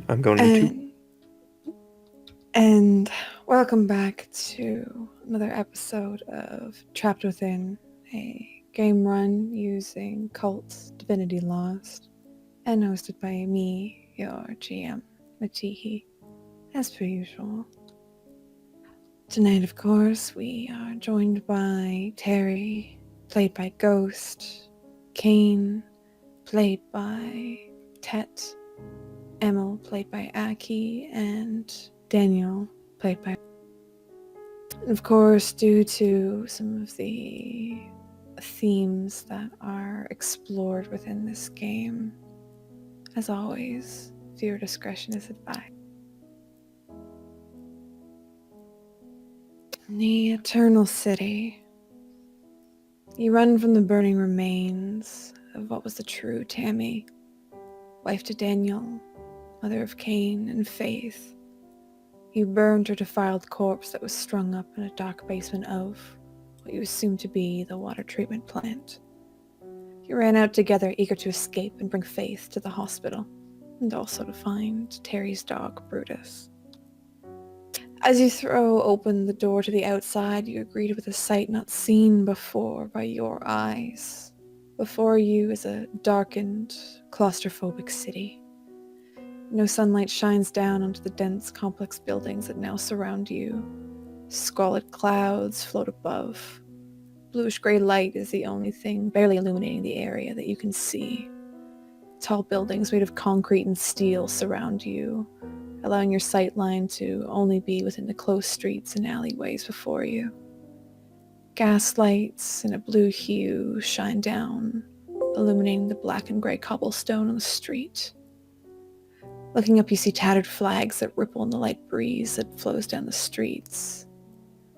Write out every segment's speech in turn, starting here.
I'm going in too. And welcome back to another episode of Trapped Within, a game run using Kult's Divinity Lost, and hosted by me, your GM, Matihi, as per usual. Tonight, of course, we are joined by Terry, played by Ghost, Kane, played by Tet, Emil, played by Aki, and Daniel, played by... And of course, due to some of the themes that are explored within this game, as always, viewer discretion is advised. The Eternal City. You run from the burning remains of what was the true Tammy, wife to Daniel, mother of Cain and Faith. You burned her defiled corpse that was strung up in a dark basement of what you assumed to be the water treatment plant. You ran out together, eager to escape and bring Faith to the hospital, and also to find Terry's dog, Brutus. As you throw open the door to the outside, you are greeted with a sight not seen before by your eyes. Before you is a darkened, claustrophobic city. No sunlight shines down onto the dense, complex buildings that now surround you. Squalid clouds float above. Bluish-gray light is the only thing barely illuminating the area that you can see. Tall buildings made of concrete and steel surround you, allowing your sight line to only be within the close streets and alleyways before you. Gas lights in a blue hue shine down, illuminating the black and gray cobblestone on the street. Looking up, you see tattered flags that ripple in the light breeze that flows down the streets.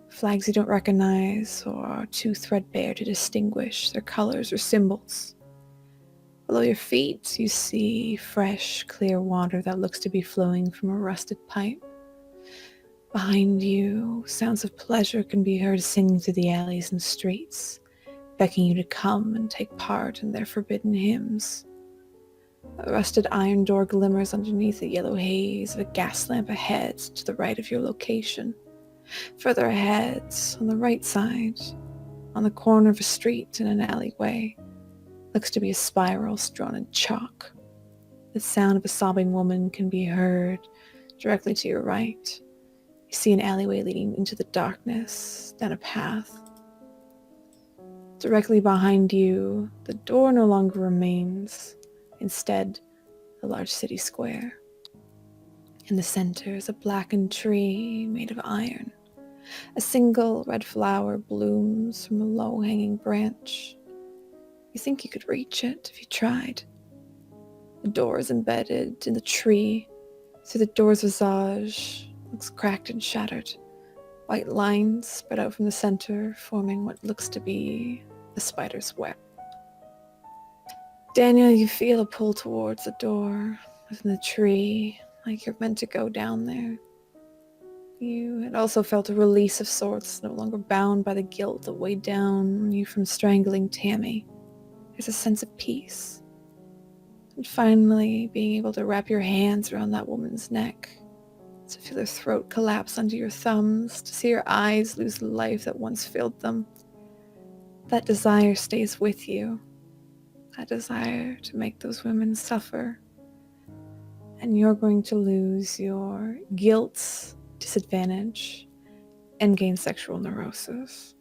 Flags you don't recognize or are too threadbare to distinguish their colors or symbols. Below your feet, you see fresh, clear water that looks to be flowing from a rusted pipe. Behind you, sounds of pleasure can be heard singing through the alleys and streets, beckoning you to come and take part in their forbidden hymns. A rusted iron door glimmers underneath the yellow haze of a gas lamp ahead to the right of your location. Further ahead, on the right side, on the corner of a street in an alleyway, looks to be a spiral drawn in chalk. The sound of a sobbing woman can be heard directly to your right. You see an alleyway leading into the darkness, down a path. Directly behind you, the door no longer remains. Instead, a large city square. In the center is a blackened tree made of iron. A single red flower blooms from a low-hanging branch. You think you could reach it if you tried. The door is embedded in the tree. Through the door's visage, looks cracked and shattered. White lines spread out from the center, forming what looks to be a spider's web. Daniel, you feel a pull towards the door within the tree, like you're meant to go down there. You had also felt a release of sorts, no longer bound by the guilt that weighed down you from strangling Tammy. There's a sense of peace. And finally, being able to wrap your hands around that woman's neck, to feel her throat collapse under your thumbs, to see her eyes lose the life that once filled them. That desire stays with you. That desire to make those women suffer. And you're going to lose your guilt, disadvantage, and gain sexual neurosis.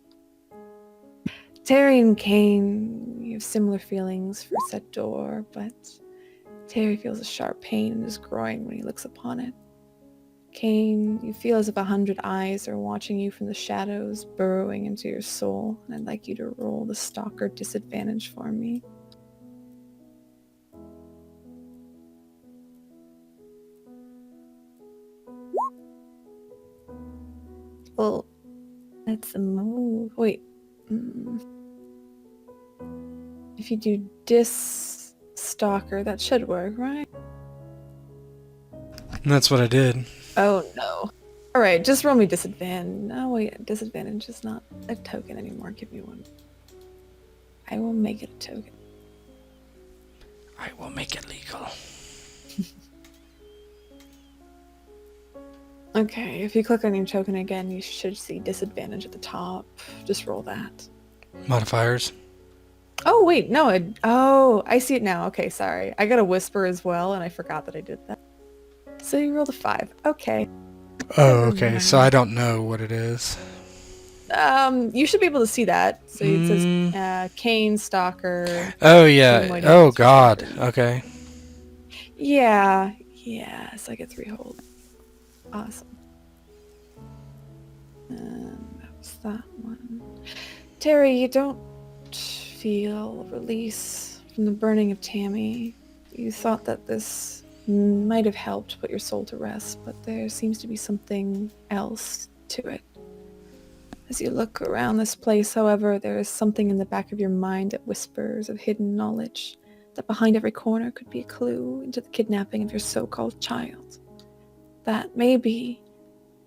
Terry and Kane, you have similar feelings for said door, but Terry feels a sharp pain in his groin when he looks upon it. Kane, you feel as if 100 eyes are watching you from the shadows, burrowing into your soul, and I'd like you to roll the stalker disadvantage for me. Well, that's a move. Wait. If you do stalker, that should work, right? That's what I did. Oh no. Alright, just roll me disadvantage. No, wait, disadvantage is not a token anymore. Give me one. I will make it a token. I will make it legal. Okay, if you click on your token again, you should see disadvantage at the top. Just roll that. Modifiers. Oh, wait, no. Oh, I see it now. Okay, sorry. I got a whisper as well, and I forgot that I did that. So you rolled a 5. Okay. Oh, Never okay. So mind. I don't know what it is. You should be able to see that. So it says Mm. Kane, Stalker, Oh, yeah. Humanoid Oh, Monster, God. Stalker. Okay. Yeah. So I get 3 hold. Awesome. And that was that one. Terry, you don't feel release from the burning of Tammy. You thought that this might have helped put your soul to rest, but there seems to be something else to it. As you look around this place, however, there is something in the back of your mind that whispers of hidden knowledge, that behind every corner could be a clue into the kidnapping of your so-called child. That maybe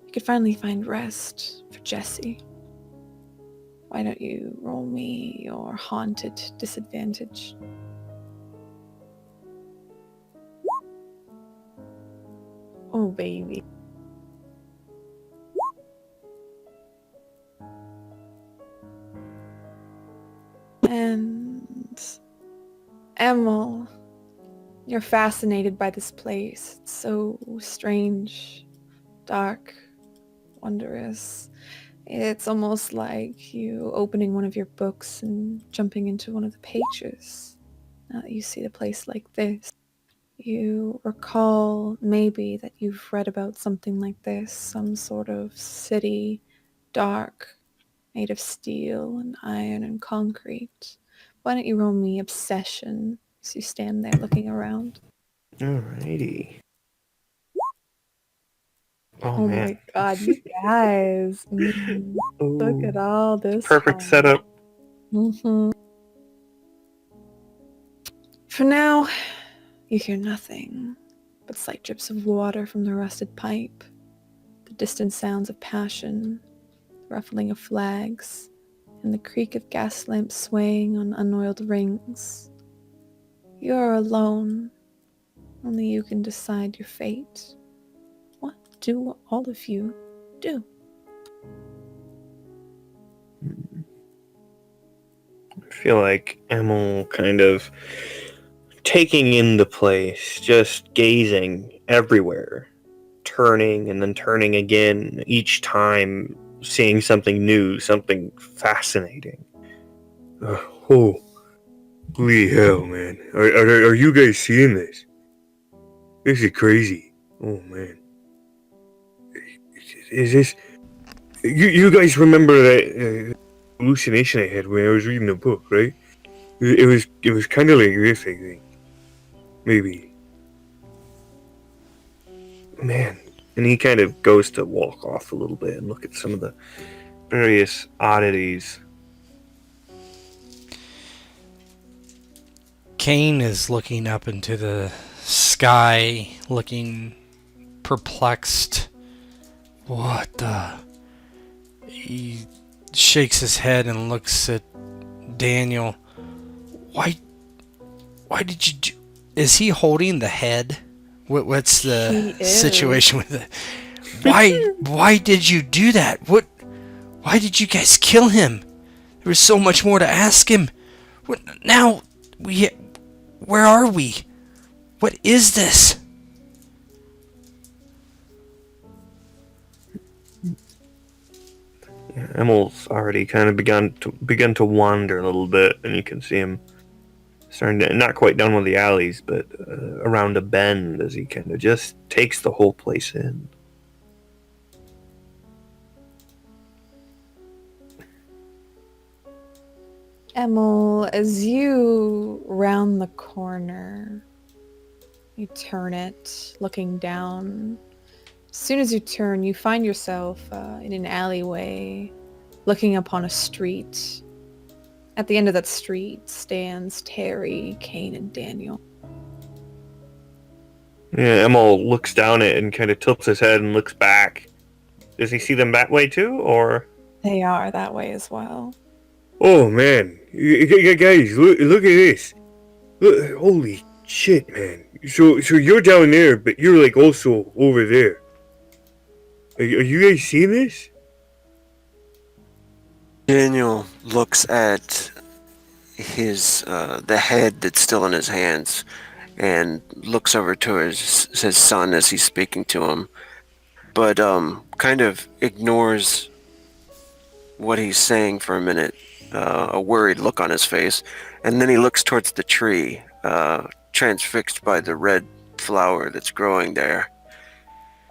you could finally find rest for Jessie. Why don't you roll me your haunted disadvantage? Oh, baby. And Emil, you're fascinated by this place. It's so strange, dark, wondrous. It's almost like you opening one of your books and jumping into one of the pages. Now that you see the place like this, you recall maybe that you've read about something like this, some sort of city, dark, made of steel and iron and concrete. Why don't you roll me obsession as you stand there looking around? Alrighty. Oh Man. my god, you guys. Look at all this Perfect fun. setup. For now, you hear nothing but slight drips of water from the rusted pipe, the distant sounds of passion, the ruffling of flags, and the creak of gas lamps swaying on unoiled rings. You are alone. Only you can decide your fate. What do all of you do? I feel like Emil kind of taking in the place, just gazing everywhere, turning and then turning again, each time seeing something new, something fascinating. Holy hell, man. Are you guys seeing this? This is crazy. Oh, man. Is this... You guys remember that hallucination I had when I was reading the book, right? It was kind of like this, I think. Maybe. Man. And he kind of goes to walk off a little bit and look at some of the various oddities. Kane is looking up into the sky, looking perplexed. What the... He shakes his head and looks at Daniel. Why did you do... Is he holding the head? What's the situation with it? Why did you do that? Why did you guys kill him? There was so much more to ask him. Now, where are we? What is this? Emil's already kind of begun to wander a little bit, and you can see him starting to, not quite down one of the alleys, but around a bend as he kind of just takes the whole place in. Emil, as you round the corner, you turn it, looking down. As soon as you turn, you find yourself in an alleyway, looking upon a street. At the end of that street stands Terry, Kane, and Daniel. Yeah, Emil looks down it and kind of tilts his head and looks back. Does he see them that way too, or? They are that way as well. Oh man, guys, look at this! Look, holy shit, man! So you're down there, but you're like also over there. Are you guys seeing this? Daniel looks at his the head that's still in his hands and looks over to his son as he's speaking to him, but kind of ignores what he's saying for a minute, a worried look on his face, and then he looks towards the tree, transfixed by the red flower that's growing there.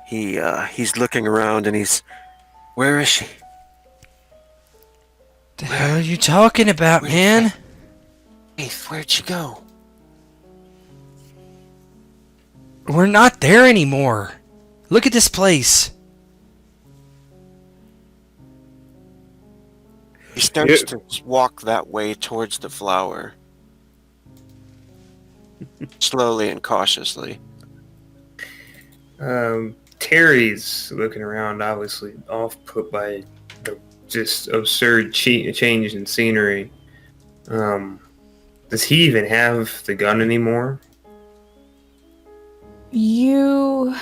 He's looking around and where is she? The hell are you talking about, man? Faith, where'd she go? We're not there anymore. Look at this place. He starts to walk that way towards the flower. Slowly and cautiously. Terry's looking around, obviously off put by the just absurd change in scenery. Does he even have the gun anymore? You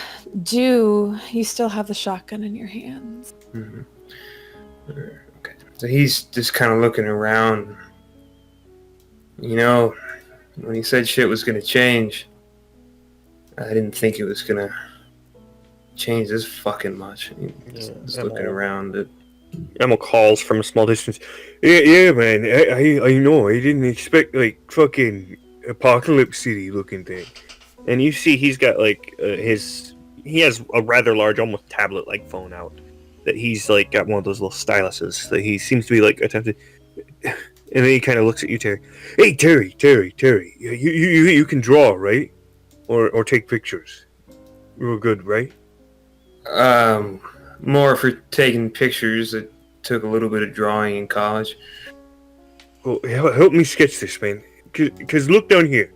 do. You still have the shotgun in your hands. Mm-hmm. Okay. So he's just kind of looking around. You know, when he said shit was going to change, I didn't think it was going to change this fucking much. Just looking around it. Emil calls from a small distance. Yeah, man. I know. I didn't expect like fucking apocalypse city looking thing. And you see, he's got like he has a rather large, almost tablet-like phone out that he's like got one of those little styluses that he seems to be like attempting. And then he kind of looks at you, Terry. Hey, Terry. You can draw, right? Or take pictures. Real good, right? More for taking pictures. It took a little bit of drawing in college. Well, help me sketch this, man. Cause look down here.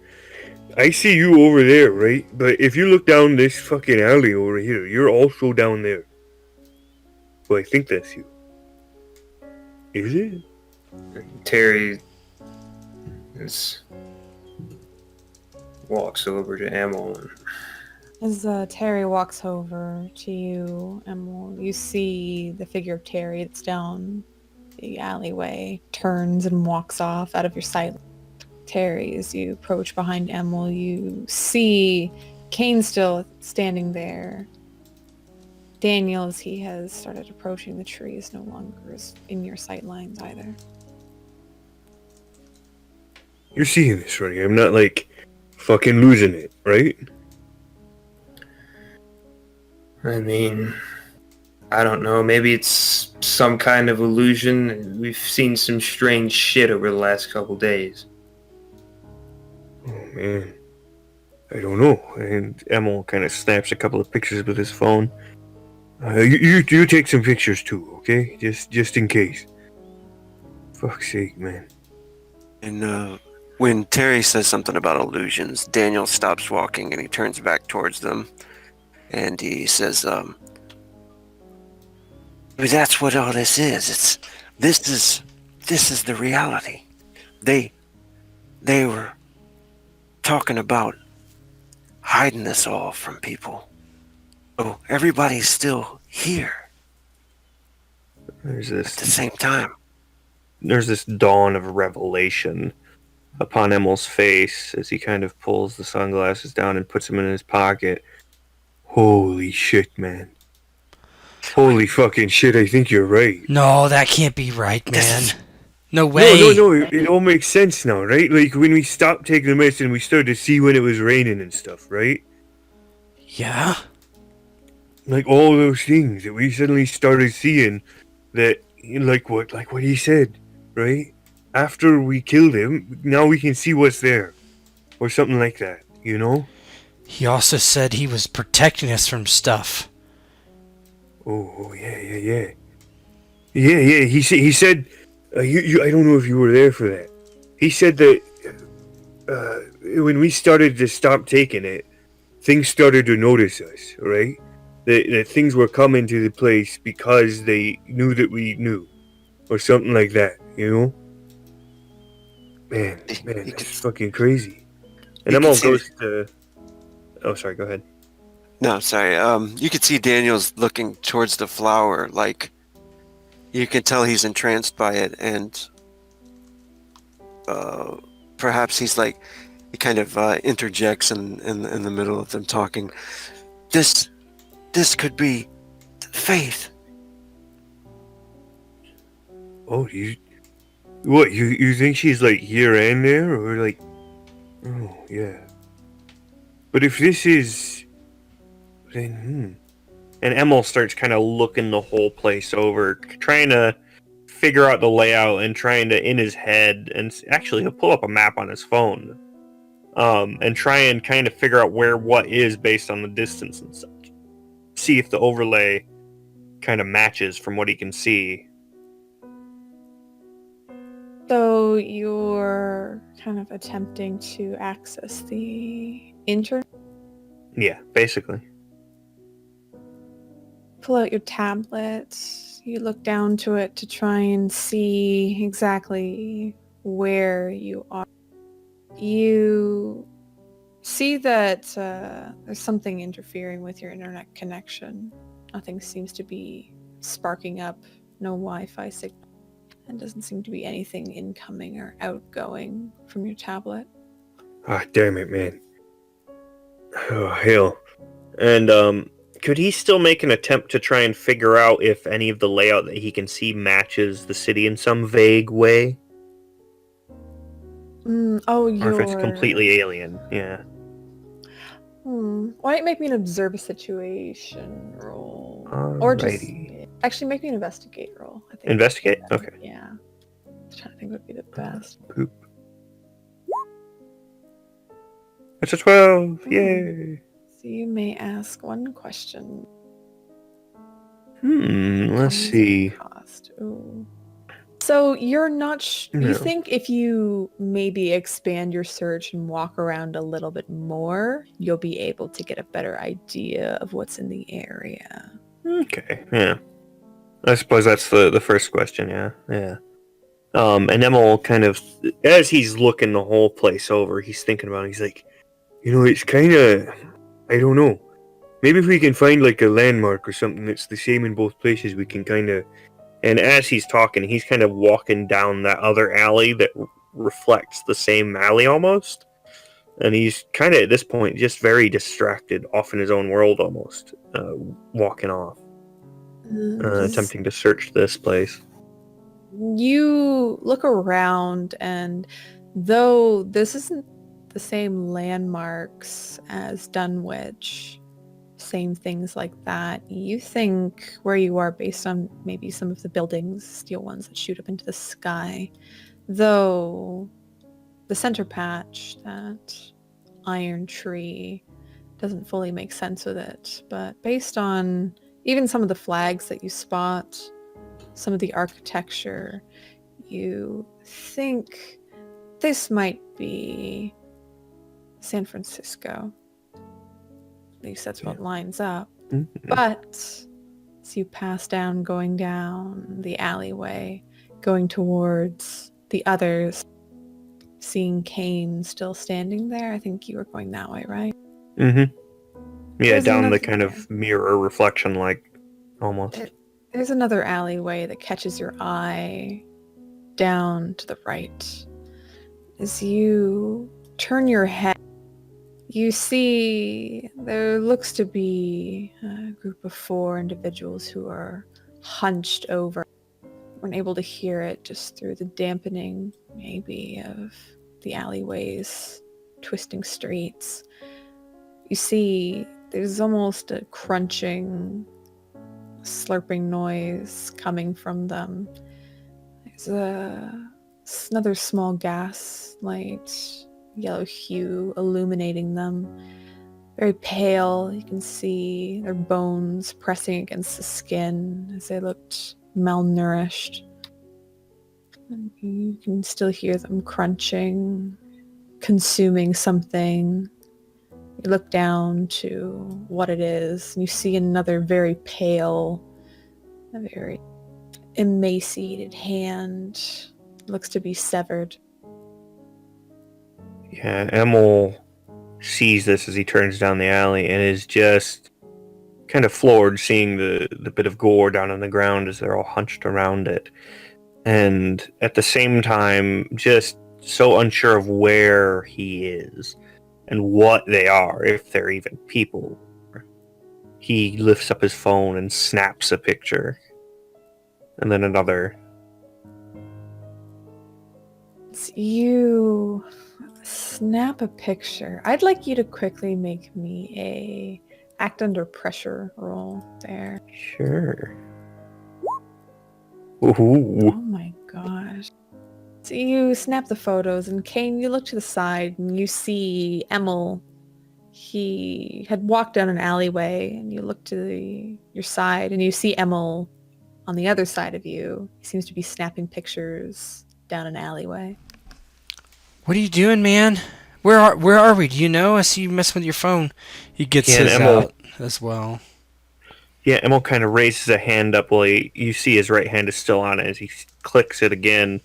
I see you over there, right? But if you look down this fucking alley over here, you're also down there. Well, I think that's you. Is it? Terry walks over to Emil. As Terry walks over to you, Emil, you see the figure of Terry that's down the alleyway, turns and walks off out of your sight. Terry, as you approach behind Emil, you see Kane still standing there. Daniel, as he has started approaching the tree, is no longer in your sight lines either. You're seeing this, right? I'm not like fucking losing it, right? I mean, I don't know. Maybe it's some kind of illusion. We've seen some strange shit over the last couple days. Oh man, I don't know. And Emil kind of snaps a couple of pictures with his phone. You take some pictures too, okay? Just in case. Fuck's sake, man. And when Terry says something about illusions, Daniel stops walking and he turns back towards them, and he says, "That's what all this is. This is the reality. They were talking about hiding this all from people. Oh, everybody's still here There's at the same time." There's this dawn of revelation upon Emil's face as he kind of pulls the sunglasses down and puts them in his pocket. Holy shit, man. Holy fucking shit, I think you're right. No, that can't be right, man. No way. No, it all makes sense now, right? Like when we stopped taking the medicine, we started to see when it was raining and stuff, right? Yeah? Like all those things that we suddenly started seeing that, like what he said, right? After we killed him, now we can see what's there. Or something like that, you know? He also said he was protecting us from stuff. Oh yeah. Yeah, he said, I don't know if you were there for that. He said that when we started to stop taking it, things started to notice us, right? That things were coming to the place because they knew that we knew. Or something like that, you know? Man, that's fucking crazy. And Emil goes to... Oh, sorry, go ahead. No, sorry. You could see Daniel's looking towards the flower, like you can tell he's entranced by it, and perhaps he kind of interjects in the middle of them talking. This could be faith. Oh, you think she's like here and there, or like? Oh yeah. But if this is, then And Emil starts kind of looking the whole place over, trying to figure out the layout and trying to in his head, and actually he'll pull up a map on his phone, and try and kind of figure out where what is based on the distance and such. See if the overlay kind of matches from what he can see. So you're kind of attempting to access the internet? Yeah, basically. Pull out your tablet. You look down to it to try and see exactly where you are. You see that there's something interfering with your internet connection. Nothing seems to be sparking up. No Wi-Fi signal. And doesn't seem to be anything incoming or outgoing from your tablet. Ah, damn it, man. Oh, hell. And, could he still make an attempt to try and figure out if any of the layout that he can see matches the city in some vague way? Or if it's completely alien, yeah. Why don't you make me an observe a situation roll? Alrighty. Or just... Actually, make me an investigate roll. I think Investigate? Okay. Yeah. I'm trying to think what would be the best. Poop. That's a 12! Yay! So you may ask one question. Let's see. Cost. Ooh. So you're not... No. You think if you maybe expand your search and walk around a little bit more, you'll be able to get a better idea of what's in the area. Okay, yeah. I suppose that's the first question, yeah. And Emil kind of, as he's looking the whole place over, he's thinking about it, he's like, it's kind of, I don't know. Maybe if we can find like a landmark or something that's the same in both places, we can kind of... And as he's talking, he's kind of walking down that other alley that reflects the same alley almost. And he's kind of, at this point, just very distracted, off in his own world almost, walking off. Attempting to search this place. You look around, and though this isn't the same landmarks as Dunwich, same things like that, you think where you are based on maybe some of the buildings, steel ones that shoot up into the sky, though the center patch, that iron tree, doesn't fully make sense with it, but based on even some of the flags that you spot, some of the architecture, you think this might be San Francisco. At least that's what lines up. Mm-hmm. But as you pass down, going down the alleyway, going towards the others, seeing Kane still standing there, I think you were going that way, right? Mm-hmm. Yeah, There's down the kind of mirror reflection, like, almost. There's another alleyway that catches your eye down to the right. As you turn your head, you see there looks to be a group of 4 individuals who are hunched over. You weren't able to hear it just through the dampening, maybe, of the alleyways, twisting streets. You see there's almost a crunching, slurping noise coming from them. There's another small gas light, yellow hue, illuminating them. Very pale. You can see their bones pressing against the skin as they looked malnourished. And you can still hear them crunching, consuming something. You look down to what it is, and you see another very pale, a very emaciated hand. Looks to be severed. Yeah, Emil sees this as he turns down the alley and is just kind of floored seeing the bit of gore down on the ground as they're all hunched around it. And at the same time, just so unsure of where he is and what they are, if they're even people. He lifts up his phone and snaps a picture. And then another. You snap a picture. I'd like you to quickly make me a act under pressure roll there. Sure. Oh Ooh. my gosh. So you snap the photos, and Kane, you look to the side and you see Emil. He had walked down an alleyway, and you look to your side and you see Emil on the other side of you. He seems to be snapping pictures down an alleyway. What are you doing, man? Where are we? Do you know? I see you messing with your phone. He gets Yeah, and his Emil- out as well. Yeah, Emil kind of raises a hand up while you see his right hand is still on it as he clicks it again.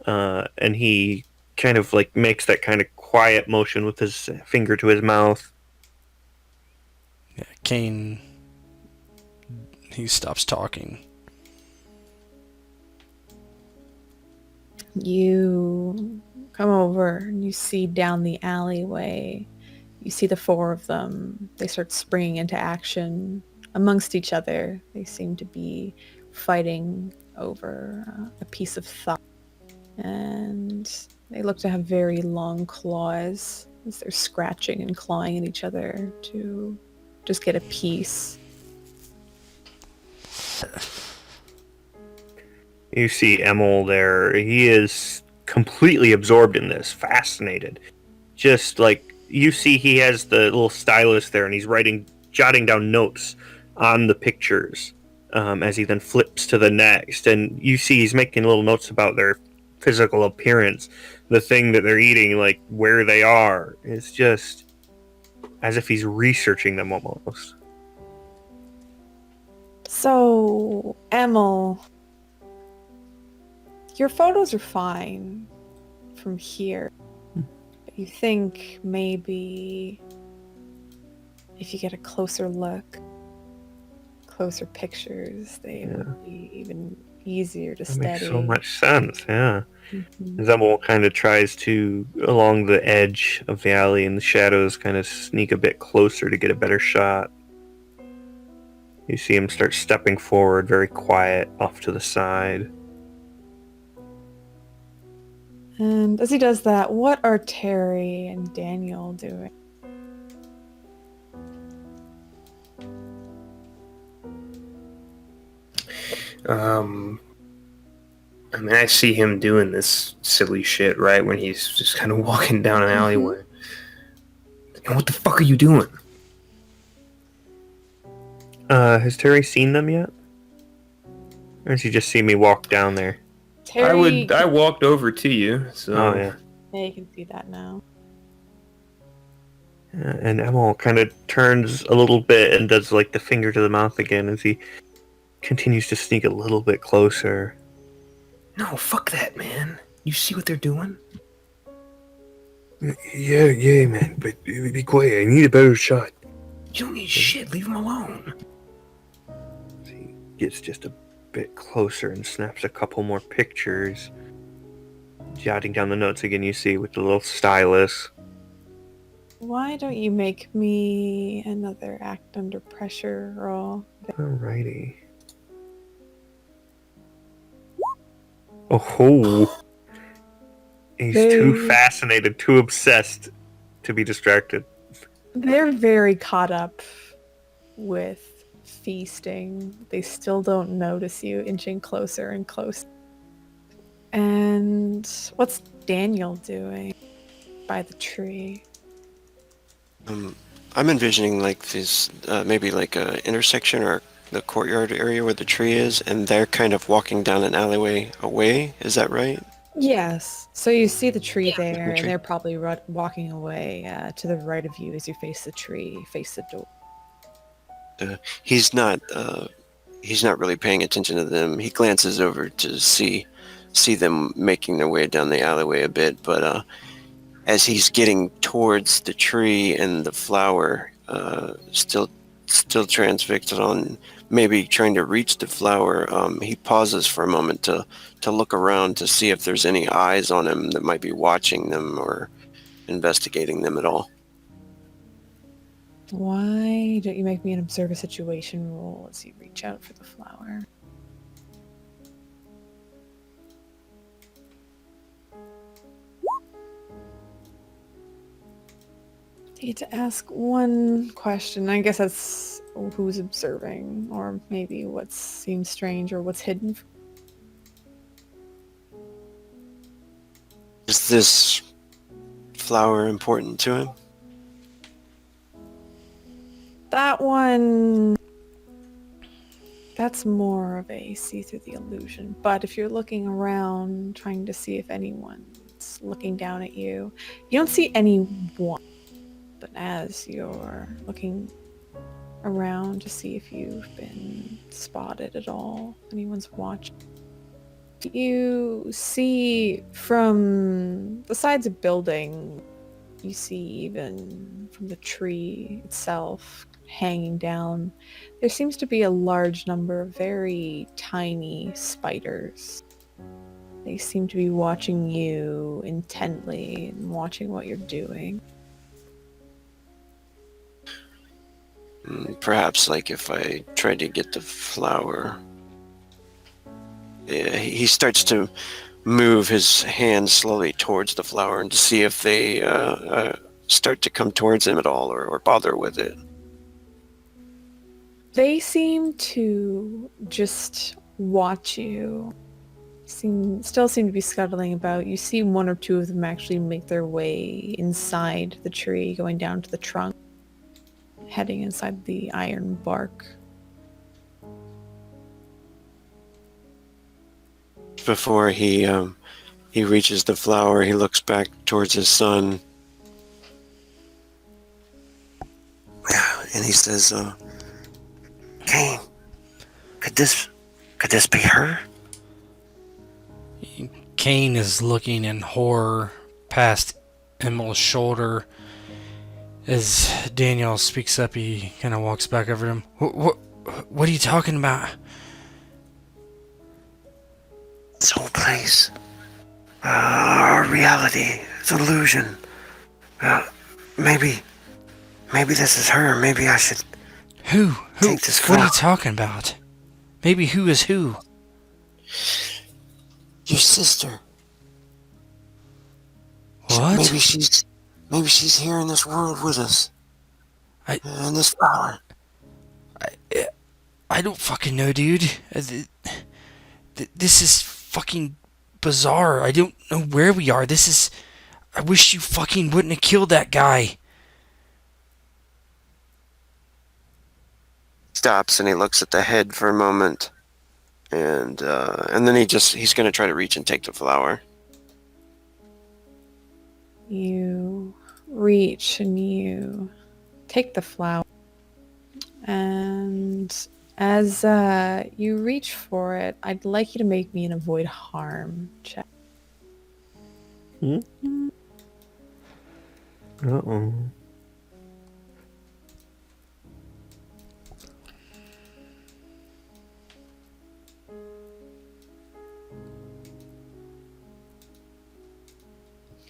And he kind of like makes that kind of quiet motion with his finger to his mouth. Yeah, Kane, he stops talking. You come over and you see down the alleyway, you see the four of them. They start springing into action amongst each other. They seem to be fighting over a piece of thought. And they look to have very long claws as they're scratching and clawing at each other to just get a piece. You see Emil there. He is completely absorbed in this, fascinated. Just like you see, he has the little stylus there, and he's jotting down notes on the pictures as he then flips to the next. And you see he's making little notes about their physical appearance, the thing that they're eating, like where they are. It's just as if he's researching them almost. So, Emil, your photos are fine from here. But you think maybe if you get a closer look, closer pictures, they will be even easier to That study. makes so much sense, yeah. Mhm. Zemel kind of tries to, along the edge of the alley in the shadows, kind of sneak a bit closer to get a better shot. You see him start stepping forward, very quiet, off to the side. And as he does that, what are Terry and Daniel doing? I mean, I see him doing this silly shit, right, when he's just kind of walking down an alleyway. And what the fuck are you doing? Has Terry seen them yet? Or does he just see me walk down there? Terry, I walked over to you, so... Oh, yeah. yeah, you can see that now. And Emil kind of turns a little bit and does like the finger to the mouth again as he continues to sneak a little bit closer. No, fuck that, man. You see what they're doing? Yeah, man, but be quiet. I need a better shot. You don't need shit. Leave him alone. He gets just a bit closer and snaps a couple more pictures, jotting down the notes again. You see with the little stylus. Why don't you make me another act under pressure roll? Alrighty. Oh, he's too fascinated, too obsessed to be distracted. They're very caught up with feasting. They still don't notice you inching closer and closer. And what's Daniel doing by the tree? I'm envisioning like this, maybe like a intersection or the courtyard area where the tree is, and they're kind of walking down an alleyway away. Is that right? Yes. So you see the tree there, tree. and they're probably walking away to the right of you as you face the tree, face the door. He's not really paying attention to them. He glances over to see them making their way down the alleyway a bit, but as he's getting towards the tree and the flower, still still transfixed on maybe trying to reach the flower, he pauses for a moment to look around to see if there's any eyes on him that might be watching them or investigating them at all. Why don't you make me an observe a situation roll as you reach out for the flower? You get to ask one question. I guess that's who's observing, or maybe what seems strange, or what's hidden. Is this flower important to him? That one, that's more of a see through the illusion. But if you're looking around, trying to see if anyone's looking down at you, you don't see anyone. But as you're looking around to see if you've been spotted at all, anyone's watching, you see from the sides of building, you see even from the tree itself hanging down, there seems to be a large number of very tiny spiders. They seem to be watching you intently and watching what you're doing. Perhaps like if I tried to get the flower. Yeah, he starts to move his hand slowly towards the flower and to see if they start to come towards him at all or bother with it. They seem to just watch you. Still seem to be scuttling about. You see one or two of them actually make their way inside the tree, going down to the trunk, heading inside the iron bark. Before he reaches the flower, he looks back towards his son. And he says, Cain, could this be her? Cain is looking in horror past Emil's shoulder. As Daniel speaks up, he kind of walks back over to him. What are you talking about? This whole place, our reality, it's an illusion. Maybe this is her. Maybe I should. Who? Take this What are you flower. talking about? Maybe who is who? Your sister. What? Maybe she's here in this world with us. In this flower. I don't fucking know, dude. This is fucking bizarre. I don't know where we are. I wish you fucking wouldn't have killed that guy. Stops and he looks at the head for a moment, and then he's gonna try to reach and take the flower. You reach and you take the flower, and as you reach for it, I'd like you to make me an avoid harm check. Uh-oh.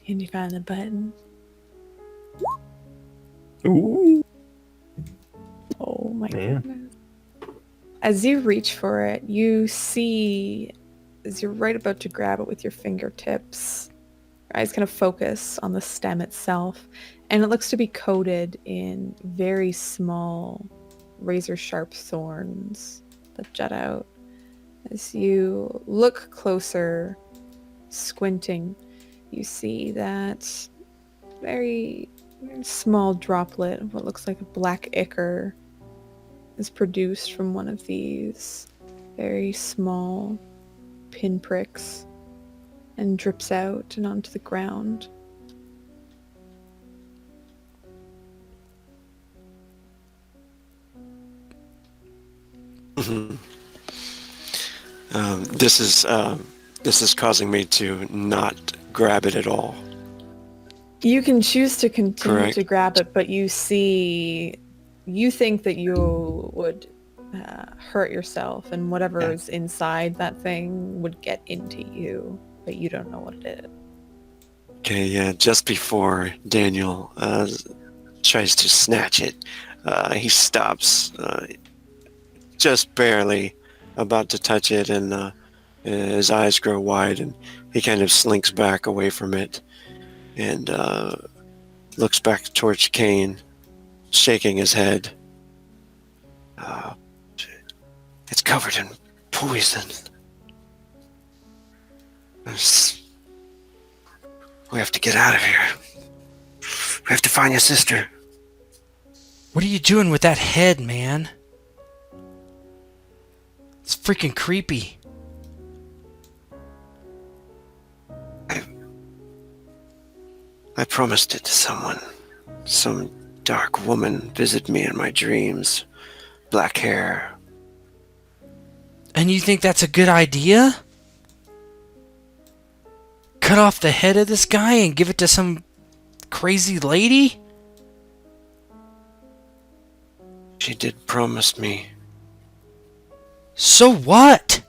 Can you find the button? Ooh. Oh my Yeah. goodness. As you reach for it, you see, as you're right about to grab it with your fingertips, your eyes kind of focus on the stem itself, and it looks to be coated in very small, razor-sharp thorns that jut out. As you look closer, squinting, you see that very small droplet of what looks like a black ichor is produced from one of these very small pinpricks and drips out and onto the ground. This is causing me to not grab it at all. You can choose to continue Correct. to grab it, but you see you think that you would hurt yourself, and whatever's inside that thing would get into you, but you don't know what it is. Okay, yeah, just before Daniel tries to snatch it, he stops, just barely about to touch it, and his eyes grow wide, and he kind of slinks back away from it, and looks back towards Kane, shaking his head. It's covered in poison. We have to get out of here. We have to find your sister. What are you doing with that head, man? It's freaking creepy. I promised it to someone. Some dark woman visited me in my dreams. Black hair. And you think that's a good idea? Cut off the head of this guy and give it to some crazy lady? She did promise me. So what?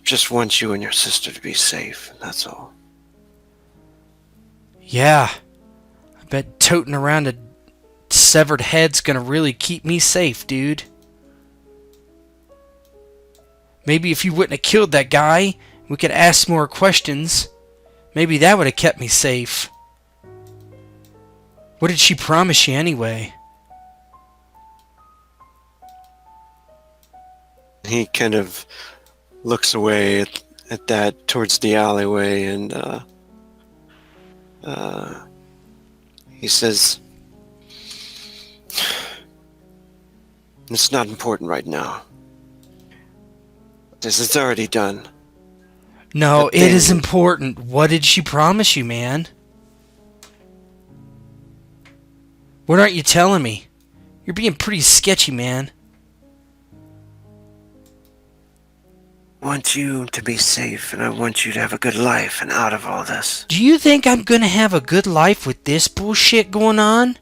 Just want you and your sister to be safe, that's all. Yeah. I bet toting around a severed head's gonna really keep me safe, dude. Maybe if you wouldn't have killed that guy, we could ask more questions. Maybe that would have kept me safe. What did she promise you anyway? He kind of looks away at that towards the alleyway, and he says, "It's not important right now. This is already done." No, But it is then- important. What did she promise you, man? What aren't you telling me? You're being pretty sketchy, man. I want you to be safe, and I want you to have a good life and out of all this. Do you think I'm gonna have a good life with this bullshit going on?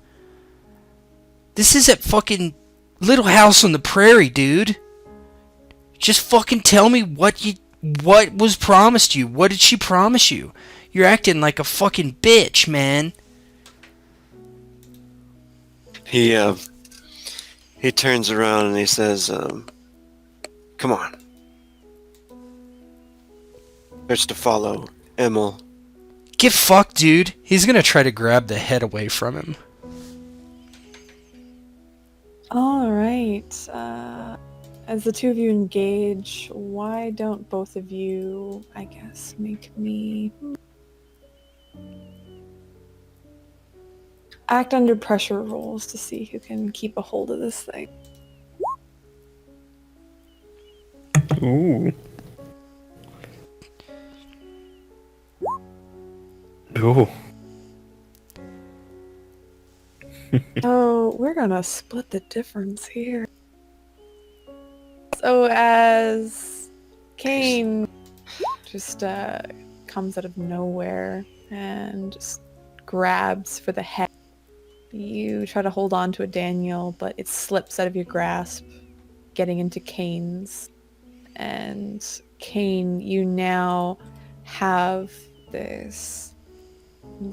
This is a fucking Little House on the Prairie, dude. Just fucking tell me what was promised you. What did she promise you? You're acting like a fucking bitch, man. He turns around and he says, "Come on." Starts to follow Emil. Get fucked, dude. He's gonna try to grab the head away from him. All right. As the two of you engage, why don't both of you, I guess, make me act under pressure rolls to see who can keep a hold of this thing. Ooh. Ooh. So we're gonna split the difference here. So as Kane just comes out of nowhere and just grabs for the head, you try to hold on to it, Daniel, but it slips out of your grasp, getting into Kane's. And Kane, you now have the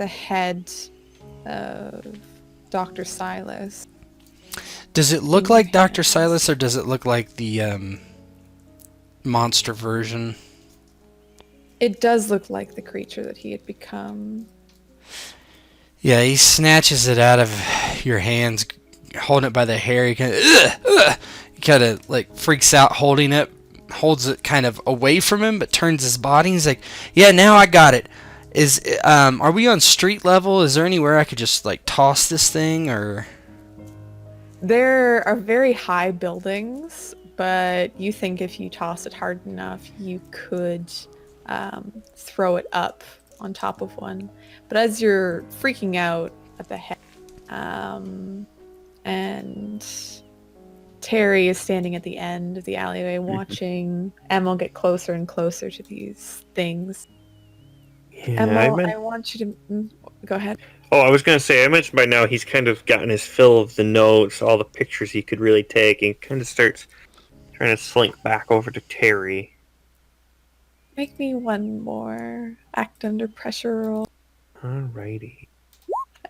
head of Dr. Silas. Does it look like Dr. Silas, or does it look like the monster version? It does look like the creature that he had become. Yeah, he snatches it out of your hands, holding it by the hair. He kind of like freaks out holding it, holds it kind of away from him, but turns his body. He's like, "Yeah, now I got it." Are we on street level? Is there anywhere I could just like toss this thing, or? There are very high buildings, but you think if you toss it hard enough, you could throw it up on top of one. But as you're freaking out at the head, and Terry is standing at the end of the alleyway watching Emil get closer and closer to these things. Yeah, Emil, I want you to... Go ahead. Oh, I was gonna say, I mentioned by now he's kind of gotten his fill of the notes, all the pictures he could really take, and kind of starts trying to slink back over to Terry. Make me one more act under pressure roll Alrighty.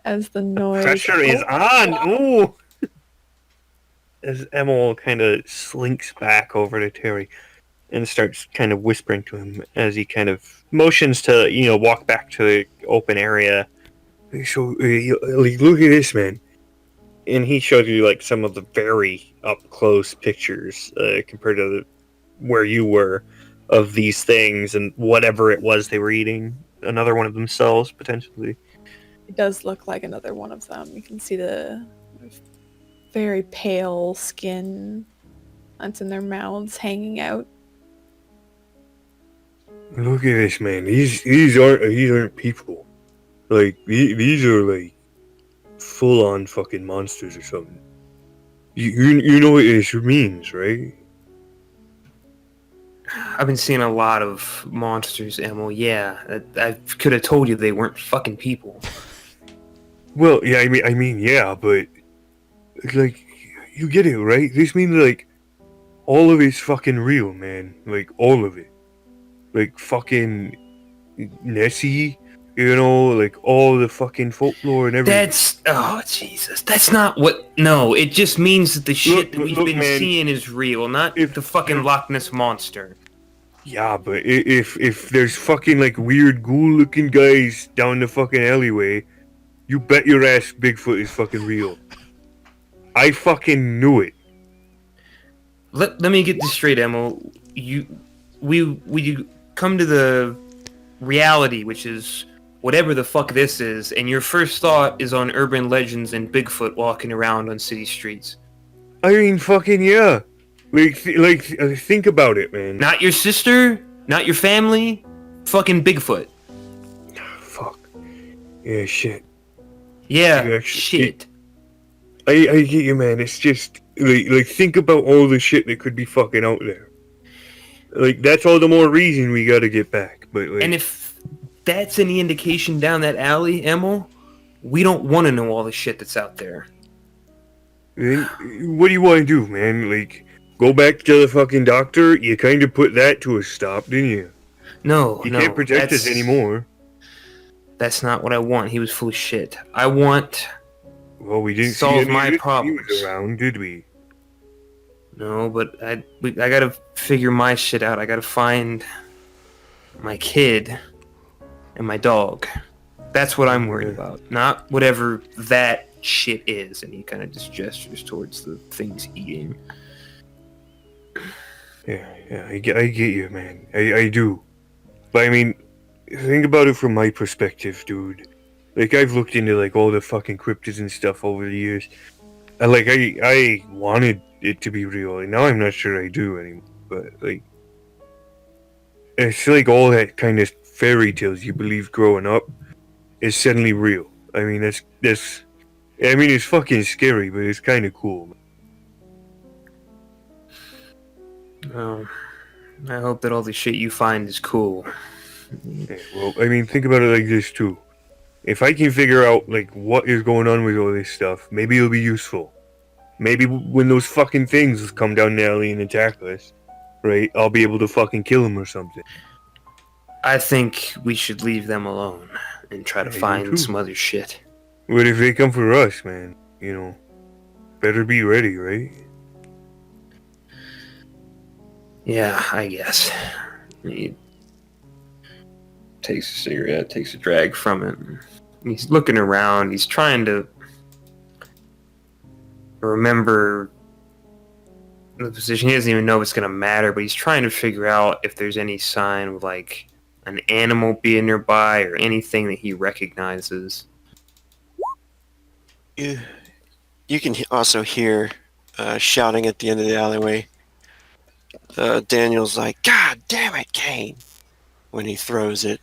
as the noise. Pressure is on! Ooh! As Emil kind of slinks back over to Terry and starts kind of whispering to him as he kind of motions to, walk back to the open area. So, look at this, man. And he showed you, some of the very up-close pictures compared to where you were of these things and whatever it was they were eating. Another one of themselves, potentially. It does look like another one of them. You can see the very pale skin that's in their mouths hanging out. Look at this, man. These aren't people. These are full-on fucking monsters or something. You know what this means, right? I've been seeing a lot of monsters, Emil. Yeah, I could have told you they weren't fucking people. Well, yeah, I mean, yeah, but you get it, right? This means all of it's fucking real, man. All of it. Fucking Nessie, all the fucking folklore and everything. Oh, Jesus. That's not what... No, it just means that the shit that we've been man, seeing is real, not the fucking Loch Ness Monster. Yeah, but if there's fucking weird ghoul-looking guys down the fucking alleyway, you bet your ass Bigfoot is fucking real. I fucking knew it. Let me get this straight, Emil. We come to the reality, which is whatever the fuck this is, and your first thought is on urban legends and Bigfoot walking around on city streets. I mean, fucking yeah. Think about it, man. Not your sister, not your family, fucking Bigfoot. Fuck. Yeah, shit. Yeah, shit. I get you, man. It's just think about all the shit that could be fucking out there. That's all the more reason we gotta get back. But and if that's any indication down that alley, Emil, we don't want to know all the shit that's out there. Then what do you want to do, man? Go back to the fucking doctor? You kind of put that to a stop, didn't you? No, you can't protect us anymore. That's not what I want. He was full of shit. I want. Well, we didn't solve see my problems. He was around, did we? No, but I gotta figure my shit out. I gotta find my kid and my dog. That's what I'm worried about. Not whatever that shit is. And he kind of just gestures towards the things eating. Yeah, I get you, man. I do. But I mean, think about it from my perspective, dude. I've looked into all the fucking cryptids and stuff over the years. I wanted it to be real, and now I'm not sure I do anymore. But it's all that kind of fairy tales you believe growing up is suddenly real. I mean, that's. I mean, it's fucking scary, but it's kind of cool. Well, I hope that all the shit you find is cool. Yeah, well, I mean, think about it like this too. If I can figure out what is going on with all this stuff, maybe it'll be useful. Maybe when those fucking things come down the alley and attack us, right? I'll be able to fucking kill them or something. I think we should leave them alone and try to find some other shit. What if they come for us, man? Better be ready, right? Yeah, I guess. He takes a cigarette, takes a drag from it. He's looking around. He's trying to remember the position. He doesn't even know if it's going to matter, but he's trying to figure out if there's any sign of an animal being nearby or anything that he recognizes. You can also hear shouting at the end of the alleyway. Daniel's like, "God damn it, Kane!" when he throws it.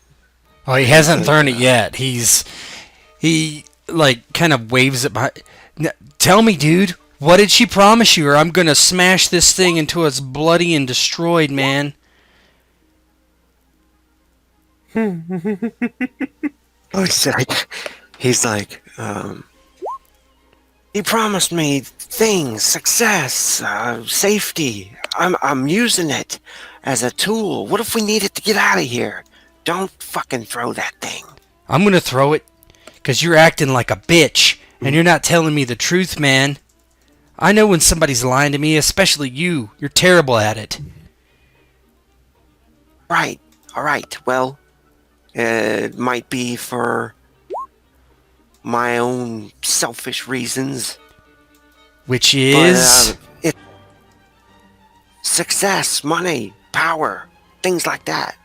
Oh, he hasn't thrown it yet. He kind of waves it behind. Tell me, dude, what did she promise you, or I'm gonna smash this thing until it's bloody and destroyed, man. Oh, he's like, He's like, he promised me things, success, safety. I'm using it as a tool. What if we need it to get out of here? Don't fucking throw that thing. I'm gonna throw it because you're acting like a bitch and you're not telling me the truth, man. I know when somebody's lying to me, especially you. You're terrible at it. Right. All right. Well, it might be for my own selfish reasons. Which is... But, success, money, power, things like that.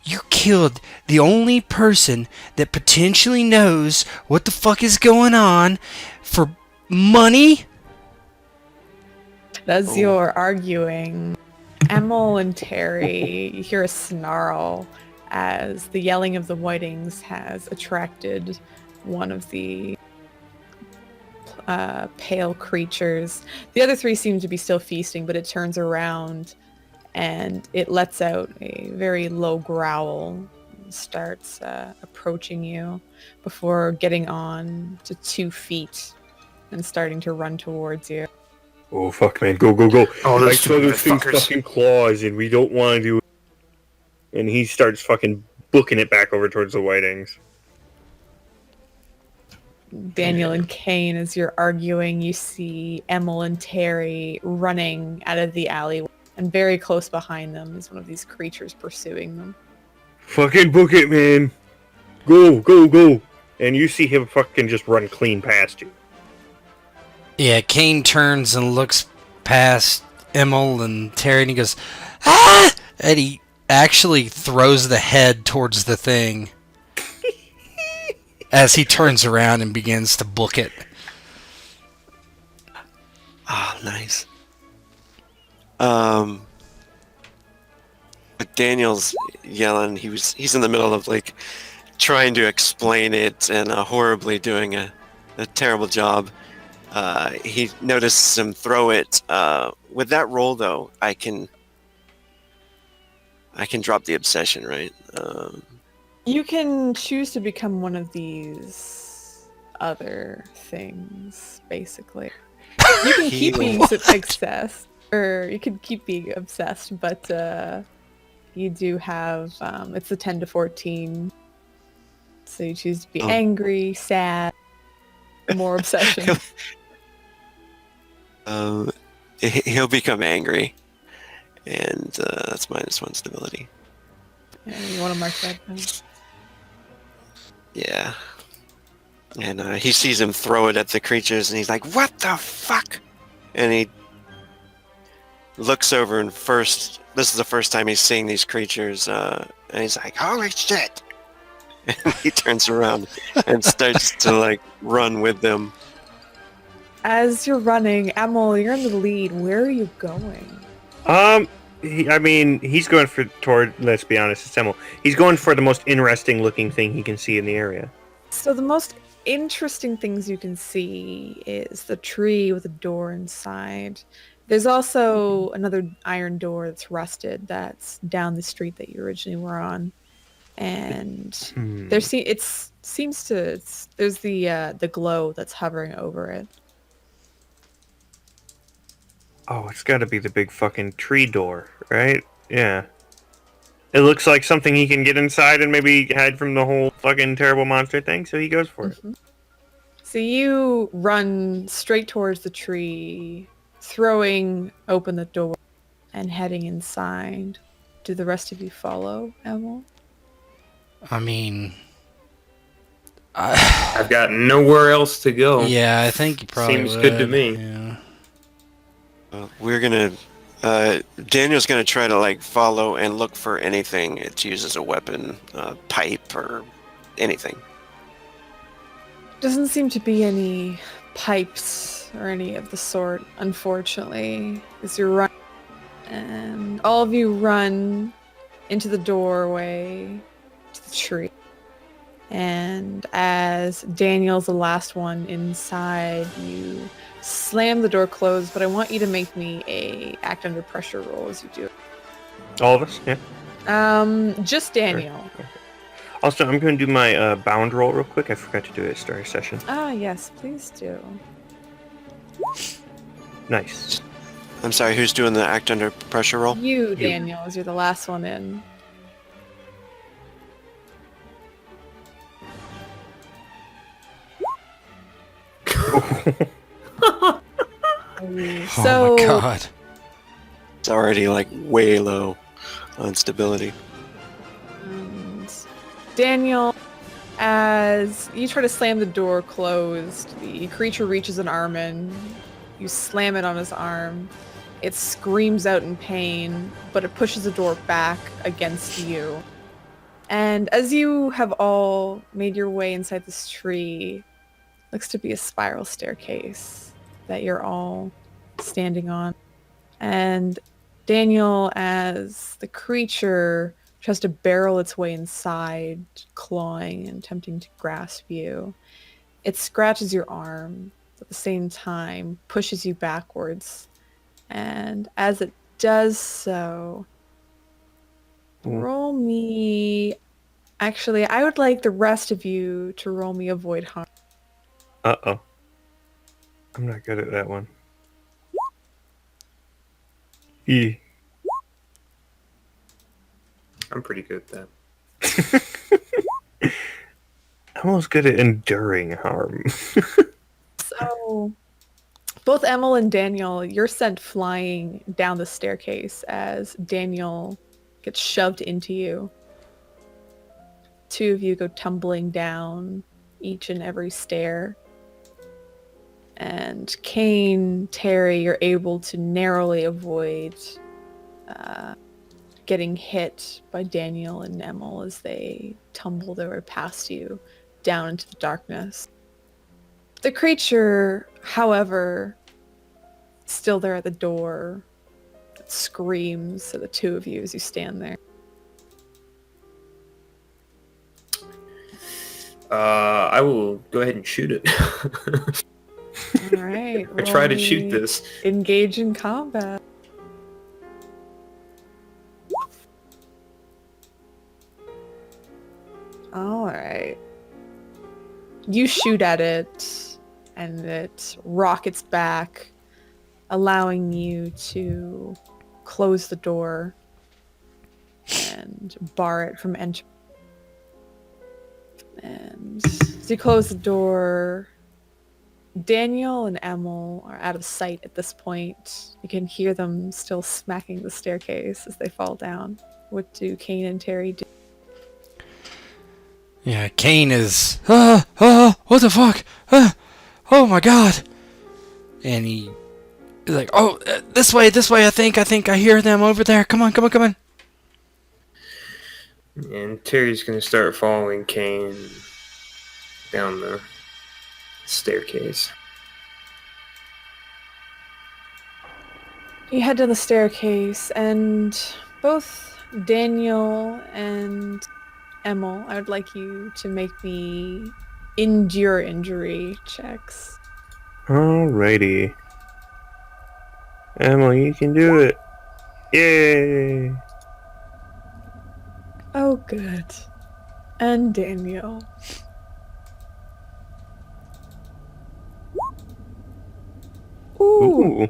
You killed the only person that potentially knows what the fuck is going on for money? As you're arguing, Emil and Terry, you hear a snarl as the yelling of the Whitings has attracted one of the pale creatures. The other three seem to be still feasting, but it turns around and it lets out a very low growl and starts approaching you before getting on to 2 feet and starting to run towards you. Oh fuck, man! Go, go, go! Oh, I those saw those things fuckers. fucking claws, and we don't want to do it. And he starts fucking booking it back over towards the Whitings. Daniel and Kane, as you're arguing, you see Emil and Terry running out of the alley, and very close behind them is one of these creatures pursuing them. Fucking book it, man! Go, go, go! And you see him fucking just run clean past you. Yeah, Kane turns and looks past Emil and Terry and he goes, ah! And he actually throws the head towards the thing as he turns around and begins to book it. Oh, nice. But Daniel's yelling. He's in the middle of like trying to explain it and horribly doing a terrible job. He notices him throw it. With that roll, though, I can drop the obsession, right? You can choose to become one of these other things, basically. You can keep being obsessed, or you can keep being obsessed, but you do have, it's a 10 to 14. So you choose to be angry, sad, more obsession. He'll become angry, and that's -1 stability. Yeah, you want to mark that down? Yeah. And he sees him throw it at the creatures, and he's like, "What the fuck?" And he looks over, and this is the first time he's seeing these creatures, and he's like, "Holy shit!" And he turns around and starts to like run with them. As you're running, Emil, you're in the lead. Where are you going? He's going toward. Let's be honest, it's Emil. He's going for the most interesting looking thing he can see in the area. So the most interesting things you can see is the tree with a door inside. There's also another iron door that's rusted that's down the street that you originally were on, and there's the glow that's hovering over it. Oh, it's got to be the big fucking tree door, right? Yeah. It looks like something he can get inside and maybe hide from the whole fucking terrible monster thing, so he goes for it. So you run straight towards the tree, throwing open the door and heading inside. Do the rest of you follow, Emil? I mean... I've got nowhere else to go. Yeah, I think you probably Seems would. good to me. Yeah. We're gonna. Daniel's gonna try to like follow and look for anything it uses a weapon, pipe or anything. Doesn't seem to be any pipes or any of the sort, unfortunately, as you run. And all of you run into the doorway to the tree. And as Daniel's the last one inside, you slam the door closed, but I want you to make me a act under pressure roll as you do it. All of us? Yeah. Just Daniel. Also, I'm going to do my bound roll real quick. I forgot to do it at start of session. Ah, yes, please do. Nice. I'm sorry, who's doing the act under pressure roll? You, Daniel, as you're the last one in. Oh my god. It's already like way low on stability. And Daniel, as you try to slam the door closed, the creature reaches an arm in. You slam it on his arm. It screams out in pain, but it pushes the door back against you. And as you have all made your way inside this tree, looks to be a spiral staircase that you're all standing on. And Daniel, as the creature tries to barrel its way inside, clawing and attempting to grasp you, it scratches your arm, at the same time pushes you backwards. And as it does so, roll me... Actually, I would like the rest of you to roll me avoid harm. Uh-oh. I'm not good at that one. E. I'm pretty good at that. I'm almost good at enduring harm. So, both Emil and Daniel, you're sent flying down the staircase as Daniel gets shoved into you. Two of you go tumbling down each and every stair. And Kane, Terry, you're able to narrowly avoid getting hit by Daniel and Emil as they tumble their way past you down into the darkness. The creature, however, still there at the door, it screams at the two of you as you stand there. I will go ahead and shoot it. All right. I try to roll shoot me this. Engage in combat. All right. You shoot at it, and it rockets back, allowing you to close the door and bar it from entering. And as you close the door, Daniel and Emil are out of sight at this point. You can hear them still smacking the staircase as they fall down. What do Kane and Terry do? Yeah, Kane is, what the fuck? Oh my god. And he's like, oh, this way, I think I hear them over there. Come on. And Terry's going to start following Kane down the staircase. You head down the staircase, and both Daniel and Emil, I would like you to make me endure injury checks. Alrighty. Emil, you can do it. Yay! Oh, good. And Daniel. Ooh. Ooh.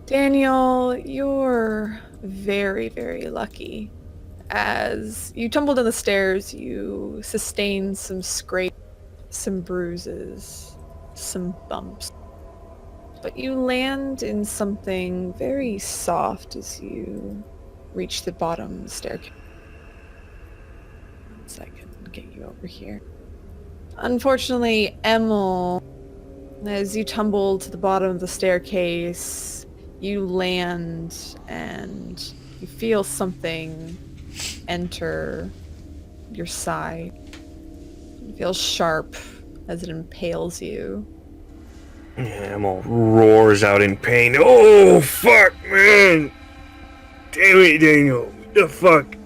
Daniel, you're very, very lucky. As you tumble down the stairs, you sustain some scrapes, some bruises, some bumps. But you land in something very soft as you reach the bottom of the staircase. So I can get you over here. Unfortunately, Emil, as you tumble to the bottom of the staircase, you land and you feel something enter your side. It feels sharp as it impales you. Emil roars out in pain. Oh, fuck, man! Damn it, Daniel. What the fuck?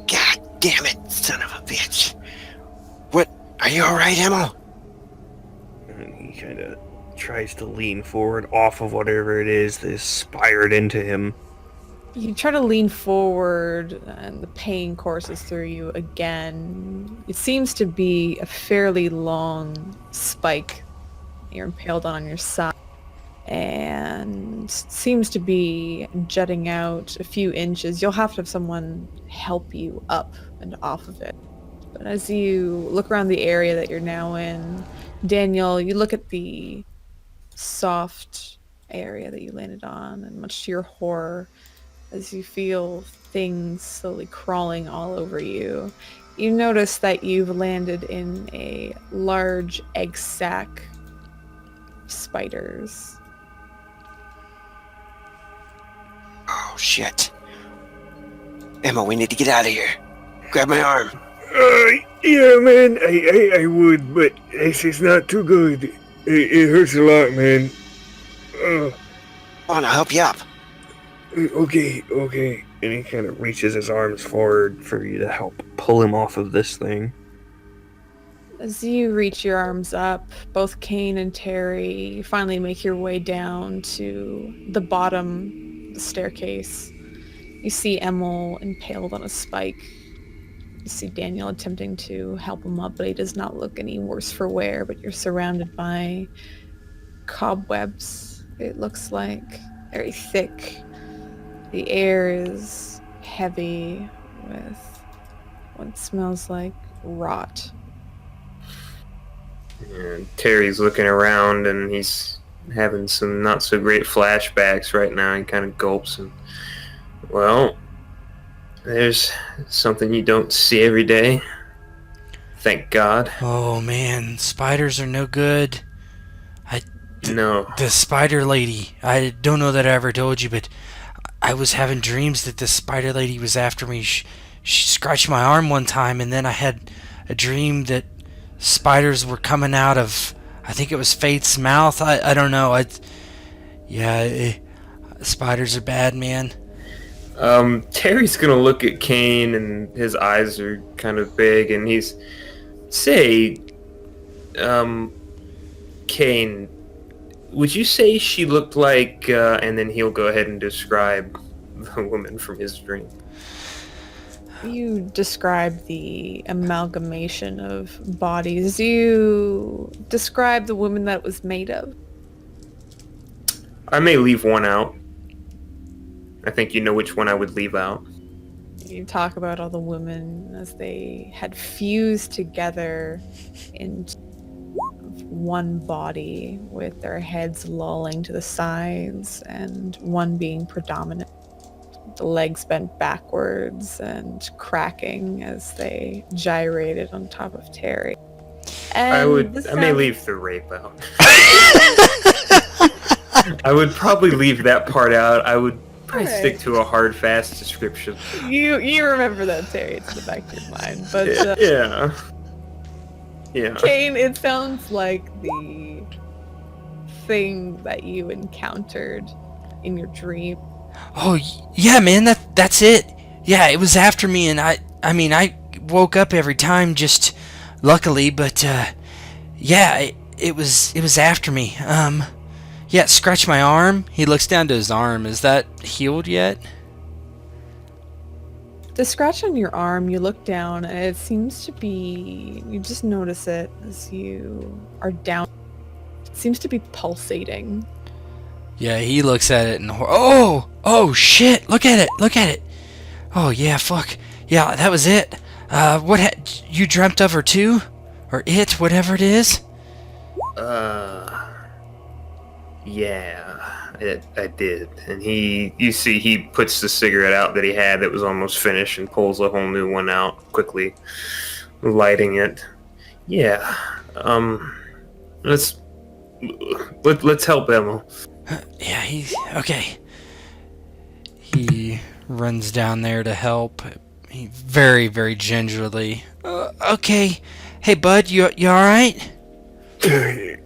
God damn it, son of a bitch. What? Are you alright, Emil? And he kind of tries to lean forward off of whatever it is that is spired into him. You try to lean forward, and the pain courses through you again. It seems to be a fairly long spike you're impaled on your side, and seems to be jutting out a few inches. You'll have to have someone help you up and off of it. But as you look around the area that you're now in, Daniel, you look at the soft area that you landed on, and much to your horror, as you feel things slowly crawling all over you, you notice that you've landed in a large egg sack of spiders. Oh, shit. Emma, we need to get out of here. Grab my arm. Yeah, man, I would, but this is not too good. It hurts a lot, man. Come on, I'll help you up. Okay. And he kind of reaches his arms forward for you to help pull him off of this thing. As you reach your arms up, both Kane and Terry finally make your way down to the bottom of the staircase. You see Emil impaled on a spike. You see Daniel attempting to help him up, but he does not look any worse for wear, but you're surrounded by cobwebs, it looks like. Very thick. The air is heavy with what smells like rot. And Terry's looking around and he's having some not so great flashbacks right now. He kind of gulps and, well, there's something you don't see every day. Thank God. Oh man, spiders are no good. No. The spider lady, I don't know that I ever told you, but I was having dreams that the spider lady was after me. She scratched my arm one time, and then I had a dream that spiders were coming out of, I think it was Faith's mouth. I don't know. Spiders are bad, man. Terry's gonna look at Kane, and his eyes are kind of big, and he's Kane, would you say she looked like, and then he'll go ahead and describe the woman from his dream. You describe the amalgamation of bodies. You describe the woman that it was made of. I may leave one out. I think you know which one I would leave out. You talk about all the women as they had fused together into one body with their heads lolling to the sides and one being predominant. The legs bent backwards and cracking as they gyrated on top of Terry. And I may leave the rape out. I would probably leave that part out. I would probably stick to a hard, fast description. You remember that, Terry. It's in the back of your mind. But yeah. Kane, it sounds like the thing that you encountered in your dream. Oh, yeah, man, that's it. Yeah, it was after me, and I woke up every time, just luckily, but, yeah, it was after me. Yeah, it scratched my arm. He looks down to his arm. Is that healed yet? The scratch on your arm, you look down, and it seems to be, you just notice it as you are down. It seems to be pulsating. Yeah, he looks at it and oh shit! Look at it! Oh yeah, fuck yeah, that was it. You dreamt of her too, or it, whatever it is? Yeah, I did. And you see, he puts the cigarette out that he had that was almost finished and pulls a whole new one out, quickly lighting it. Yeah, let's help Emil. Yeah, he's okay. He runs down there to help. He very, very gingerly. Okay. Hey, bud, you all right? It'll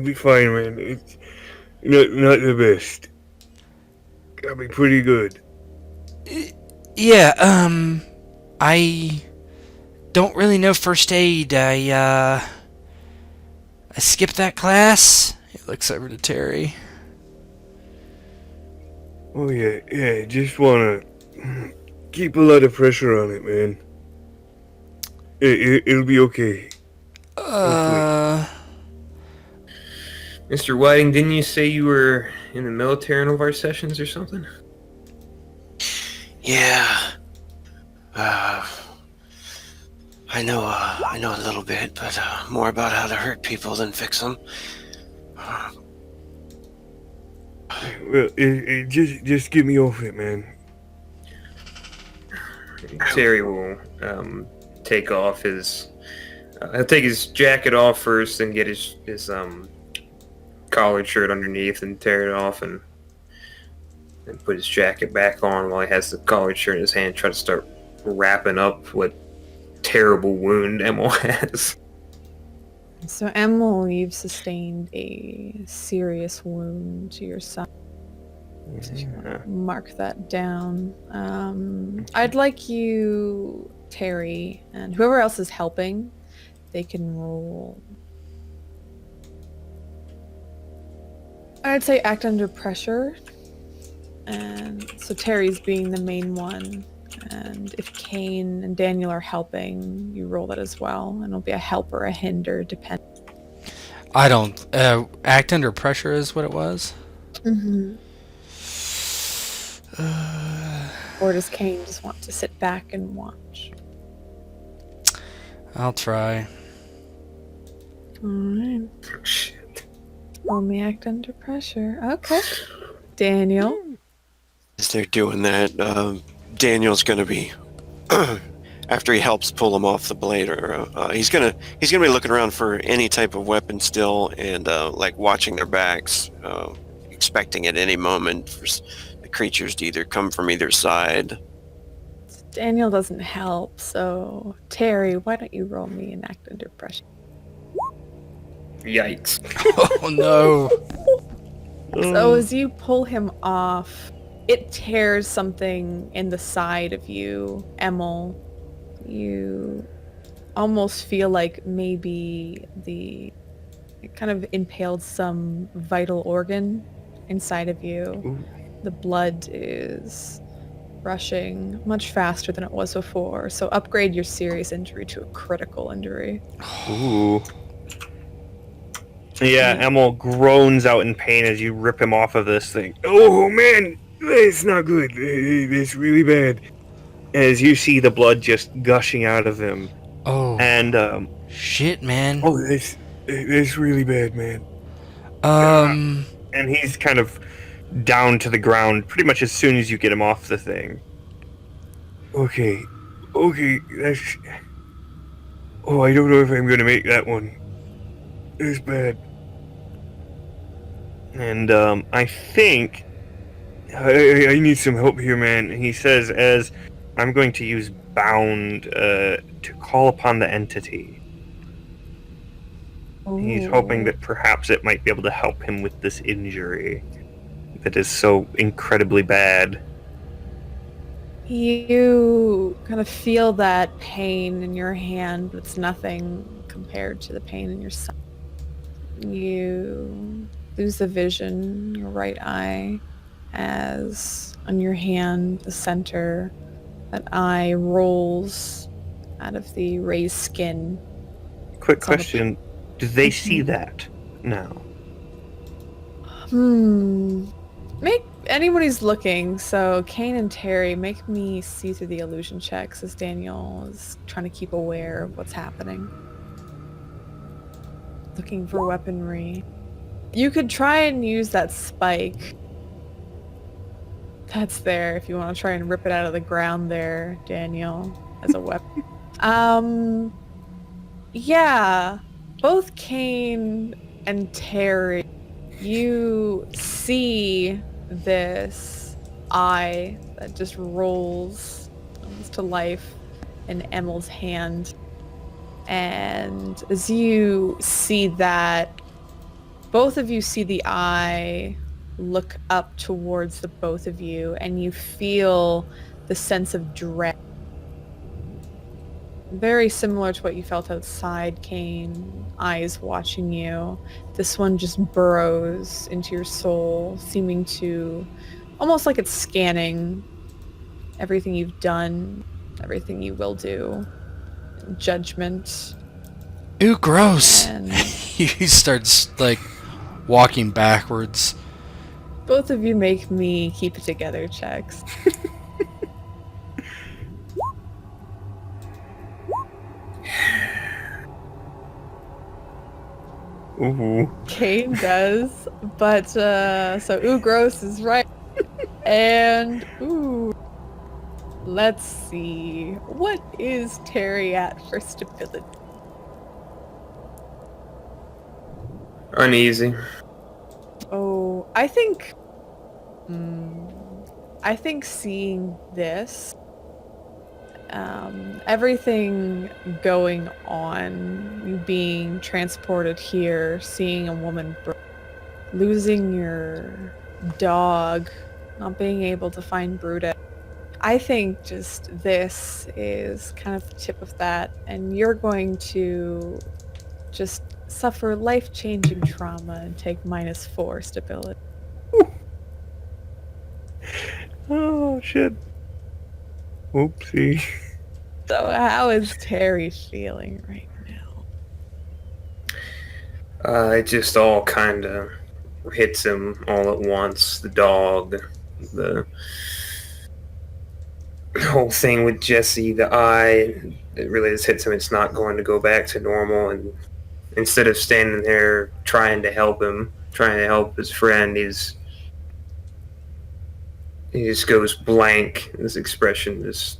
be fine, man. It's not the best. Got me pretty good. Yeah, I don't really know first aid. I skipped that class. He looks over to Terry. Oh yeah. Just wanna keep a lot of pressure on it, man. It'll be okay. Mr. Whiting, didn't you say you were in the military in one of our sessions or something? Yeah. I know a little bit, but more about how to hurt people than fix them. Well, just get me off it, man. Terry will take off his. He'll take his jacket off first, and get his collared shirt underneath, and tear it off, and put his jacket back on while he has the collared shirt in his hand, try to start wrapping up what terrible wound Emil has. So, Emil, you've sustained a serious wound to your side. So you want to mark that down. I'd like you, Terry, and whoever else is helping, they can roll. I'd say act under pressure. And so Terry's being the main one. And if Kane and Daniel are helping, you roll that as well. And it'll be a help or a hinder, depending. I don't... act under pressure is what it was? Mm-hmm. Or does Kane just want to sit back and watch? I'll try. Alright. Oh, shit. Only act under pressure. Okay. Daniel. As they're doing that, Daniel's gonna be after he helps pull him off the blade, or he's gonna be looking around for any type of weapon still, and like watching their backs, expecting at any moment for the creatures to either come from either side. Daniel doesn't help, so Terry, why don't you roll me and act under pressure? Yikes. Oh no! So as you pull him off, it tears something in the side of you, Emil. You almost feel like maybe it kind of impaled some vital organ inside of you. Ooh. The blood is rushing much faster than it was before, so upgrade your serious injury to a critical injury. Ooh. Yeah, Emil groans out in pain as you rip him off of this thing. Oh man, it's not good. It's really bad. As you see the blood just gushing out of him. Oh, And, shit, man. Oh, it's really bad, man. and he's kind of down to the ground pretty much as soon as you get him off the thing. Okay, that's... Oh, I don't know if I'm gonna make that one. It's bad. And, I think I need some help here, man. he says, as I'm going to use Bound to call upon the entity. He's hoping that perhaps it might be able to help him with this injury that is so incredibly bad. You kind of feel that pain in your hand, but it's nothing compared to the pain in your side. You lose the vision in your right eye as on your hand, the center, that eye rolls out of the raised skin. Quick It's on the- question, do they see that now? Make anybody's looking, so Kane and Terry, make me see through the illusion checks as Daniel is trying to keep aware of what's happening. Looking for weaponry. You could try and use that spike that's there if you want to try and rip it out of the ground there, Daniel, as a weapon. Yeah, both Kane and Terry, you see this eye that just rolls comes to life in Emil's hand. And as you see that, both of you see the eye look up towards the both of you, and you feel the sense of dread. Very similar to what you felt outside, Kane. Eyes watching you. This one just burrows into your soul, seeming to almost like it's scanning everything you've done, everything you will do, judgment. Ooh, gross. And He starts, like, walking backwards. both of you make me keep it together checks. Ooh. Kane does, but so ooh, gross is right. And ooh, let's see. What is Terry at for stability? Uneasy. Oh, I think seeing this, everything going on, you being transported here, seeing a woman losing your dog, not being able to find Bruta. I think just this is kind of the tip of that, and you're going to just suffer life-changing trauma and take -4 stability. Oh, shit. Whoopsie. So how is Terry feeling right now? It just all kind of hits him all at once. The dog, the whole thing with Jesse, the eye, it really just hits him. It's not going to go back to normal. And instead of standing there trying to help him, trying to help his friend, he just goes blank. His expression is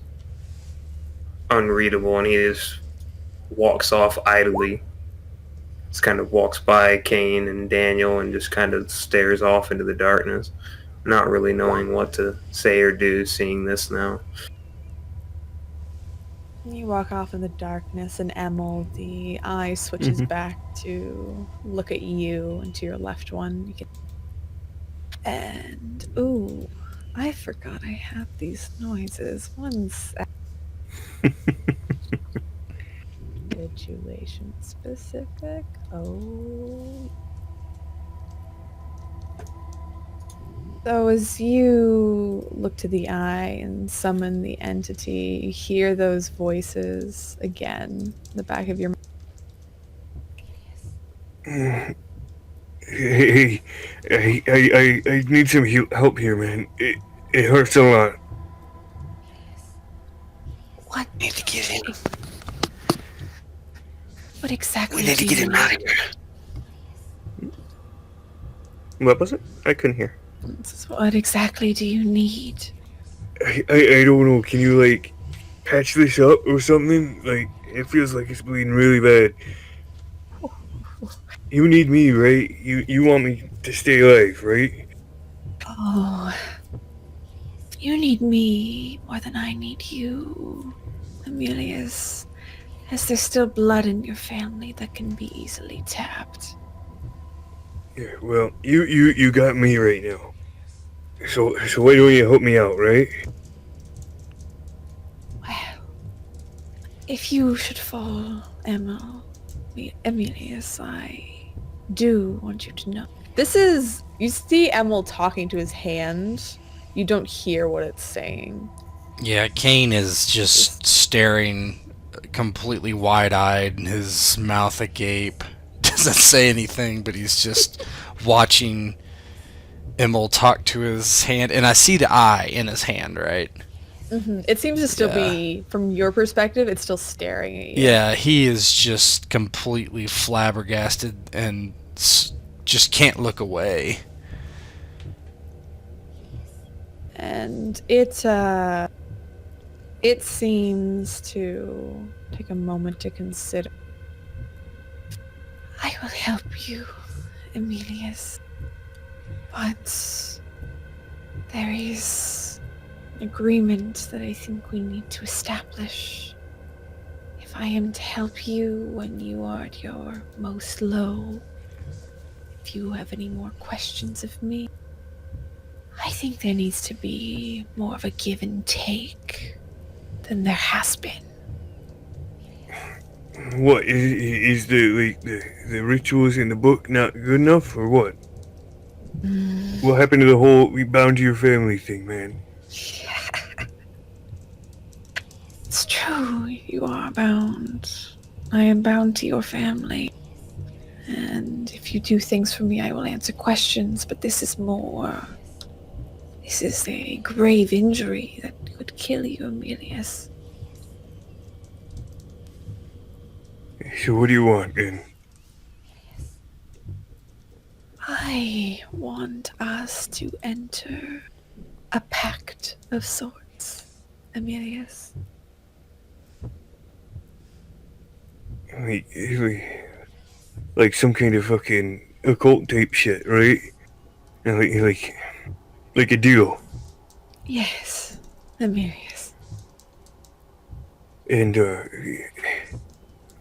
unreadable, and he just walks off idly. Just kind of walks by Kane and Daniel and just kind of stares off into the darkness, not really knowing what to say or do, seeing this now. You walk off in the darkness, and Emil, the eye switches back to look at you and to your left one. And ooh, I forgot I had these noises. One sec. Situation specific. Oh. So as you look to the eye and summon the entity, you hear those voices again in the back of your mind. Hey, I need some help here, man. It hurts a lot. What? Need to get in. What exactly? We need to get him out of here. What was it? I couldn't hear. What exactly do you need? I don't know. Can you, like, patch this up or something? Like, it feels like it's bleeding really bad. You need me, right? You want me to stay alive, right? Oh, you need me more than I need you, Emilius. As there's still blood in your family that can be easily tapped. Yeah, well, you got me right now. So why don't you help me out, right? Well, if you should fall, Emilius, I do want you to know. This is, you see Emil talking to his hand. You don't hear what it's saying. Yeah, Kane is just staring completely wide-eyed, his mouth agape. Doesn't say anything, but he's just watching Emil talk to his hand. And I see the eye in his hand, right? Mm-hmm. It seems to still be, from your perspective, it's still staring at you. Yeah, he is just completely flabbergasted and just can't look away. And it seems to take a moment to consider. I will help you, Emilius. But there is an agreement that I think we need to establish. If I am to help you when you are at your most low, if you have any more questions of me, I think there needs to be more of a give and take than there has been. What is the rituals in the book not good enough, or what? What happened to the whole we bound to your family thing, man? It's true, you are bound. I am bound to your family. And if you do things for me, I will answer questions, but this is more. This is a grave injury that could kill you, Emilius. So what do you want, then? I want us to enter a pact of sorts, Emilius. Like some kind of fucking occult type shit, right? And like a deal. Yes, Emilius. And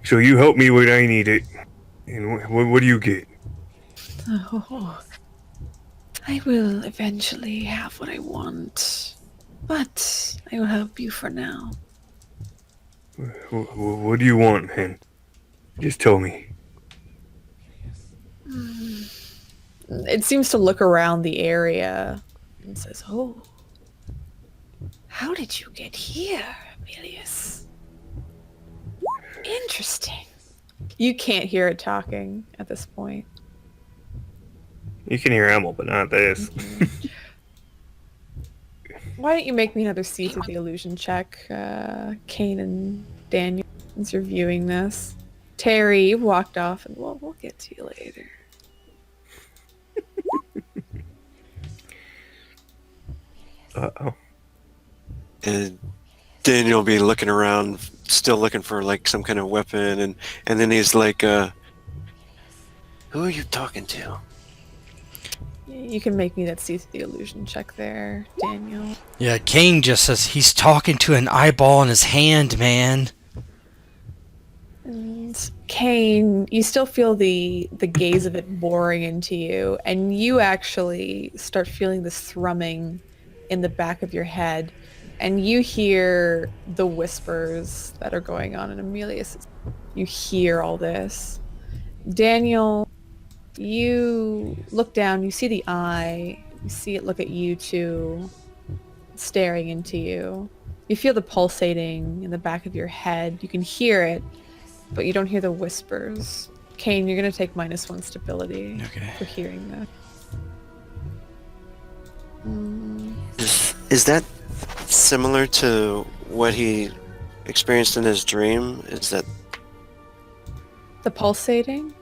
so you help me when I need it. And what do you get? Oh, I will eventually have what I want, but I will help you for now. What do you want, man? Just tell me. It seems to look around the area and says, "Oh, how did you get here, Emilius? Interesting." You can't hear it talking at this point. You can hear Emil, but not this. Why don't you make me another see through the illusion check, Kane and Daniel, since you're viewing this. Terry, you walked off, and we'll get to you later. Uh-oh. And Daniel will be looking around, still looking for like some kind of weapon, and then he's like, "Who are you talking to?" You can make me that see through the illusion check there, Daniel. Yeah, Kane just says he's talking to an eyeball in his hand, man. And Kane, you still feel the gaze of it boring into you, and you actually start feeling this thrumming in the back of your head, and you hear the whispers that are going on in Emilius. You hear all this. Daniel, you look down, you see the eye, you see it look at you too, staring into you. You feel the pulsating in the back of your head. You can hear it, but you don't hear the whispers. Kane, you're going to take -1 stability for hearing that. Is that similar to what he experienced in his dream? Is that The pulsating?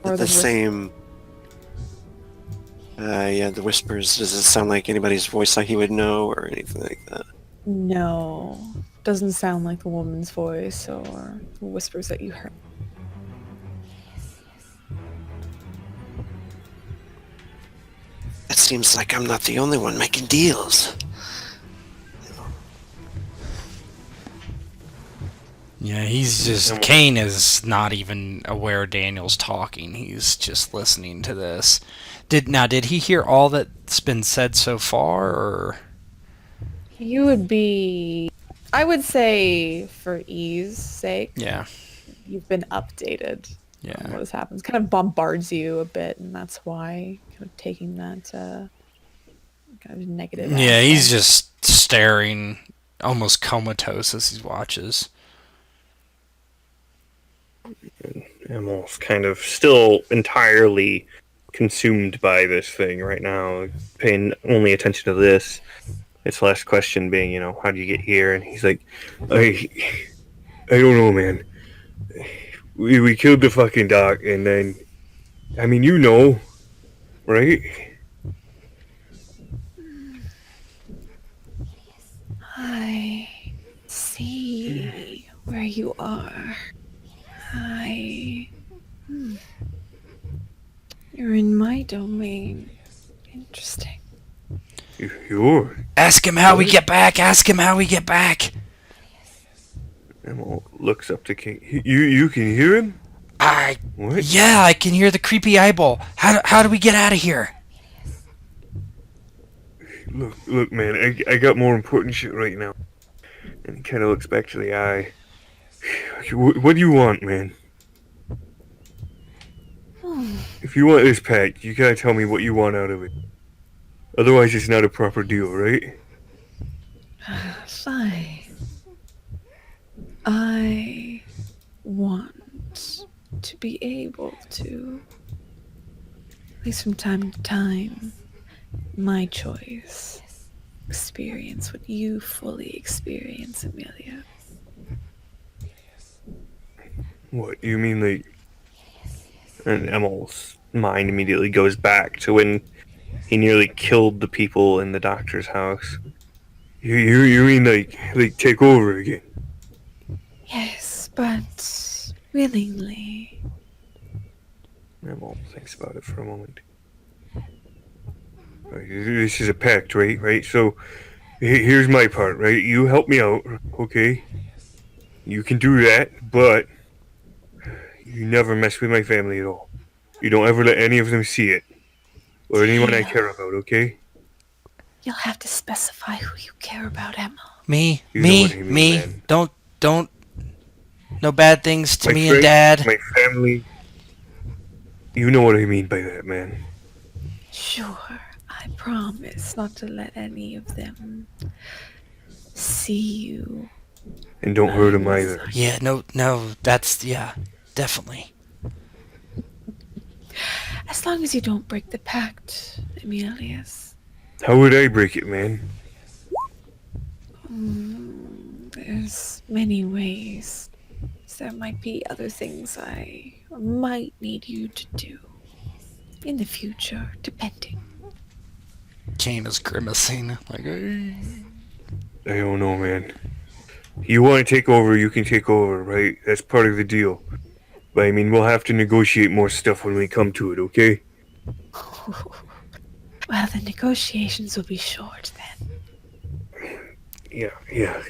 Or the same? Yeah, the whispers. Does it sound like anybody's voice like he would know or anything like that? No. Doesn't sound like the woman's voice or the whispers that you heard. It seems like I'm not the only one making deals. Yeah, he's just... Kane is not even aware Daniel's talking. He's just listening to this. Did he hear all that's been said so far, or...? You would be... I would say, for ease sake, Yeah. you've been updated on Yeah. what has happened. It kind of bombards you a bit, and that's why kind of taking that kind of negative Yeah, he's aspect. just staring, almost comatose as he watches. Emil's kind of still entirely consumed by this thing right now, paying only attention to this. Its last question being, how do you get here? And he's like, I don't know, man. We killed the fucking doc, and then, I mean, right? I see where you are. You're in my domain. Interesting. You're... Ask him how we get back! Ask him how we get back! Emil looks up to King. You can hear him? What? Yeah, I can hear the creepy eyeball. How do we get out of here? Look, man, I got more important shit right now. And he kind of looks back to the eye. What do you want, man? If you want this pact, you gotta tell me what you want out of it. Otherwise, it's not a proper deal, right? Fine. I want to be able to, at least from time to time, my choice, experience what you fully experience, Amelia. What, you mean like... And Emil's mind immediately goes back to when he nearly killed the people in the doctor's house. You mean like take over again? Yes, but willingly. Emil thinks about it for a moment. Right, this is a pact, right? Right, so here's my part, right? You help me out, okay? You can do that, but you never mess with my family at all. You don't ever let any of them see it. Or anyone I care about, okay? You'll have to specify who you care about, Emma. Me, You know what I mean, me. man. Don't. No bad things to My me and friends, Dad. my family. You know what I mean by that, man. Sure, I promise not to let any of them see you. And don't hurt them either. Yeah, no, that's, yeah, definitely. As long as you don't break the pact, Emilius. How would I break it, man? There's many ways. There might be other things I might need you to do in the future, depending. Kane is grimacing. Like, I don't know, man. You want to take over, you can take over, right? That's part of the deal. But I mean, we'll have to negotiate more stuff when we come to it, okay? Well, the negotiations will be short then. Yeah,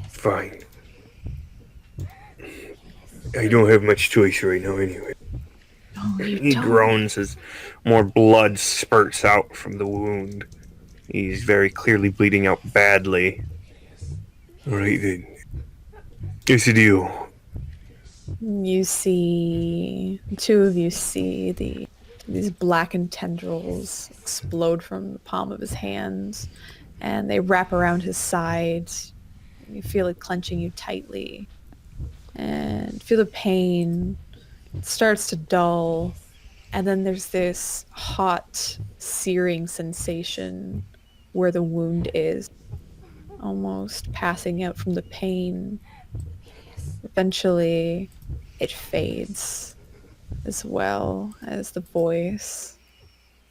fine. I don't have much choice right now anyway. No, you He don't. groans as more blood spurts out from the wound. He's very clearly bleeding out badly. Alright then. It's a deal. You see, two of you see these blackened tendrils explode from the palm of his hands, and they wrap around his side. You feel it clenching you tightly, and feel the pain. It starts to dull, and then there's this hot, searing sensation where the wound is, almost passing out from the pain. Eventually, it fades, as well as the voice.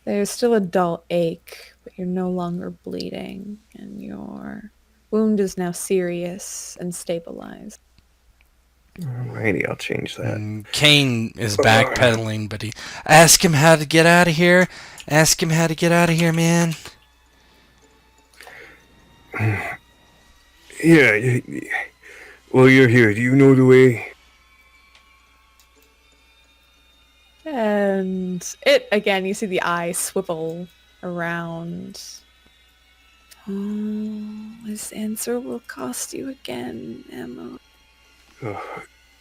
There's still a dull ache, but you're no longer bleeding, and your wound is now serious and stabilized. Alrighty, I'll change that. Kane is backpedaling, but ask him how to get out of here. Ask him how to get out of here, man. Yeah. Well, you're here. Do you know the way? And it, again, you see the eye swivel around. Oh, this answer will cost you again, Emma.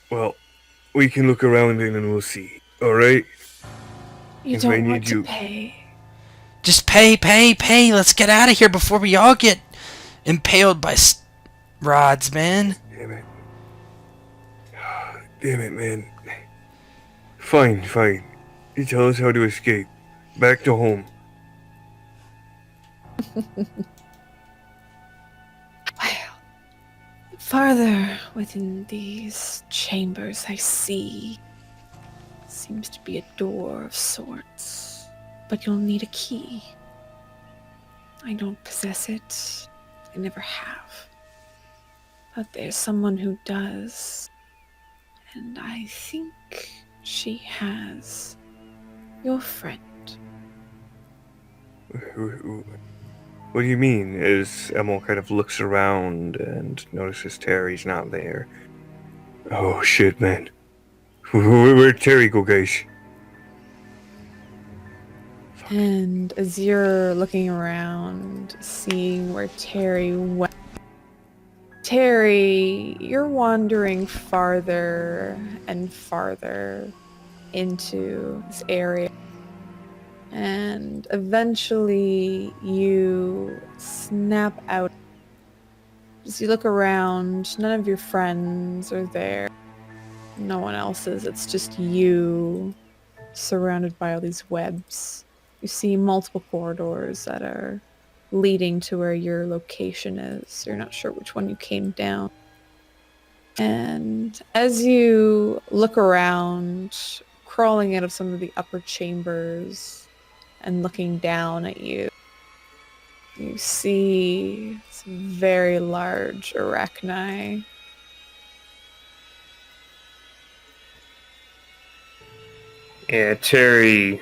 Well, we can look around and then we'll see. Alright? You If I don't need want to you- pay. Just pay. Let's get out of here before we all get impaled by rods, man. Damn it, man. Fine. You tell us how to escape. Back to home. Well, farther within these chambers I see seems to be a door of sorts, but you'll need a key. I don't possess it. I never have. But there's someone who does. And I think she has your friend. What do you mean? As Emil kind of looks around and notices Terry's not there. Oh shit, man. Where'd Terry go, guys? And as you're looking around, seeing where Terry went, Terry, you're wandering farther and farther into this area. And eventually you snap out. As you look around, none of your friends are there. No one else is. It's just you surrounded by all these webs. You see multiple corridors that are leading to where your location is. You're not sure which one you came down. And as you look around, crawling out of some of the upper chambers and looking down at you, you see some very large arachni. Yeah, Terry,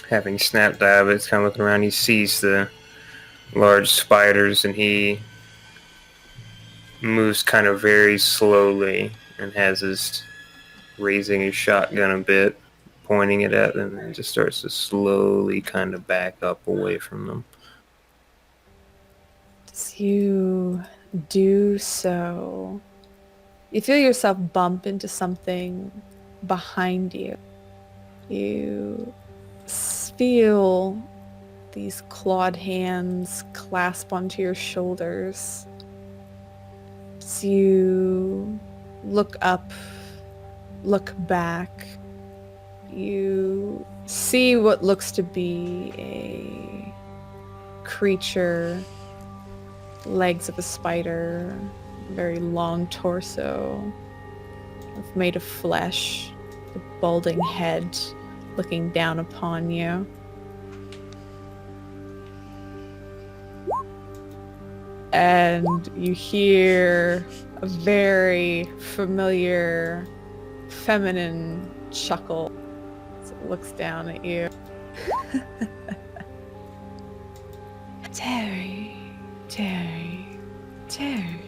having snapped out of it, is kind of looking around. He sees the large spiders and he moves kind of very slowly and has his raising his shotgun a bit, pointing it at them, and just starts to slowly kind of back up away from them. As you do so, you feel yourself bump into something behind you. You feel these clawed hands clasp onto your shoulders. As you look up, look back, you see what looks to be a creature, legs of a spider, very long torso, made of flesh, a balding head looking down upon you. And you hear a very familiar feminine chuckle as it looks down at you. Terry, Terry, Terry.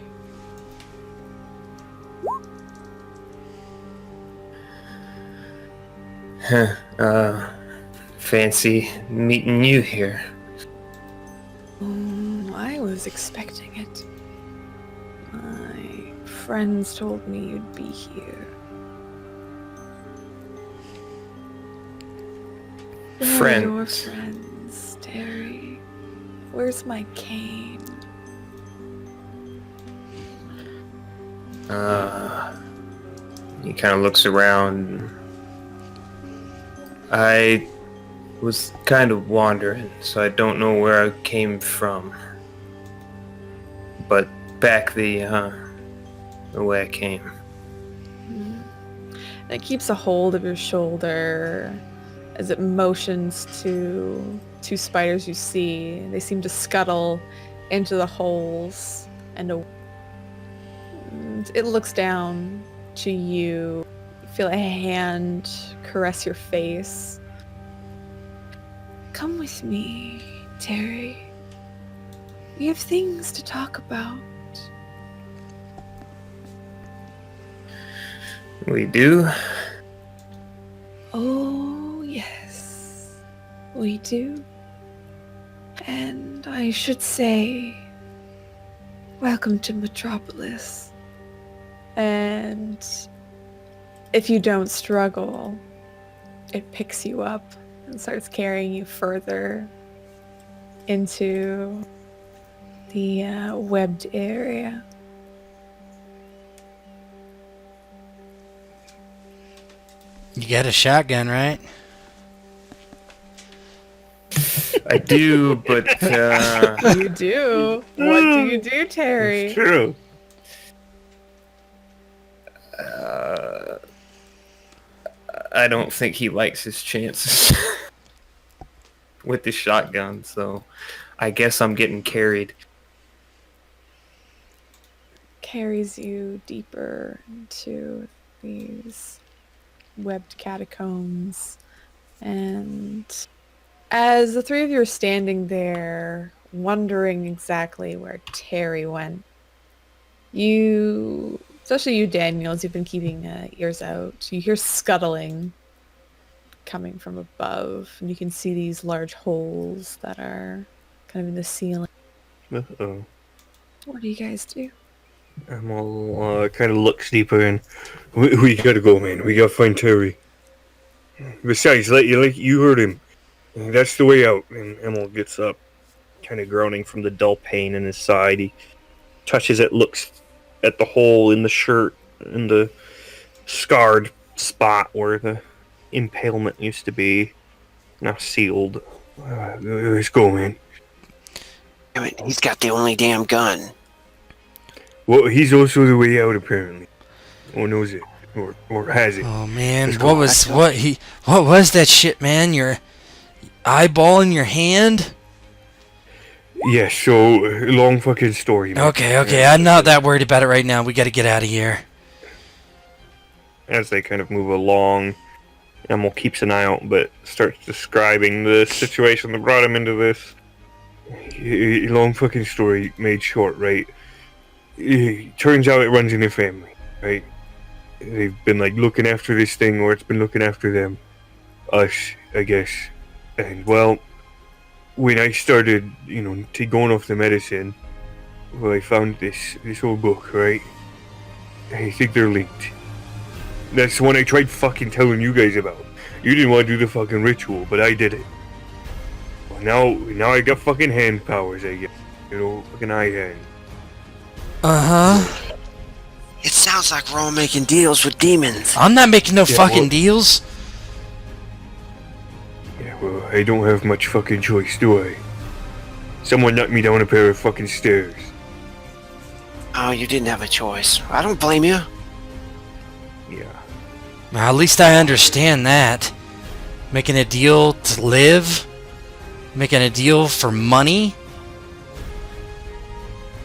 Fancy meeting you here. I was expecting it. My friends told me you'd be here. Where are your friends, Terry? Where's my cane? He kind of looks around. I was kind of wandering, so I don't know where I came from. But back the way I came. And it keeps a hold of your shoulder as it motions to two spiders you see. They seem to scuttle into the holes and it looks down to you. You feel a hand caress your face. Come with me, Terry. We have things to talk about. We do? Oh, yes. We do. And I should say, welcome to Metropolis. And if you don't struggle, it picks you up and starts carrying you further into the webbed area. You got a shotgun, right? I do, but You do? What do you do, Terry? It's true. I don't think he likes his chances with the shotgun, so I guess I'm getting carried. Carries you deeper into these webbed catacombs. And as the three of you are standing there, wondering exactly where Terry went, you, especially you, Daniels, you've been keeping ears out. You hear scuttling coming from above, and you can see these large holes that are kind of in the ceiling. Uh-oh. What do you guys do? Emil kind of looks deeper and we gotta go, man. We gotta find Terry. Besides, you heard him. That's the way out. And Emil gets up, kind of groaning from the dull pain in his side. He touches it, looks at the hole in the shirt, in the scarred spot where the impalement used to be, now sealed. Let's go, man. Damn it, he's got the only damn gun. Well, he's also the way out, apparently. Or knows it, or has it. Oh man, Let's what go. what was that shit, man? Your eyeball in your hand? Yeah, so long fucking story. Man. Okay, I'm not that worried about it right now. We got to get out of here. As they kind of move along, Emil keeps an eye out, but starts describing the situation that brought him into this. Long fucking story made short, right? Turns out it runs in their family, right? They've been like looking after this thing, or it's been looking after them. Us, I guess. And well, when I started, going off the medicine, well, I found this old book, right? I think they're linked. That's the one I tried fucking telling you guys about. You didn't want to do the fucking ritual, but I did it. Well, now I got fucking hand powers, I guess. Fucking eye hand. Uh-huh. It sounds like we're all making deals with demons. I'm not making no Yeah, fucking well- deals. Yeah, well, I don't have much fucking choice, do I? Someone knocked me down a pair of fucking stairs. Oh, you didn't have a choice. I don't blame you. Yeah. Well, at least I understand that. Making a deal to live? Making a deal for money?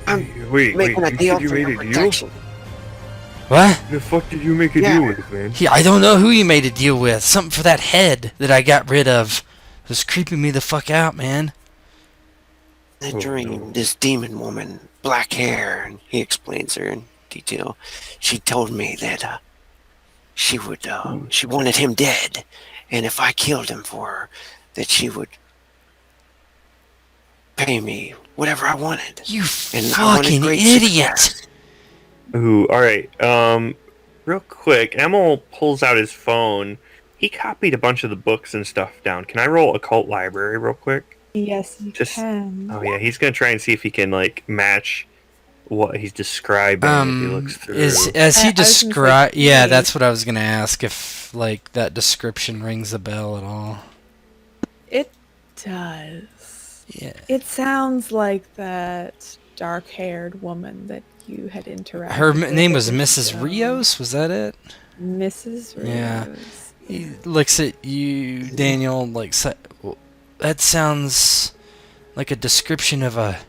I'm Wait, making a you deal said you for made your a deal? protection. What? The fuck did you make a Yeah. deal with, man? I don't know who you made a deal with. Something for that head that I got rid of. It was creeping me the fuck out, man. In a Oh, dream, no. this demon woman, black hair, and he explains her in detail. She told me that she wanted him dead, and if I killed him for her, that she would pay me whatever I wanted. You And I wanted fucking great idiot. success. Ooh, alright. Real quick, Emil pulls out his phone. He copied a bunch of the books and stuff down. Can I roll occult library real quick? Yes, you Just- can. Oh yeah, he's gonna try and see if he can match what he's describing as he looks through. As he I was gonna say, describe, yeah, maybe. that's what I was gonna ask, if that description rings a bell at all. It does. Yeah. It sounds like that dark-haired woman that you had interacted Her with name at was the Mrs. show. Rios, was that it? Mrs. Rios. Yeah. He looks at you, Daniel, that sounds like a description of a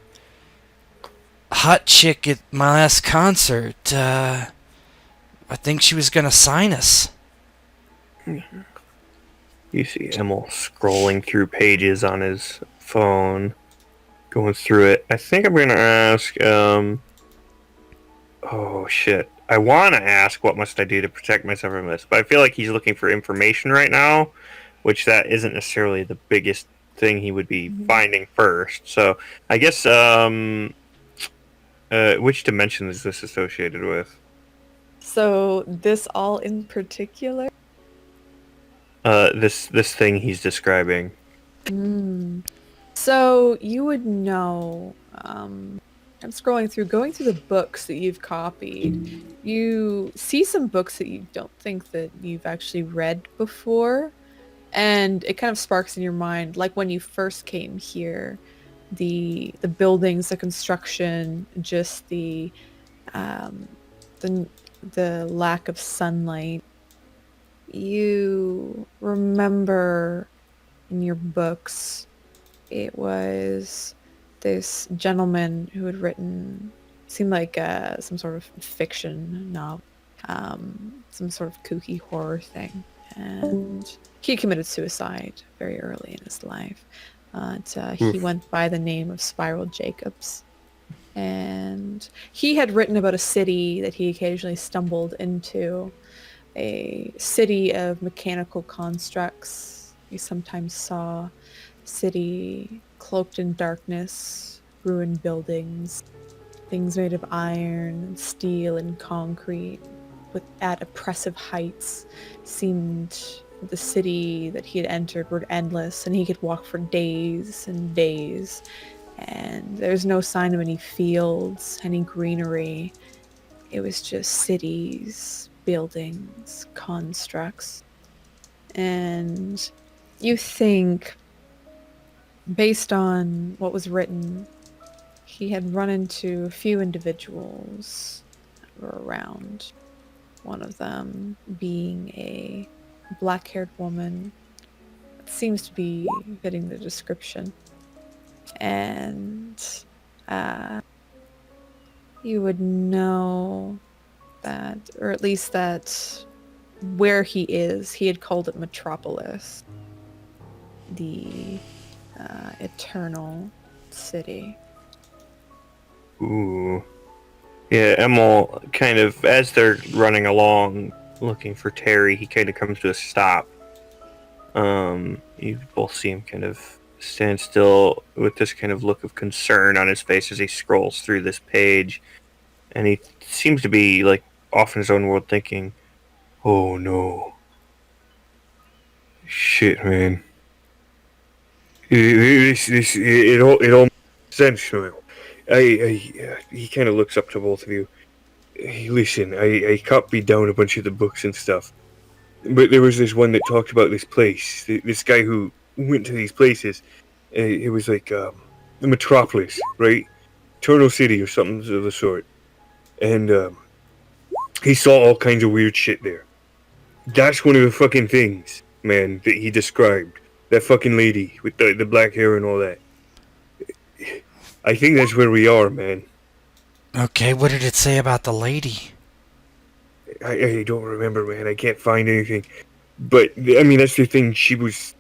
hot chick at my last concert. I think she was gonna sign us. You see Emil scrolling through pages on his phone, going through it. I think I'm gonna ask, oh shit. I want to ask what must I do to protect myself from this, but I feel like he's looking for information right now, which that isn't necessarily the biggest thing he would be finding first. So I guess, which dimension is this associated with? So this all in particular? This thing he's describing. So you would know, I'm going through the books that you've copied. You see some books that you don't think that you've actually read before, and it kind of sparks in your mind, like when you first came here, the buildings, the construction, just the lack of sunlight. You remember in your books, it was this gentleman who had written, seemed like some sort of fiction novel, some sort of kooky horror thing, and he committed suicide very early in his life. He went by the name of Spiral Jacobs, and he had written about a city that he occasionally stumbled into, a city of mechanical constructs. He sometimes saw a city cloaked in darkness, ruined buildings, things made of iron and steel and concrete, at oppressive heights, seemed the city that he had entered were endless, and he could walk for days and days. And there's no sign of any fields, any greenery. It was just cities, buildings, constructs. And you think, based on what was written, he had run into a few individuals that were around. One of them being a black-haired woman that seems to be fitting the description. And you would know that, or at least that where he is, he had called it Metropolis, the eternal city. Ooh. Yeah, Emil kind of, as they're running along looking for Terry, he kind of comes to a stop. You both see him kind of stand still with this kind of look of concern on his face as he scrolls through this page. And he seems to be, like, off in his own world thinking, oh no. Shit, man. It all makes sense now. He kind of looks up to both of you. Hey, listen, I copied down a bunch of the books and stuff, but there was this one that talked about this place. This guy who went to these places. It was like the Metropolis, right? Eternal City or something of the sort. And he saw all kinds of weird shit there. That's one of the fucking things, man, that he described. That fucking lady with the black hair and all that. I think that's where we are, man. Okay, what did it say about the lady? I don't remember, man. I can't find anything. But, I mean, that's the thing. She was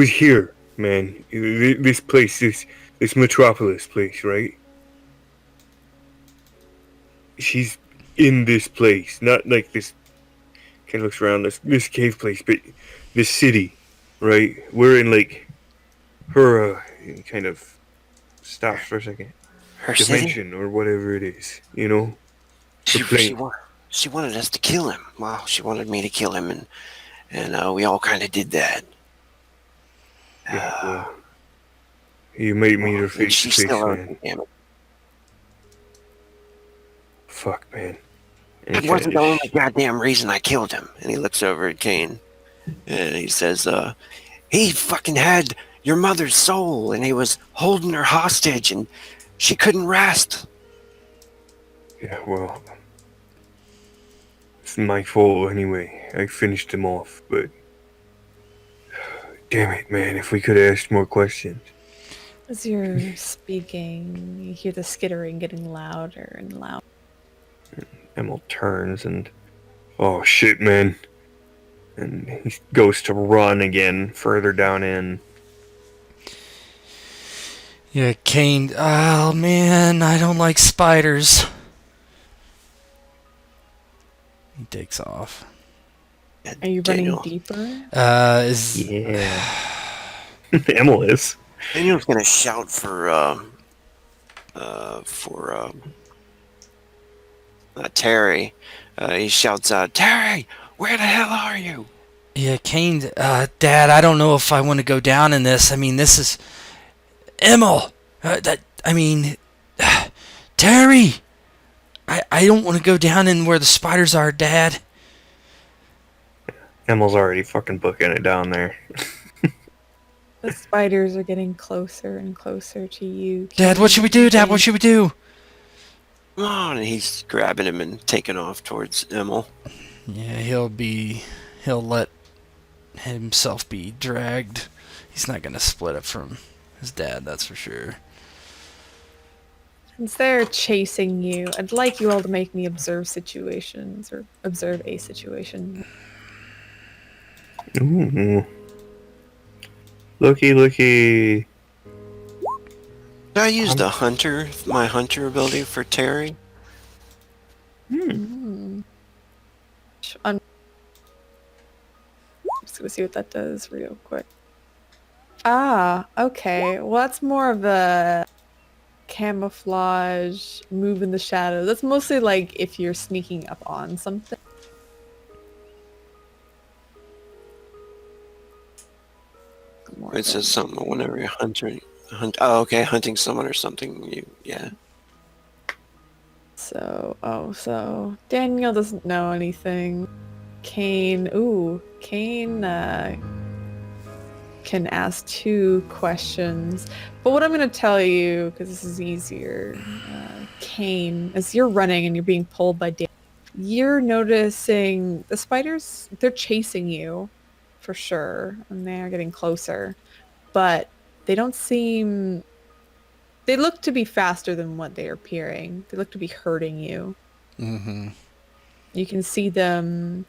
here, man. This place, this Metropolis place, right? She's in this place. Not like this, kind of looks around, this cave place, but this city, right? We're in, like, her, kind of stops for a second. Her Dimension, city? or whatever it is, you know? She wanted us to kill him. Well, she wanted me to kill him, and we all kind of did that. Yeah, well, you made me her face to She's face, still man. damn it. Fuck, man. And It he wasn't the kinda only goddamn reason I killed him. And he looks over at Kane, and he says, he fucking had your mother's soul, and he was holding her hostage, and she couldn't rest. Yeah, well, it's my fault anyway. I finished him off, but damn it, man! If we could have asked more questions. As you're speaking, you hear the skittering getting louder and louder. Emil turns and, oh shit, man! And he goes to run again further down in. Yeah, Kane. Oh man, I don't like spiders. He takes off. Are you Daniel. running deeper? Yeah. Emil is. Daniel's gonna shout for Terry. He shouts out, "Terry, where the hell are you?" Yeah, Kane. Dad, I don't know if I want to go down in this. I mean, this is Emil. Terry. I don't want to go down in where the spiders are, Dad. Emil's already fucking booking it down there. The spiders are getting closer and closer to you. Dad, what should we do? Dad, what should we do? Come on, and he's grabbing him and taking off towards Emil. Yeah, he'll let himself be dragged. He's not gonna split up from his dad, that's for sure. Since they're chasing you, I'd like you all to make me observe situations, or observe a situation. Ooh. Looky. Did I use my hunter ability for Terry? I'm just gonna see what that does real quick. Ah, okay. Well, that's more of a camouflage, move in the shadow. That's mostly like if you're sneaking up on something. more. It says than something whenever you're oh, okay, hunting someone or something. Yeah. So Daniel doesn't know anything. Kane can ask 2 questions. But what I'm going to tell you, because this is easier, Kane, as you're running and you're being pulled by Daniel, you're noticing the spiders, they're chasing you for sure, and they're getting closer. But they don't seem... They look to be faster than what they are appearing. They look to be hurting you. Mm-hmm. You can see them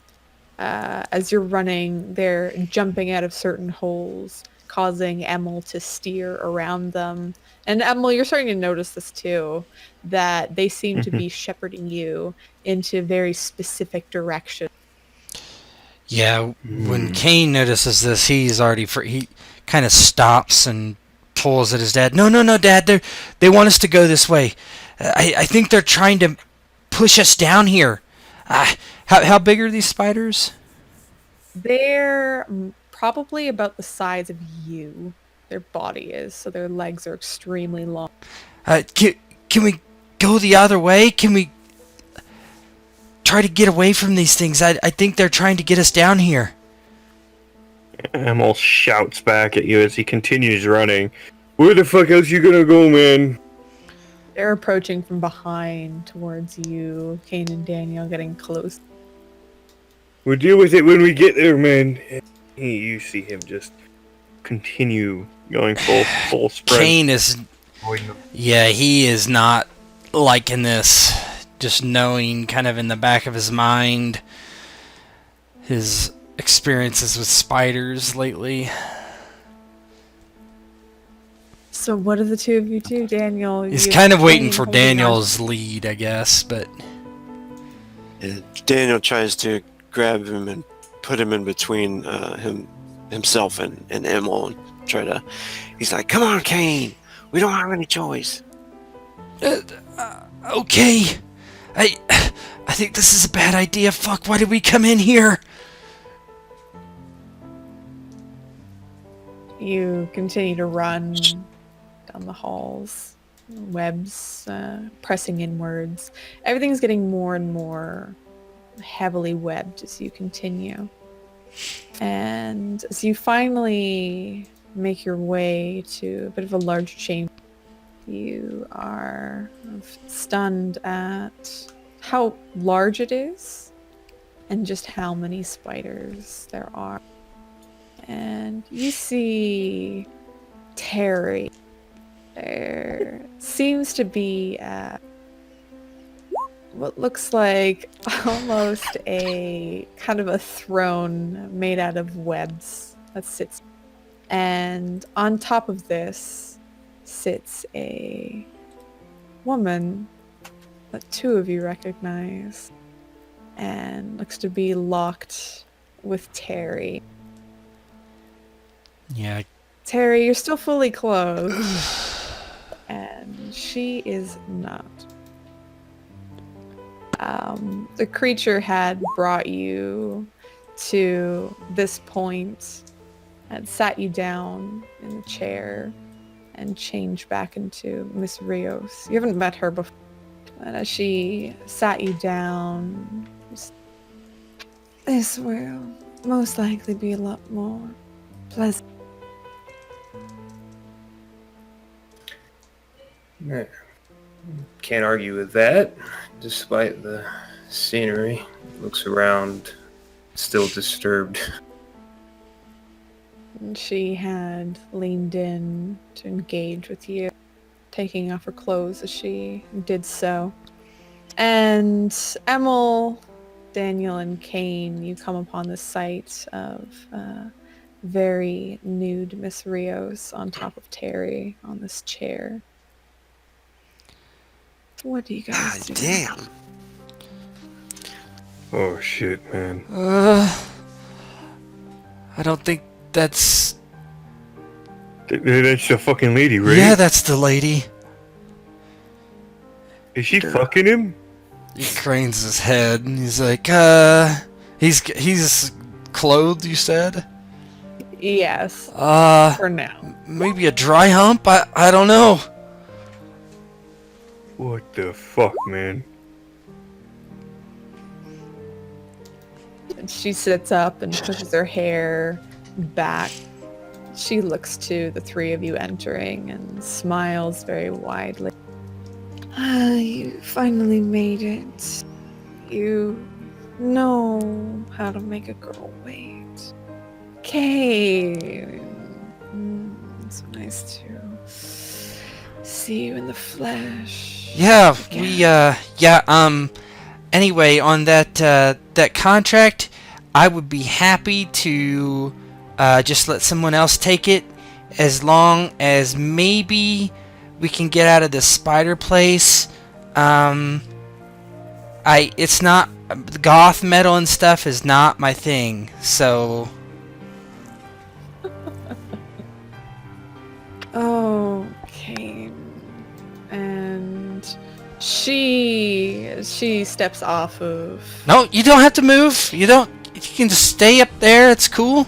as you're running, they're jumping out of certain holes, causing Emil to steer around them. And Emil, you're starting to notice this too, that they seem to be shepherding you into very specific directions. Yeah, when Kane notices this, he's already he kind of stops and pulls at his dad. No, Dad, they want us to go this way. I think they're trying to push us down here. How big are these spiders? They're probably about the size of you. Their body is, so their legs are extremely long. Can we go the other way? Can we try to get away from these things? I think they're trying to get us down here. Emil shouts back at you as he continues running. Where the fuck else you gonna go, man? They're approaching from behind towards you, Kane and Daniel getting close. We'll deal with it when we get there, man. You see him just continue going full sprint. Kane is... Yeah, he is not liking this. Just knowing kind of in the back of his mind his experiences with spiders lately. So what do the 2 of you do, Daniel? He's kind of waiting for Daniel's lead, I guess, but... Daniel tries to grab him and put him in between himself and Emil and try to... He's like, come on, Kane! We don't have any choice. Okay. I think this is a bad idea. Fuck, why did we come in here? You continue to run down the halls, webs pressing inwards. Everything's getting more and more heavily webbed as you continue. And as you finally make your way to a bit of a large chamber, you are stunned at how large it is and just how many spiders there are. And you see Terry. There seems to be what looks like almost a kind of a throne made out of webs that sits. And on top of this sits a woman that 2 of you recognize and looks to be locked with Terry. Yeah. Terry, you're still fully clothed. And she is not. The creature had brought you to this point and sat you down in the chair and changed back into Miss Rios. You haven't met her before. And as she sat you down, this will most likely be a lot more pleasant. Yeah. Can't argue with that, despite the scenery. Looks around, still disturbed. And she had leaned in to engage with you, taking off her clothes as she did so. And Emil, Daniel, and Kane, you come upon the sight of very nude Miss Rios on top of Terry on this chair. What do you guys do? Damn. Oh shit, man. I don't think that's... That's the fucking lady, right? Yeah, that's the lady. Is she fucking him? He cranes his head and he's like, he's clothed, you said? Yes, Uh, for now. maybe a dry hump? I don't know. What the fuck, man? And she sits up and pushes her hair back. She looks to the three of you entering and smiles very widely. Ah, you finally made it. You know how to make a girl wait. Okay. It's nice to see you in the flesh. Yeah, again. anyway, on that contract, I would be happy to just let someone else take it, as long as maybe we can get out of this spider place. It's not, goth metal and stuff is not my thing, so. Okay. And she steps off of. No, you don't have to move. You can just stay up there. It's cool.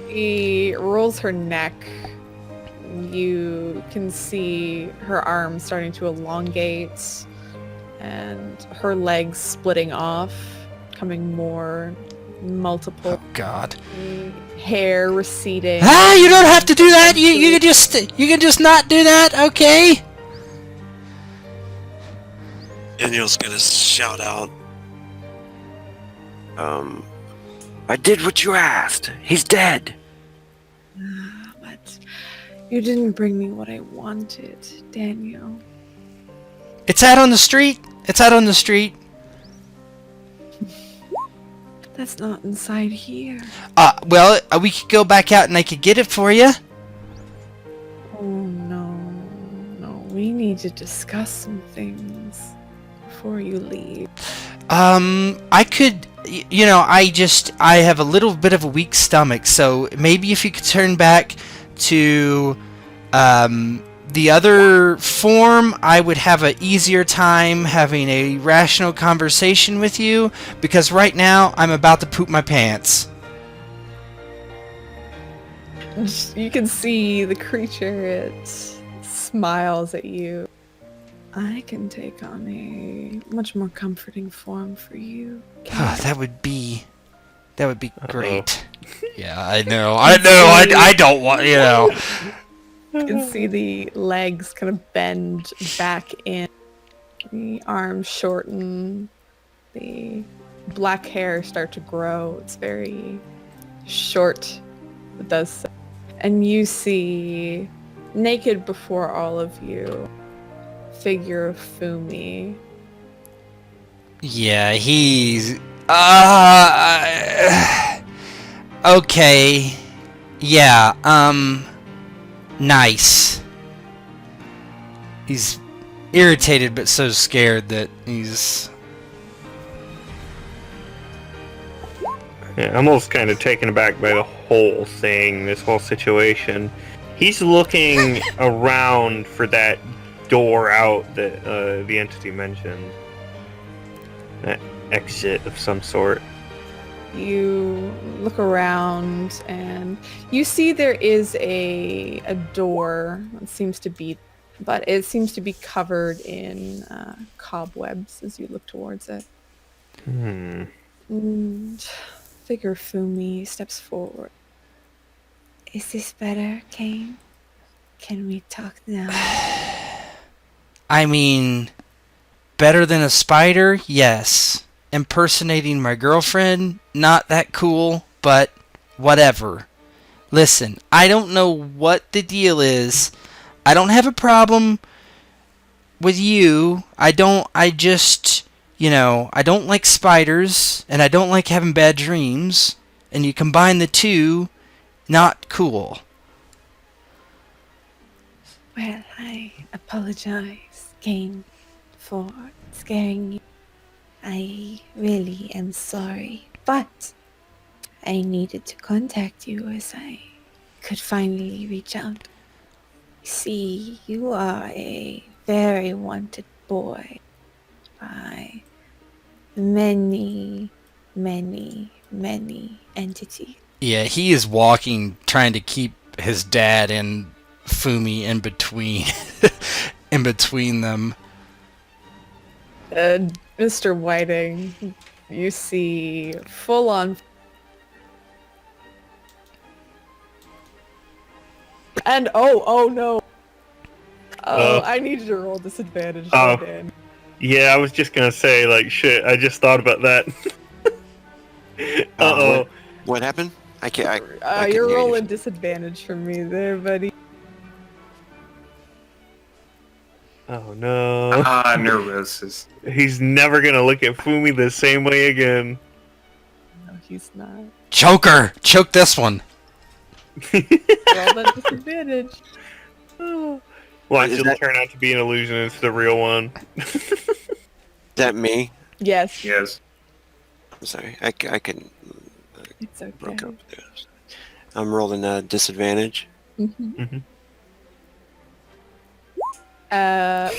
She rolls her neck. You can see her arms starting to elongate and her legs splitting off, becoming more multiple. Oh God. Hair receding. Ah, you don't have to do that. You can just not do that. Okay. Daniel's gonna shout out. I did what you asked. He's dead. But you didn't bring me what I wanted, Daniel. It's out on the street. It's out on the street. That's not inside here. Well, we could go back out and I could get it for you. Oh no, we need to discuss some things before you leave. I could, I have a little bit of a weak stomach, so maybe if you could turn back to, the other form, I would have an easier time having a rational conversation with you, because right now I'm about to poop my pants. You can see the creature, it smiles at you. I can take on a much more comforting form for you. That would be great. Yeah, I know. I don't want, You can see the legs kind of bend back in, the arms shorten, the black hair start to grow. It's very short. It does so. And you see, naked before all of you, figure of Fumi. Yeah, he's okay. Yeah, nice. He's irritated but so scared that he's... Yeah, I'm almost kind of taken aback by the whole thing, this whole situation. He's looking around for that door out that the entity mentioned. That exit of some sort. You look around and you see there is a door. It seems to be, but it seems to be covered in cobwebs as you look towards it. And figure Fumi steps forward. Is this better, Kane? Can we talk now? I mean, better than a spider? Yes. Impersonating my girlfriend? Not that cool, but whatever. Listen, I don't know what the deal is. I don't have a problem with you. I don't like spiders, and I don't like having bad dreams, and you combine the two, not cool. Well, I apologize, Kane, for scaring you. I really am sorry, but I needed to contact you as I could finally reach out. You see, you are a very wanted boy by many, many, many entities. Yeah, he is walking, trying to keep his dad and Fumi in between, in between them. Mr. Whiting, you see full on. And oh no. I need you to roll disadvantage. Oh. Dan. Yeah, I was just gonna say, like, shit, I just thought about that. Uh-oh. What happened? I can't You're hear you. rolling disadvantage for me there, buddy. Oh, no. Neurosis. He's never gonna look at Fumi the same way again. No, he's not. Choker! Choke this one! Roll that disadvantage. Watch, Is it'll that- turn out to be an illusion. It's the real one. Is that me? Yes. Yes. I'm sorry. I can It's okay. broke up there. I'm rolling a disadvantage. Mhm. Oh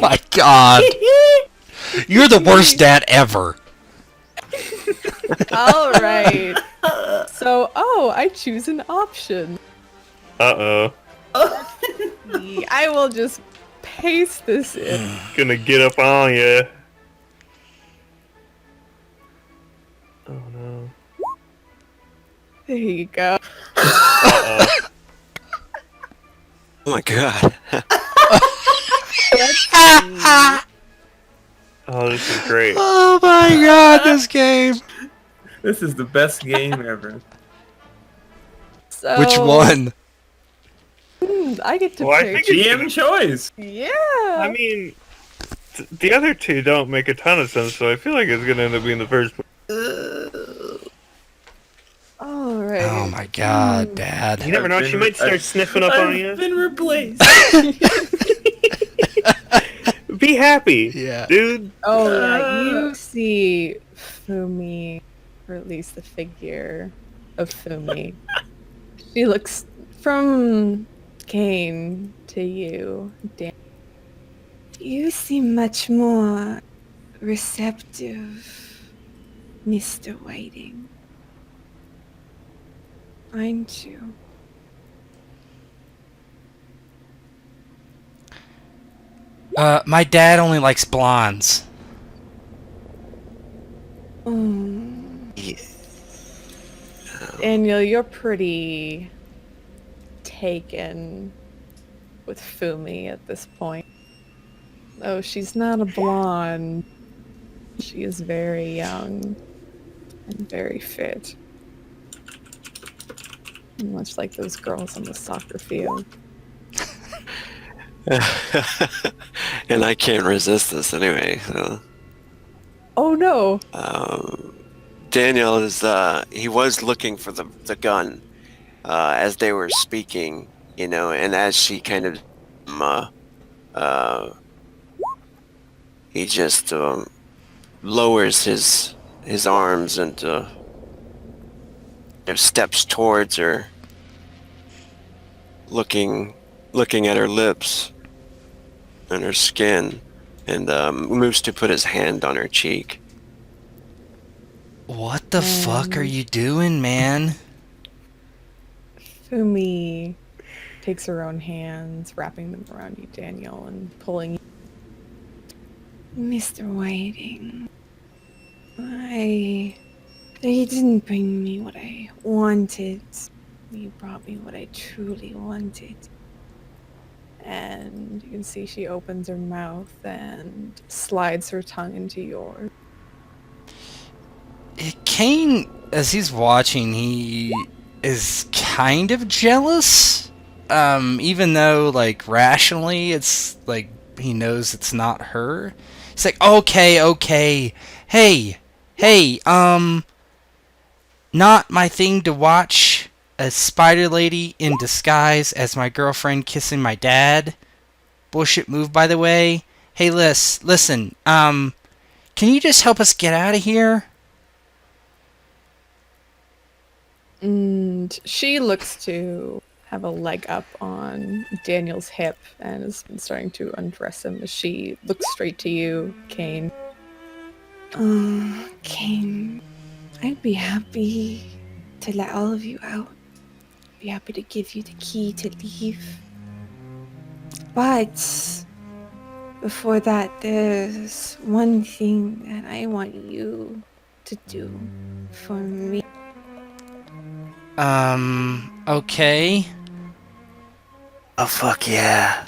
my god! You're the worst dad ever! All right. So, I choose an option. Uh-oh. I will just paste this in. Gonna get up on ya. Oh, no. There you go. Uh-oh. Oh my god. Let's see. Oh, this is great. Oh my god, this game! This is the best game ever. So, Which one? I get to Well, I pick. think GM choice. Yeah. I mean, the other two don't make a ton of sense, so I feel like it's gonna end up being the first one. All right. Oh my god, Dad. You never know, she might start sniffing up on you. I've been replaced. Be happy, Yeah. dude. Oh, yeah. You see Fumi, or at least the figure of Fumi. She looks from Kane to you, Dan. You seem much more receptive, Mr. Whiting. Aren't you? My dad only likes blondes. Yeah. Daniel, you're pretty taken with Fumi at this point. Oh, she's not a blonde. She is very young and very fit. Much like those girls on the soccer field. And I can't resist this anyway. So Oh no! Daniel is he was looking for the gun as they were speaking, you know, and as she kind of he just lowers his arms and steps towards her, looking at her lips and her skin, and moves to put his hand on her cheek. What the fuck are you doing, man? Fumi takes her own hands, wrapping them around you, Daniel, and pulling you. Mr. Whiting, you didn't bring me what I wanted. You brought me what I truly wanted. And you can see she opens her mouth and slides her tongue into yours. Kane, as he's watching, he is kind of jealous. Even though, like, rationally, it's like he knows it's not her. He's like, okay. Hey, not my thing to watch a spider lady in disguise as my girlfriend kissing my dad. Bullshit move, by the way. Hey, listen, can you just help us get out of here? And she looks to have a leg up on Daniel's hip and has been starting to undress him as she looks straight to you, Kane. Kane, I'd be happy to to let all of you out. Be happy to give you the key to leave. But before that, there's one thing that I want you to do for me. Okay. Oh, fuck yeah.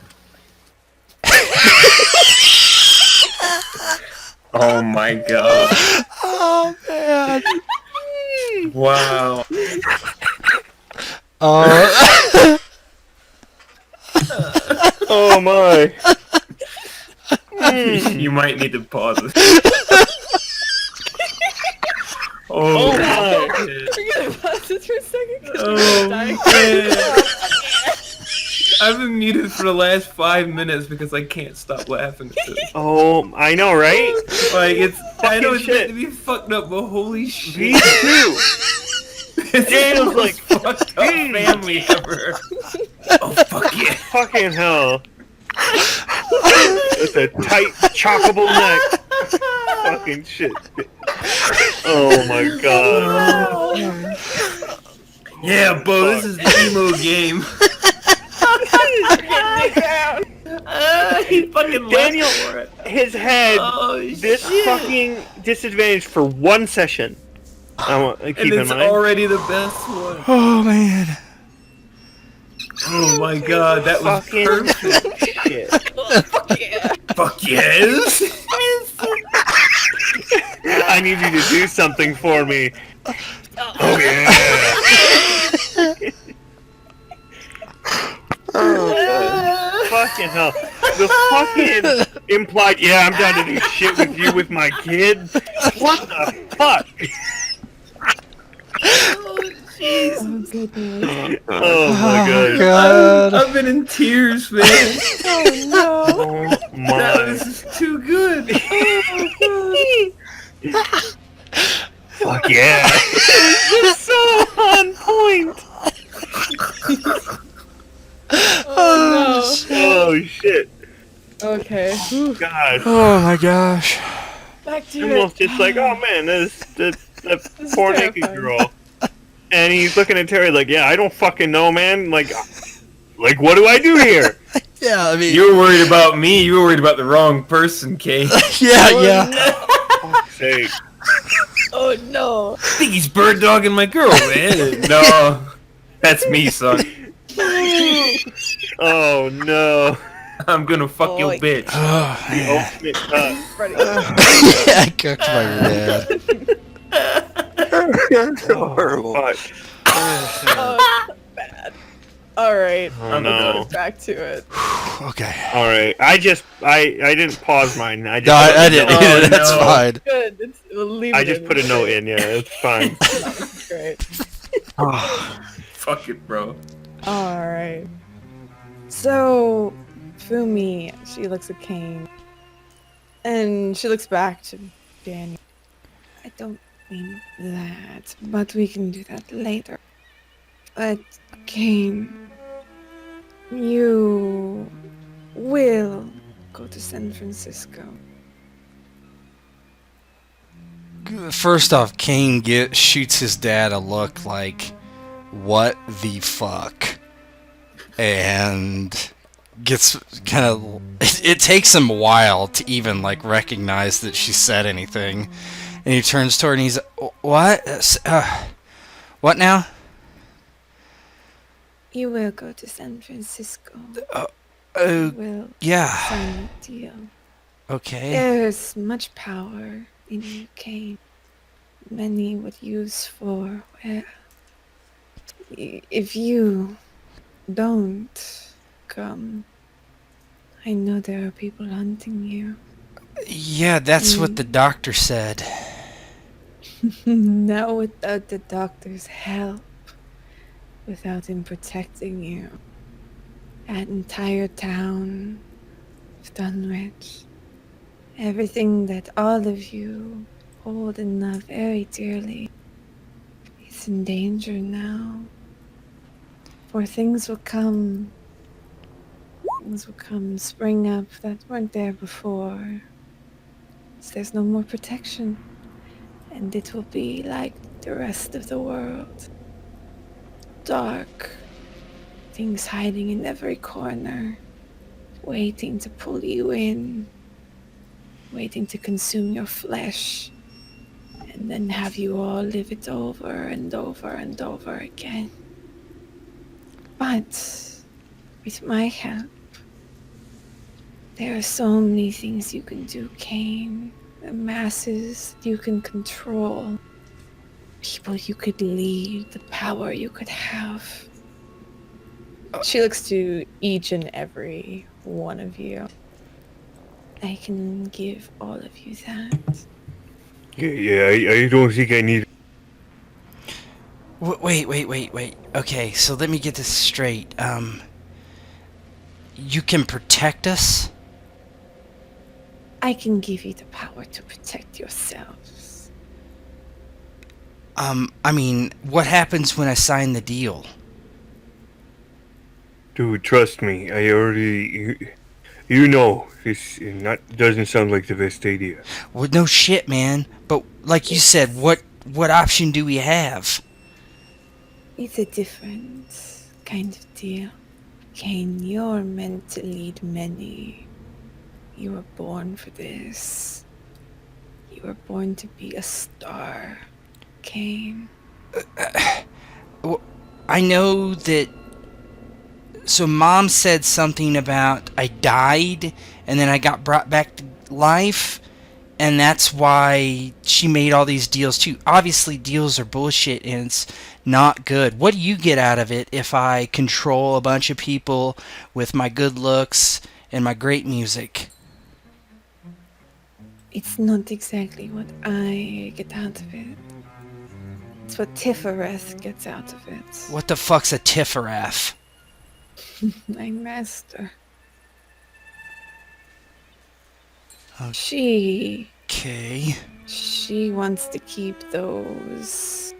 Oh my god. Oh, man. Wow. Oh my. You might need to pause this. Oh my. We're gonna pause this for a second because Oh man. I've been muted for the last 5 minutes because I can't stop laughing at this. Oh, I know, right? Like I know it's shit. meant to be fucked up, but holy shit. Me too. This Daniel's is the most like, fucked up family ever. Oh fuck yeah. Fucking hell. It's a tight, chockable neck. Fucking shit. Oh my god. Yeah, Bo, this is the emo game. He fucking left Daniel, for it. his head, Oh, this shit. fucking disadvantage for one session. I want keep And in it's mind. already the best one. Oh, man. Oh my god, that was Fucking perfect. shit. Fuck yes. I need you to do something for me. Oh yeah. Fucking hell. The fucking implied, yeah, I'm down to do shit with you with my kid. What the fuck? Oh jeez. Oh, goodness. Oh my god. God. I've been in tears, man. Oh, no. Oh No, my. this is too good. Fuck yeah. It's so on point. Oh, Oh shit. no. Okay. God. Oh, my gosh. Back to Almost it. just like, oh man, this the is poor naked terrifying. girl. And he's looking at Terry like, yeah, I don't fucking know, man. Like what do I do here? Yeah, I mean... You were worried about me. You were worried about the wrong person, Kate. Yeah. Fuck's sake. Oh, no. I think he's bird dogging my girl, man. No, that's me, son. Oh no. I'm gonna fuck your Boy. bitch. Oh, The man. ultimate cut. Yeah, I cooked my dad. Horrible. Fuck. Oh, bad. All right. Oh I'm gonna no. go back to it. Okay. All right. I didn't pause mine. I just No, put a I didn't note. either. Oh, That's no. fine. Good. We'll leave I it just in. put a note in. Yeah, it's fine. That's great. Fuck it, bro. All right. So, Fumi, she looks at Kane, and she looks back to Daniel. I don't mean that, but we can do that later. But, Kane, you will go to San Francisco. First off, Kane shoots his dad a look like, what the fuck? And gets kind of... It takes him a while to even, like, recognize that she said anything. And he turns to her and he's, what? What now? You will go to San Francisco. Oh, Will yeah. sign a deal. Okay. There's much power in you, Kane. Many would use for, well, if you don't come, I know there are people hunting you. Yeah, that's what the doctor said. Not without the doctor's help, without him protecting you. That entire town of Dunwich, everything that all of you hold and love very dearly, is in danger now. For things will come spring up that weren't there before. So there's no more protection, and it will be like the rest of the world. dark. Things hiding in every corner, waiting to pull you in, waiting to consume your flesh, and then have you all live it over and over and over again. But with my help, there are so many things you can do, Cain. The masses you can control, people you could lead, the power you could have. She looks to each and every one of you. I can give all of you that. I don't think I need. Wait. Okay, so let me get this straight. You can protect us? I can give you the power to protect yourselves. I mean, what happens when I sign the deal? Dude, trust me. I already. You know, this doesn't sound like the best idea. Well, no shit, man. But like you said, what option do we have? It's a different kind of deal. Cain, you're meant to lead many. You were born for this. You were born to be a star, Cain. I know that. So Mom said something about I died and then I got brought back to life, and that's why she made all these deals too. Obviously, deals are bullshit and it's not good. What do you get out of it if I control a bunch of people with my good looks and my great music? It's not exactly what I get out of it. It's what Tifereth gets out of it. What the fuck's a Tifereth? My master. Okay. She wants to keep those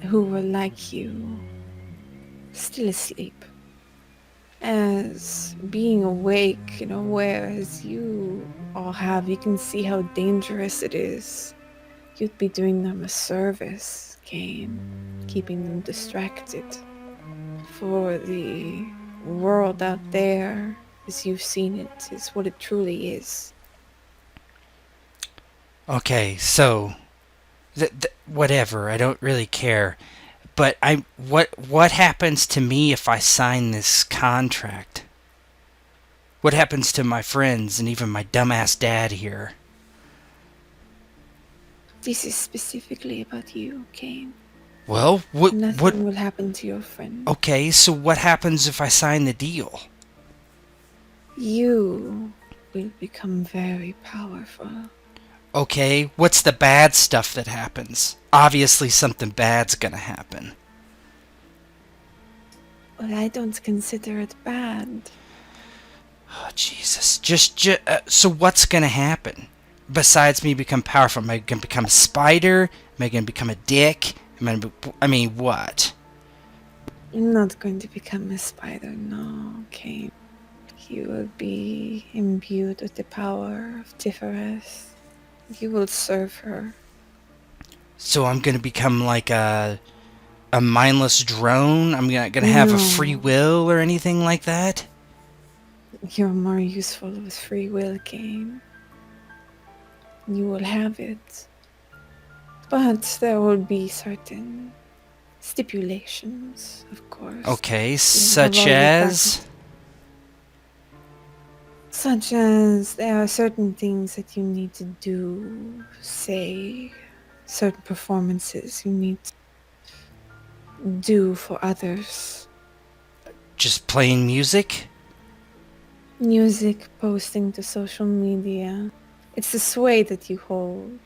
who were like you still asleep. As being awake and aware as you all have, you can see how dangerous it is. You'd be doing them a service, Cain, keeping them distracted. For the world out there, as you've seen it, is what it truly is. Okay, so whatever. I don't really care. But what happens to me if I sign this contract? What happens to my friends and even my dumbass dad here? This is specifically about you, Cain. Well, Nothing will happen to your friend. Okay, so what happens if I sign the deal? You will become very powerful. Okay, what's the bad stuff that happens? Obviously something bad's gonna happen. Well, I don't consider it bad. Oh, Jesus. So what's gonna happen? Besides me become powerful, am I gonna become a spider? Am I gonna become a dick? I mean, what? You're not going to become a spider, no, Cain. You will be imbued with the power of Tifereth. You will serve her. So I'm gonna become like a mindless drone? I'm gonna have a free will or anything like that? You're more useful with free will, Cain. You will have it. But there will be certain stipulations, of course. Okay, such as? Such as there are certain things that you need to do, say, certain performances you need to do for others. Just playing music? Music, posting to social media. It's the sway that you hold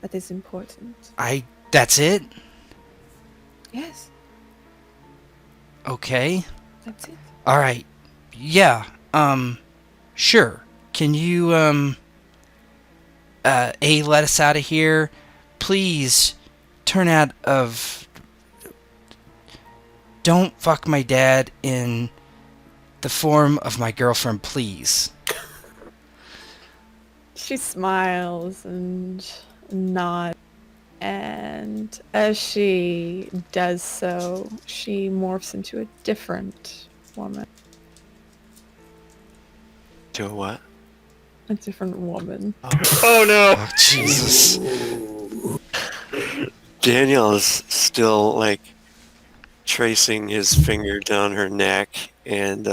that is important. That's it? Yes, Okay. that's it. Alright. Yeah, sure. Can you, let us out of here? Please, turn out of... Don't fuck my dad in the form of my girlfriend, please. She smiles and nods, and And as she does so, she morphs into a different woman. To a what? A different woman. Oh no! Oh, Jesus. Daniel is still like tracing his finger down her neck and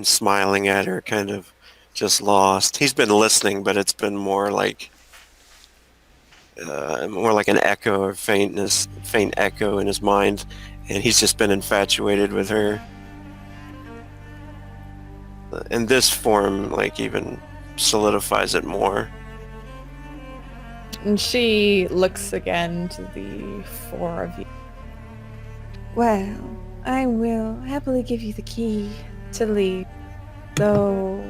smiling at her, kind of just lost. He's been listening, but it's been more like an echo or faint echo in his mind, and he's just been infatuated with her. And this form, like, even solidifies it more. And she looks again to the four of you. Well, I will happily give you the key to leave. Though,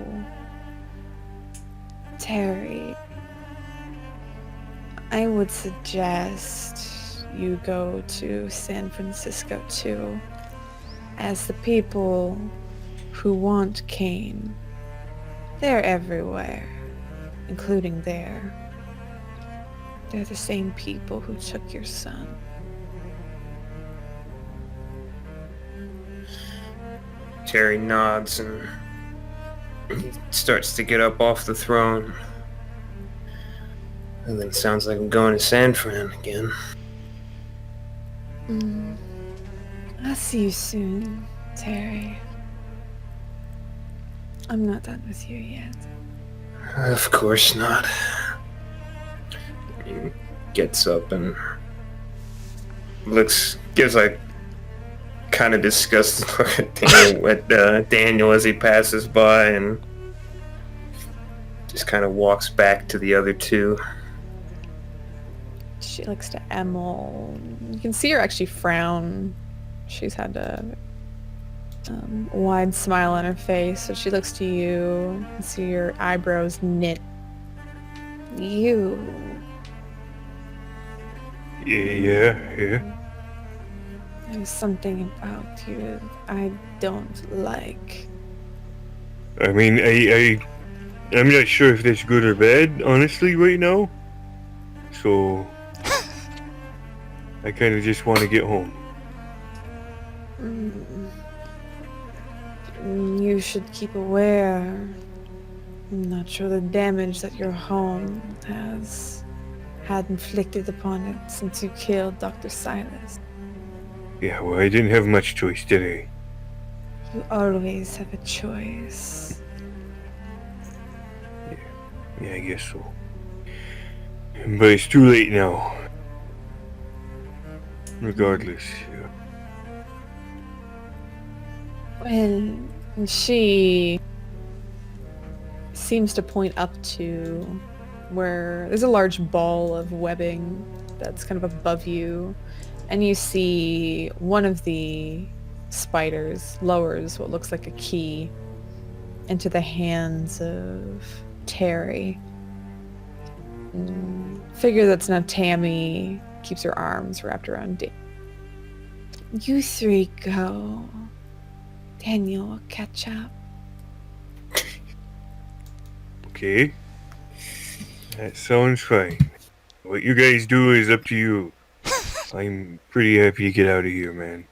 Terry, I would suggest you go to San Francisco too, as the people who want Kane, they're everywhere, including there. They're the same people who took your son. Terry nods and he starts to get up off the throne. And then it sounds like I'm going to San Fran again. I'll see you soon, Terry. I'm not done with you yet. Of course not. He gets up and gives like kind of disgusted look at Daniel as he passes by, and just kind of walks back to the other two. She looks to Emil. You can see her actually frown. She's had a wide smile on her face. So she looks to you. You can see your eyebrows knit. You. Yeah. There's something about you I don't like. I mean, I'm not sure if that's good or bad, honestly, right now. So, I kind of just want to get home. You should keep aware. I'm not sure the damage that your home has had inflicted upon it since you killed Dr. Silas. Yeah, well, I didn't have much choice, did I? You always have a choice. Yeah, I guess so. But it's too late now. Regardless. Well, She seems to point up to where there's a large ball of webbing that's kind of above you, and you see one of the spiders lowers what looks like a key into the hands of Terry. Figure that's now Tammy keeps her arms wrapped around Daniel. you three go. Daniel will catch up. Okay. That sounds fine. What you guys do is up to you. I'm pretty happy to get out of here, man.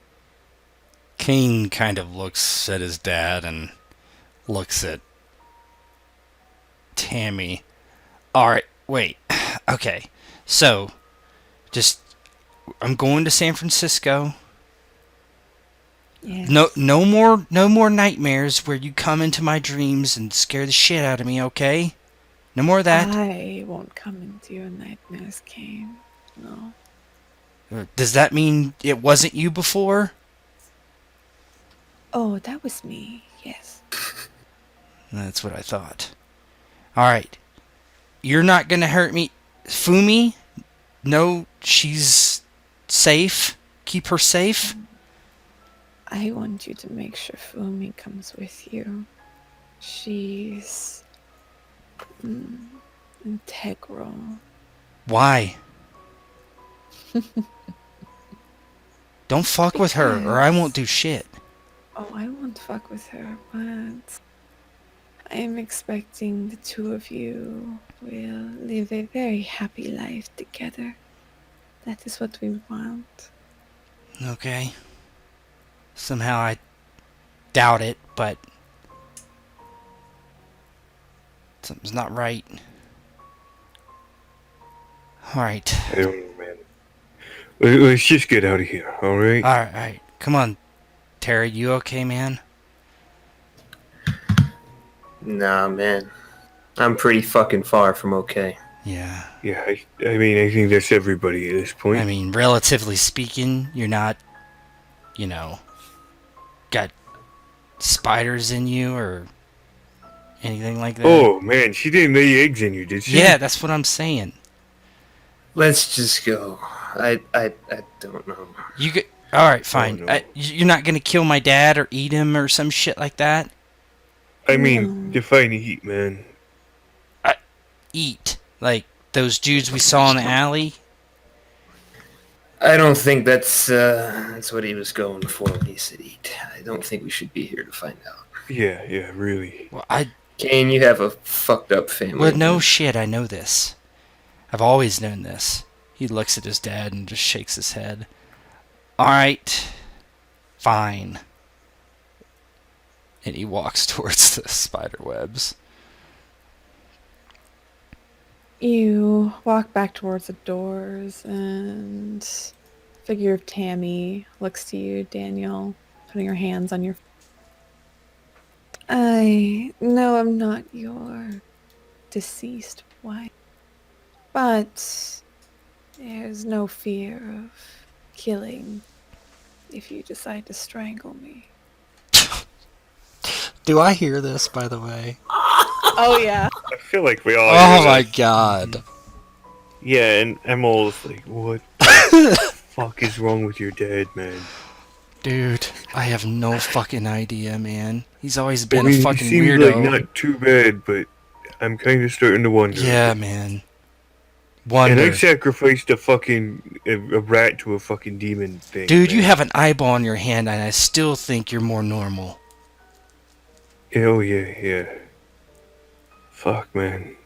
Kane kind of looks at his dad and looks at Tammy. Alright, wait. Okay. So, I'm going to San Francisco. Yes. No more nightmares where you come into my dreams and scare the shit out of me, okay? No more of that. I won't come into your nightmares, Kane. No. Does that mean it wasn't you before? Oh, that was me. Yes. That's what I thought. Alright. You're not gonna hurt me. Fumi? No, she's safe. Keep her safe. I want you to make sure Fumi comes with you. She's integral. Why? Don't fuck with her, or I won't do shit. Oh, I won't fuck with her, but I am expecting the two of you will live a very happy life together. That is what we want. Okay. Somehow I doubt it, but something's not right. Alright. I don't know, man. Let's just get out of here, alright? Alright. Come on, Terry. You okay, man? Nah, man. I'm pretty fucking far from okay. Yeah. Yeah, I mean, I think that's everybody at this point. I mean, relatively speaking, you're not, got spiders in you or anything like that. Oh, man, she didn't lay eggs in you, did she? Yeah, that's what I'm saying. Let's just go. I don't know. All right, fine. no. You're not gonna kill my dad or eat him or some shit like that. I mean, define eat, man. Eat like those dudes we saw in the alley. I don't think that's what he was going for when he said eat. I don't think we should be here to find out. Yeah, really. Well, Kane, you have a fucked up family. well, no shit. I know this. I've always known this. He looks at his dad and just shakes his head. All right, fine. And he walks towards the spider webs. You walk back towards the doors, and figure of Tammy looks to you, Daniel, putting her hands on your. I know I'm not your deceased wife, but there's no fear of killing if you decide to strangle me. Do I hear this, by the way? Oh yeah. I feel like we all. Oh hear my that. god. Yeah, and Emil's like, what the fuck is wrong with your dad, man? Dude, I have no fucking idea, man. He's always I been mean, a fucking he seems weirdo. like not too bad, but I'm kind of starting to wonder. Yeah, man. And Wonder. I sacrificed a rat to a fucking demon thing. Dude, you man. have an eyeball in your hand, and I still think you're more normal. Oh yeah. Fuck, man.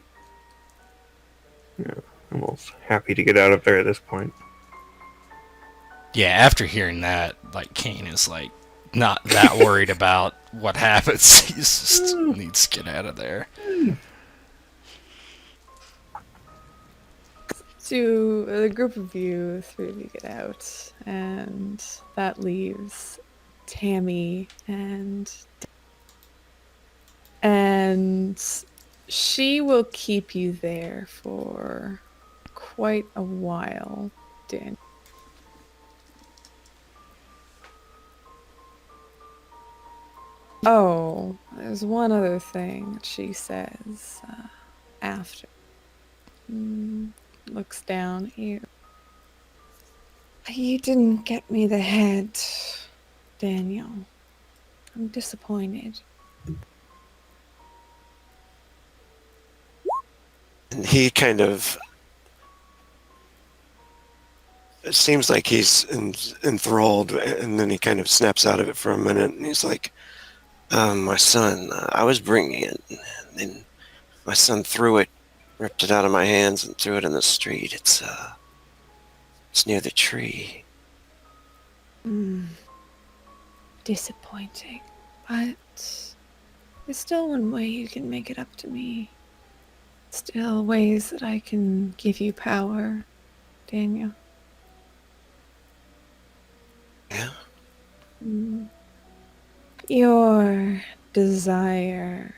Yeah, I'm almost happy to get out of there at this point. Yeah, after hearing that, like, Kane is, like, not that worried about what happens. He just needs to get out of there. So the group of you, three of you get out, and that leaves Tammy and she will keep you there for quite a while, Dan. Oh, there's one other thing that she says after. Looks down at you. You didn't get me the head, Daniel. I'm disappointed. And he kind of. It seems like he's enthralled, and then he kind of snaps out of it for a minute, and he's like, my son, I was bringing it, and then my son threw it, ripped it out of my hands, and threw it in the street. It's near the tree. Disappointing. But there's still one way you can make it up to me. Still ways that I can give you power, Daniel. Yeah. Your desire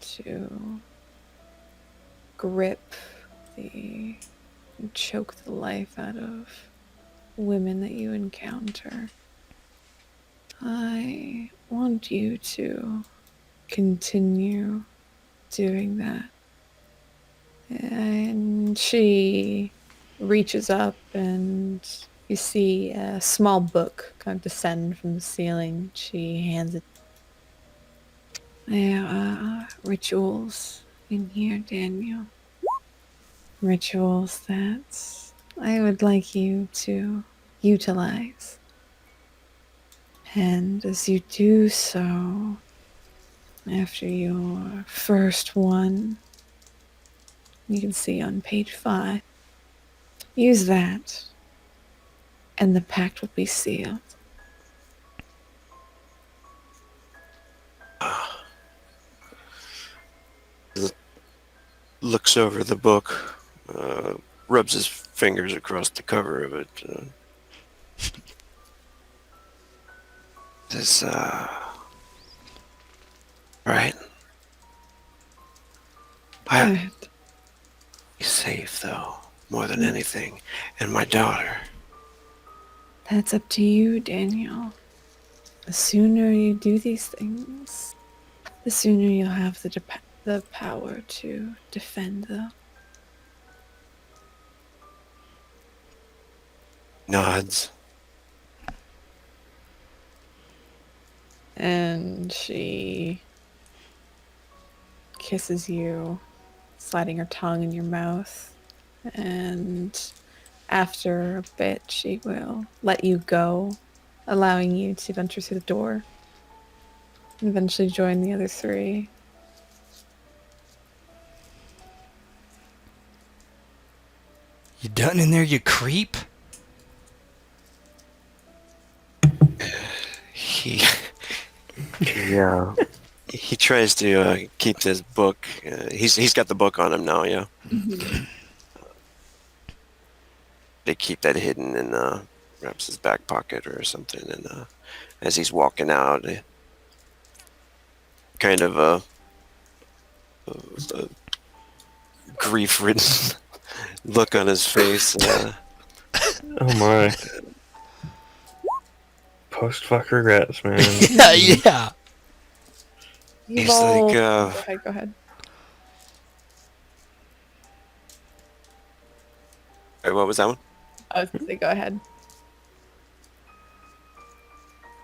to grip and choke the life out of women that you encounter. I want you to continue doing that. And she reaches up, and you see a small book kind of descend from the ceiling. She hands it. There are rituals in here, Daniel. Rituals that I would like you to utilize. And as you do so, after your first one, you can see on page 5, use that and the pact will be sealed. Looks over the book, rubs his fingers across the cover of it. Says, right. Good. He's safe, though, more than anything. And my daughter. That's up to you, Daniel. The sooner you do these things, the sooner you'll have the power to defend them. Nods. And she kisses you, sliding her tongue in your mouth. And after a bit, she will let you go, allowing you to venture through the door and eventually join the other three. You done in there, you creep? Yeah. He tries to keep this book. He's got the book on him now, yeah. They keep that hidden in perhaps his back pocket or something. And as he's walking out, kind of a grief-ridden look on his face. Oh my. Post-fuck regrets, man. Yeah. You've He's all... like, Go ahead. Wait, what was that one? I was gonna say, go ahead.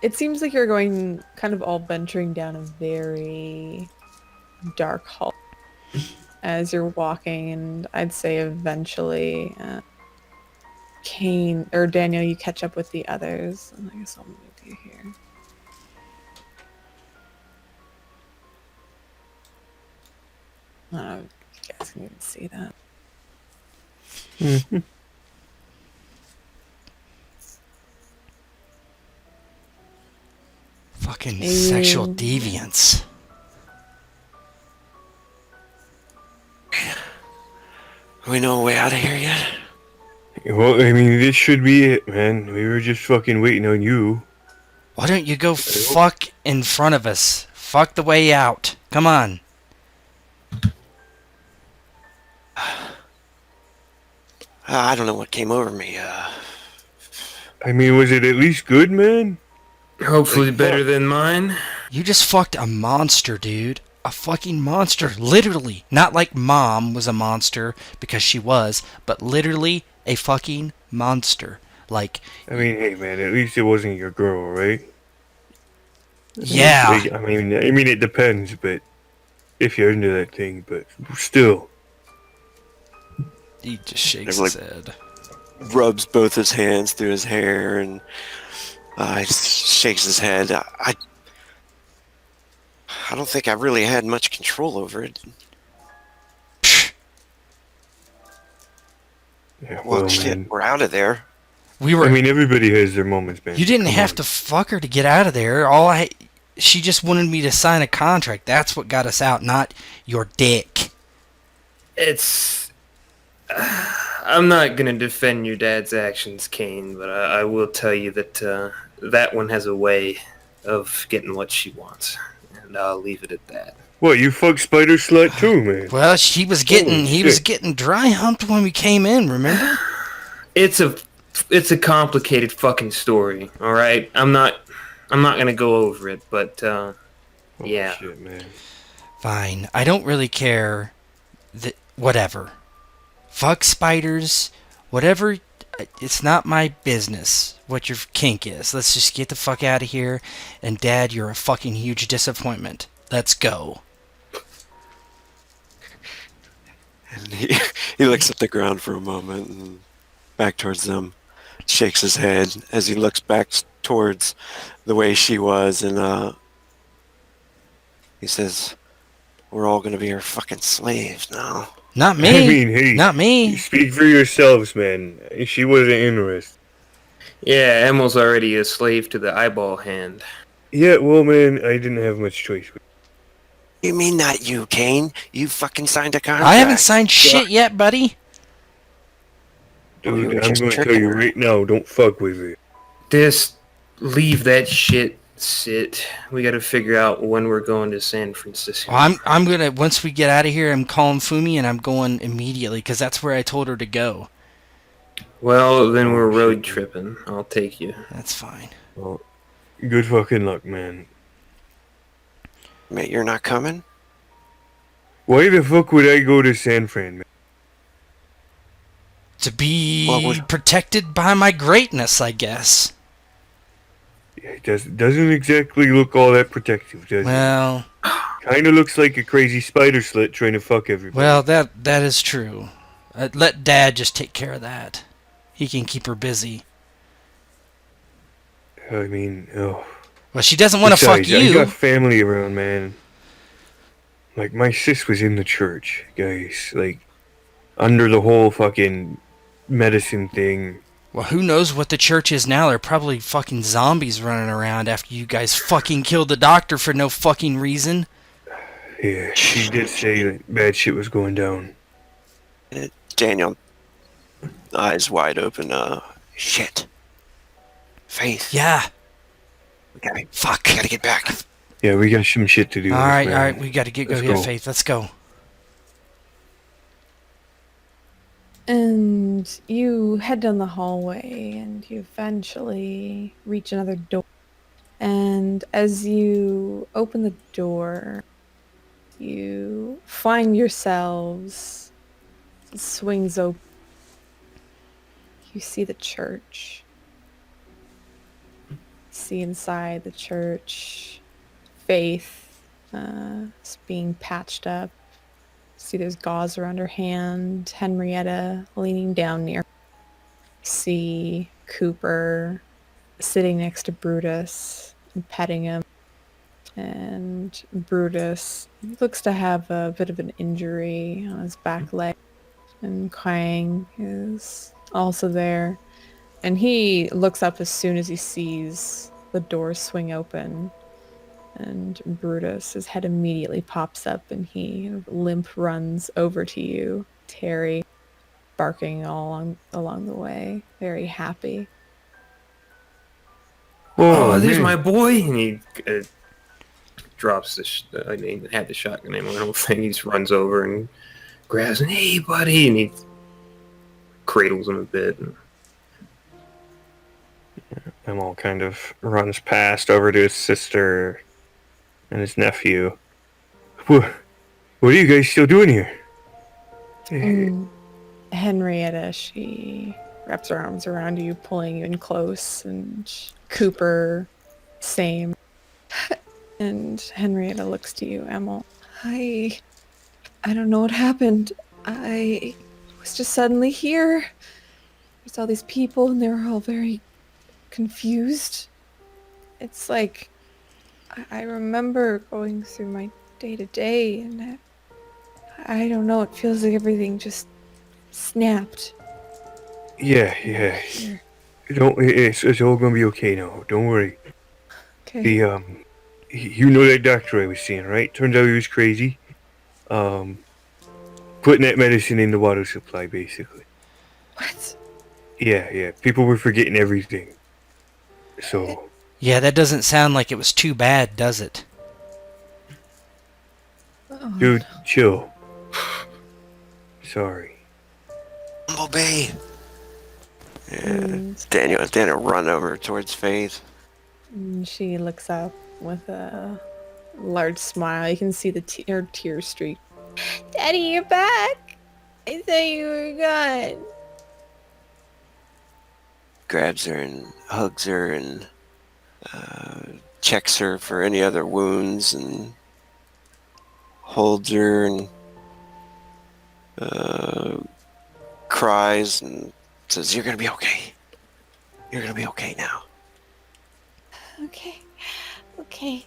It seems like you're going kind of all venturing down a very dark hall as you're walking, and I'd say eventually Kane or Daniel, you catch up with the others. And I guess I'll move you here. Oh, you guys can even see that. Fucking sexual deviance. We know a way out of here yet? Well, I mean, this should be it, man. We were just fucking waiting on you. Why don't you go fuck in front of us? Fuck the way out. Come on. I don't know what came over me. I mean, was it at least good, man? Hopefully better than mine. You just fucked a monster, dude. A fucking monster. Literally. Not like Mom was a monster, because she was, but literally a fucking monster. Like, I mean, hey, man, at least it wasn't your girl, right? yeah. Like, I mean, it depends, but if you're into that thing, but still. He just shakes Like- his head. Rubs both his hands through his hair and shakes his head. I don't think I really had much control over it. Yeah, Well, well, shit, man. we're out of there. We were. I mean, everybody has their moments, man. You didn't Come have on. to fuck her to get out of there. She just wanted me to sign a contract. That's what got us out, not your dick. I'm not gonna defend your dad's actions, Kane, but I will tell you that that one has a way of getting what she wants, and I'll leave it at that. What, you fuck spider slut too, man? Well, he was getting shit. dry humped when we came in. Remember? It's a complicated fucking story. All right, I'm not gonna go over it, but Oh, yeah. shit, man. Fine. I don't really care. Whatever. Fuck spiders. Whatever. It's not my business what your kink is. Let's just get the fuck out of here. And Dad, you're a fucking huge disappointment. Let's go. And he looks at the ground for a moment and back towards them, shakes his head as he looks back towards the way she was, and he says, "We're all gonna be her fucking slaves now." Not me. I mean, hey, Not me. speak for yourselves, man. She wasn't interested. Yeah, Emil's already a slave to the eyeball hand. Yeah, well, man, I didn't have much choice. You mean not you, Kane? You fucking signed a contract. I haven't signed shit yet, buddy. Oh, you Dude, were I'm just going to tell tricking you her. right now, don't fuck with it. Just leave that shit sit. We gotta figure out when we're going to San Francisco. Well, I'm gonna, once we get out of here, I'm calling Fumi and I'm going immediately because that's where I told her to go. Well, then Oh, we're road shit. tripping. I'll take you. That's fine. Well, good fucking luck, man. Mate, you're not coming? Why the fuck would I go to San Fran, man? To be What would- protected by my greatness, I guess. It doesn't exactly look all that protective, does Well, it? Kind of looks like a crazy spider slit trying to fuck everybody. well, that is true. Let Dad just take care of that. He can keep her busy. I mean, oh. Well, she doesn't want to fuck Besides, I you. got family around, man. Like, my sis was in the church, guys. Like, under the whole fucking medicine thing. Well, who knows what the church is now? They're probably fucking zombies running around after you guys fucking killed the doctor for no fucking reason. Yeah, she did say that bad shit was going down. Daniel, eyes wide open. Shit. Faith. Yeah. Okay. Fuck. Gotta get back. Yeah, we got some shit to do. All right, man. we got to go Let's get go. Faith. Let's go. And you head down the hallway and you eventually reach another door. And as you open the door, you find yourselves, it swings open. You see the church. See inside the church, Faith is being patched up. See there's gauze around her hand, Henrietta leaning down near. See Cooper sitting next to Brutus and petting him. And Brutus looks to have a bit of an injury on his back leg. And Kang is also there. And he looks up as soon as he sees the doors swing open. And Brutus, his head immediately pops up and he limp runs over to you, Terry, barking all along the way, very happy. Oh, there's man. my boy! And he drops the I mean, had the shotgun ammo and the whole thing. He just runs over and grabs him. Hey, buddy! And he cradles him a bit. Emil kind of runs past over to his sister and his nephew. What are you guys still doing here? And Henrietta, she wraps her arms around you, pulling you in close, and Cooper, same. And Henrietta looks to you, Emil. I don't know what happened. I was just suddenly here. There's all these people and they were all very confused. It's like I remember going through my day-to-day and I don't know, it feels like everything just snapped. Yeah. It's all gonna be okay now. Don't worry. Okay. You know that doctor I was seeing, right? Turns out he was crazy. Putting that medicine in the water supply, basically. What? Yeah. People were forgetting everything. So, Yeah, that doesn't sound like it was too bad, does it? Oh, dude, chill. Sorry. Bumblebee. And Daniel run over towards Faith. she looks up with a large smile. You can see her tears streak. Daddy, you're back! I thought you were gone. Grabs her and hugs her and checks her for any other wounds and holds her and cries and says, "You're gonna be okay. You're gonna be okay now." Okay.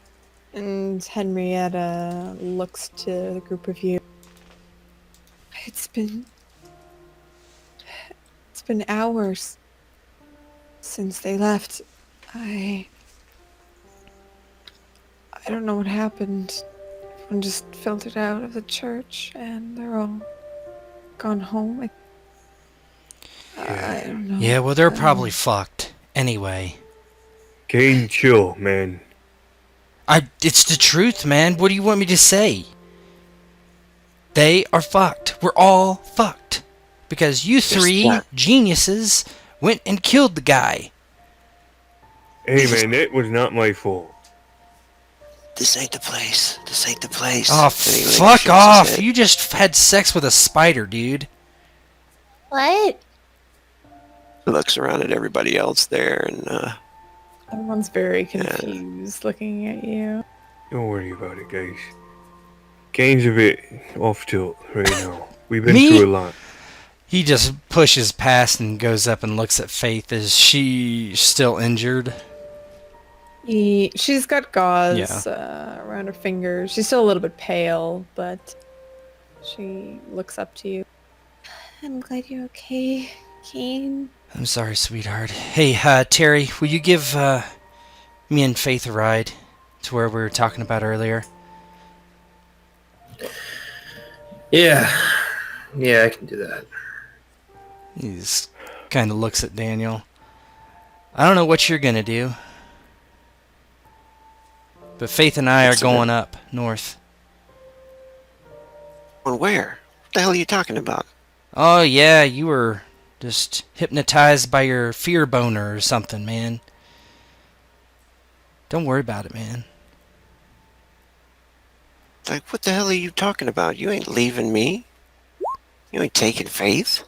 And Henrietta looks to the group of you. It's been hours. Since they left, I don't know what happened. Everyone just filtered out of the church, and they're all gone home. I don't know. Yeah, well, they're probably fucked. Anyway. Kane, chill, man. It's the truth, man. What do you want me to say? They are fucked. We're all fucked. Because you three geniuses went and killed the guy. Hey, man, that was not my fault. This ain't the place. This ain't the place. Oh, Anyway, he fuck shakes his off. head. You just had sex with a spider, dude. What? He looks around at everybody else there, and Everyone's very confused looking at you. Don't worry about it, guys. Kane's a bit off tilt right now. We've been Me? through a lot. He just pushes past and goes up and looks at Faith. Is she still injured? She's got gauze around her fingers. She's still a little bit pale, but she looks up to you. I'm glad you're okay, Kane. I'm sorry, sweetheart. Hey, Terry, will you give me and Faith a ride to where we were talking about earlier? Yeah, I can do that. He just kind of looks at Daniel. I don't know what you're gonna do, but Faith and I are going up north. Well, where? What the hell are you talking about? Oh yeah, you were just hypnotized by your fear boner or something, man. Don't worry about it, man. Like, what the hell are you talking about? You ain't leaving me. You ain't taking Faith.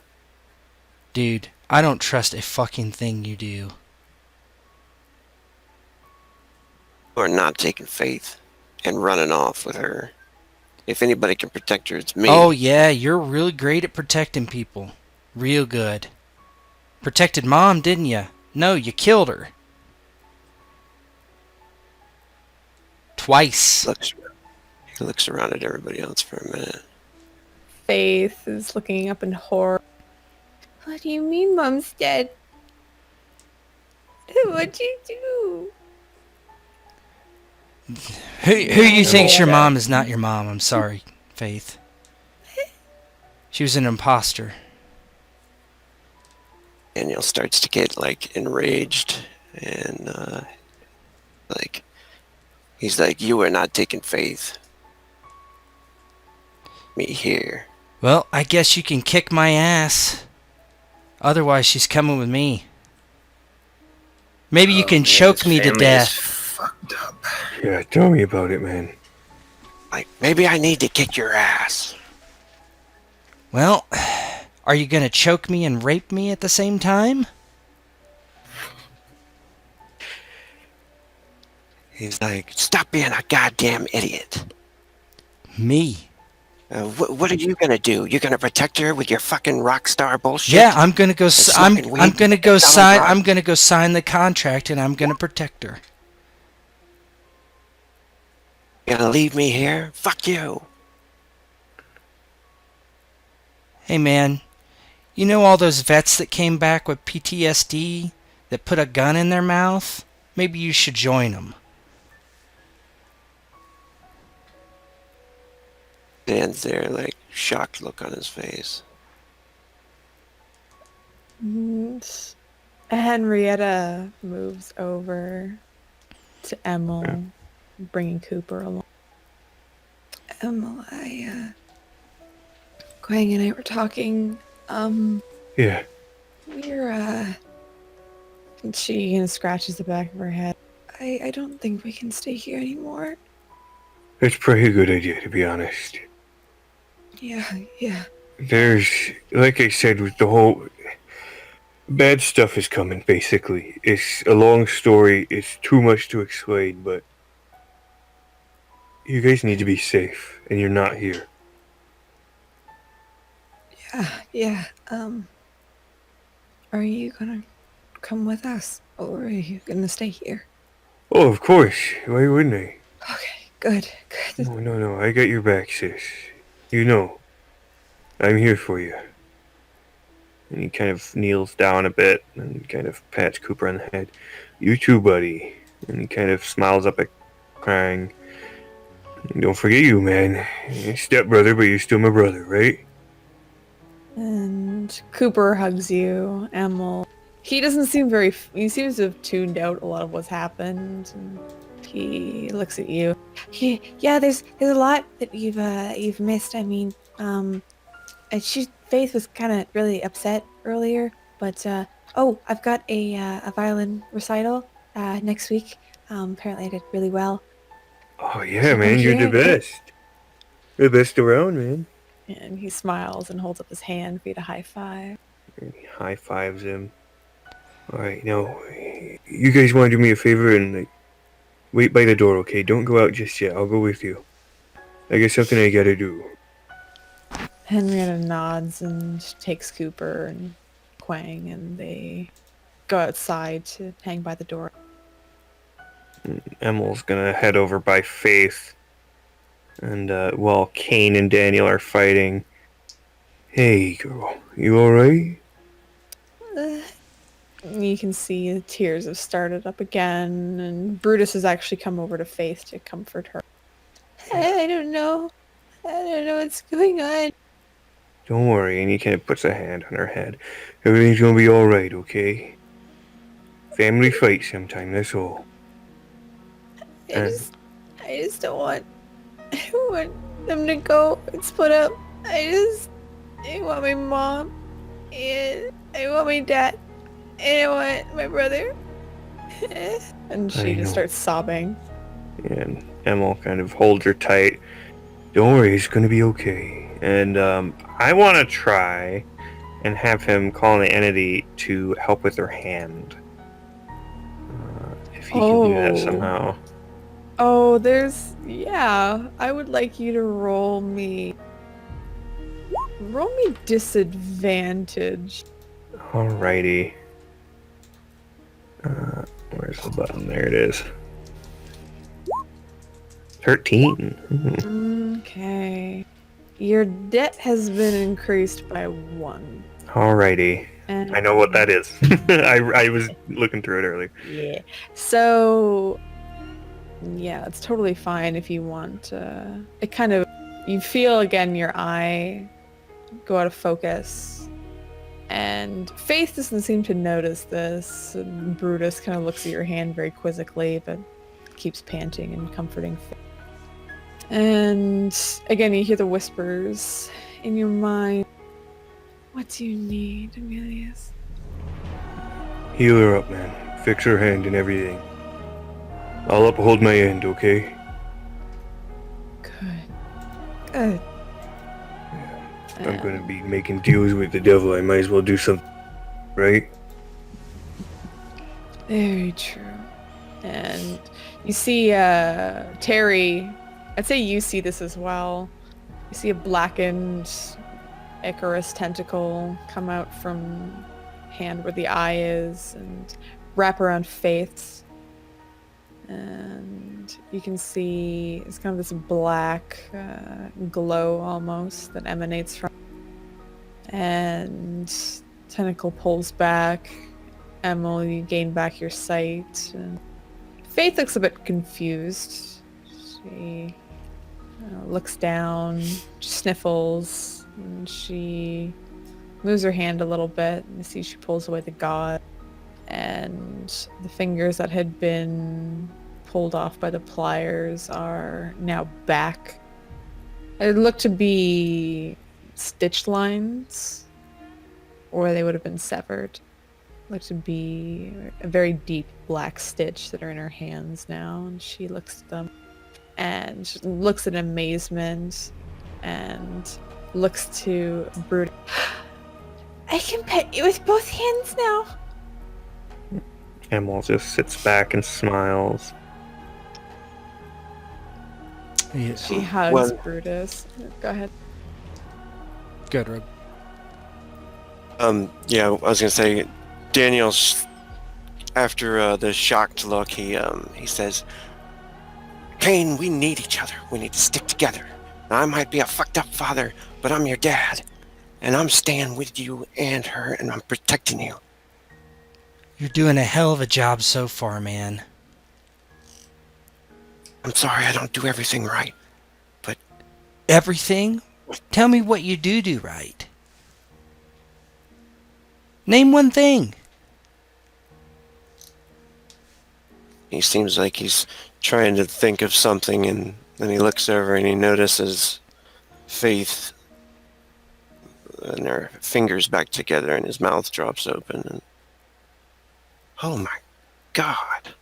Dude, I don't trust a fucking thing you do. You are not taking Faith and running off with her. If anybody can protect her, it's me. Oh yeah, you're really great at protecting people. Real good. Protected Mom, didn't you? No, you killed her. Twice. He looks around at everybody else for a minute. Faith is looking up in horror. What do you mean Mom's dead? What'd you do? Who you think's your mom is not your mom? I'm sorry, Faith. She was an imposter. Daniel starts to get, like, enraged. And, like, he's like, you are not taking Faith. Me here. Well, I guess you can kick my ass. Otherwise, she's coming with me. Maybe you can choke me to death. Fucked up. Yeah, tell me about it, man. Like, maybe I need to kick your ass. Well, are you gonna choke me and rape me at the same time? He's like, stop being a goddamn idiot. Me? What are you gonna do? You're gonna protect her with your fucking rock star bullshit? Yeah, I'm gonna go. I'm gonna go sign. rock? I'm gonna go sign the contract, and I'm gonna protect her. You gonna leave me here? Fuck you. Hey, man. You know all those vets that came back with PTSD that put a gun in their mouth? Maybe you should join them. Stands there, like, shocked look on his face. And Henrietta moves over to Emil, bringing Cooper along. Emil, Quang and I were talking. Yeah. We're, And she kind of scratches the back of her head. I don't think we can stay here anymore. It's probably a good idea, to be honest. Yeah. There's, like I said, with the whole... Bad stuff is coming, basically. It's a long story. It's too much to explain, but... You guys need to be safe, and you're not here. Yeah. Are you gonna come with us? Or are you gonna stay here? Oh, of course. Why wouldn't I? Okay, good. No. I got your back, sis. You know. I'm here for you. And he kind of kneels down a bit and kind of pats Cooper on the head. You too, buddy. And he kind of smiles up at Krang. Don't forget you, man. You're stepbrother, but you're still my brother, right? And Cooper hugs you, Emil. He doesn't seem he seems to have tuned out a lot of what's happened. And he looks at you. Yeah, there's a lot that you've missed. I mean, Faith was kind of really upset earlier, but I've got a violin recital next week. Apparently I did really well. Oh, yeah, man, you're the best. The best around, man. And he smiles and holds up his hand for you to high five. And he high fives him. Alright, now, you guys want to do me a favor and wait by the door, okay? Don't go out just yet. I'll go with you. I got something I gotta do. Henrietta nods and takes Cooper and Quang, and they go outside to hang by the door. Emil's gonna head over by Faith, and while Kane and Daniel are fighting, Hey, girl, you alright? You can see the tears have started up again, and Brutus has actually come over to Faith to comfort her. I don't know. I don't know what's going on. Don't worry, and he kind of puts a hand on her head. Everything's gonna be alright, okay? Family fights sometime, that's all. I just don't want them to go and split up. I want my mom, and I want my dad, and I want my brother. And she just starts sobbing. And Emil kind of holds her tight. Don't worry, it's gonna be okay. And I want to try and have him call an entity to help with her hand. If he can do that somehow. Oh, I would like you to roll me disadvantage. Alrighty. Where's the button? There it is. 13. Okay. Your debt has been increased by 1. Alrighty. And I know what that is. I was looking through it earlier. yeah. So, yeah, it's totally fine if you want. It kind of, you feel again your eye go out of focus. And Faith doesn't seem to notice this. And Brutus kind of looks at your hand very quizzically, but keeps panting and comforting Faith. And again, you hear the whispers in your mind. What do you need, Emilius? Heal her up, man. Fix her hand and everything. I'll uphold my end, okay? Good. I'm gonna be making deals with the devil. I might as well do something, right? Very true. And you see Terry, I'd say you see this as well. You see a blackened Icarus tentacle come out from hand where the eye is and wrap around Faith's. And you can see it's kind of this black glow almost that emanates from. And tentacle pulls back. Emil, you gain back your sight. And Faith looks a bit confused. She looks down, sniffles, and she moves her hand a little bit. And you see she pulls away the gauze. And the fingers that had been pulled off by the pliers are now back. It looked to be stitch lines, or they would have been severed. It looked to be a very deep black stitch that are in her hands now, and she looks at them and she looks in amazement and looks to Brutus. I can pet you with both hands now. Emil just sits back and smiles. Yeah. She hugs Brutus. Go ahead. Good, Rob. Yeah, I was gonna say, Daniel's after the shocked look, he says, "Kane, we need each other. We need to stick together. Now, I might be a fucked up father, but I'm your dad, And I'm staying with you and her, and I'm protecting you. You're doing a hell of a job so far, man. I'm sorry I don't do everything right. Everything? Tell me what you do right. Name one thing. He seems like he's trying to think of something, and then he looks over and he notices Faith and her fingers back together, and his mouth drops open. And oh my God!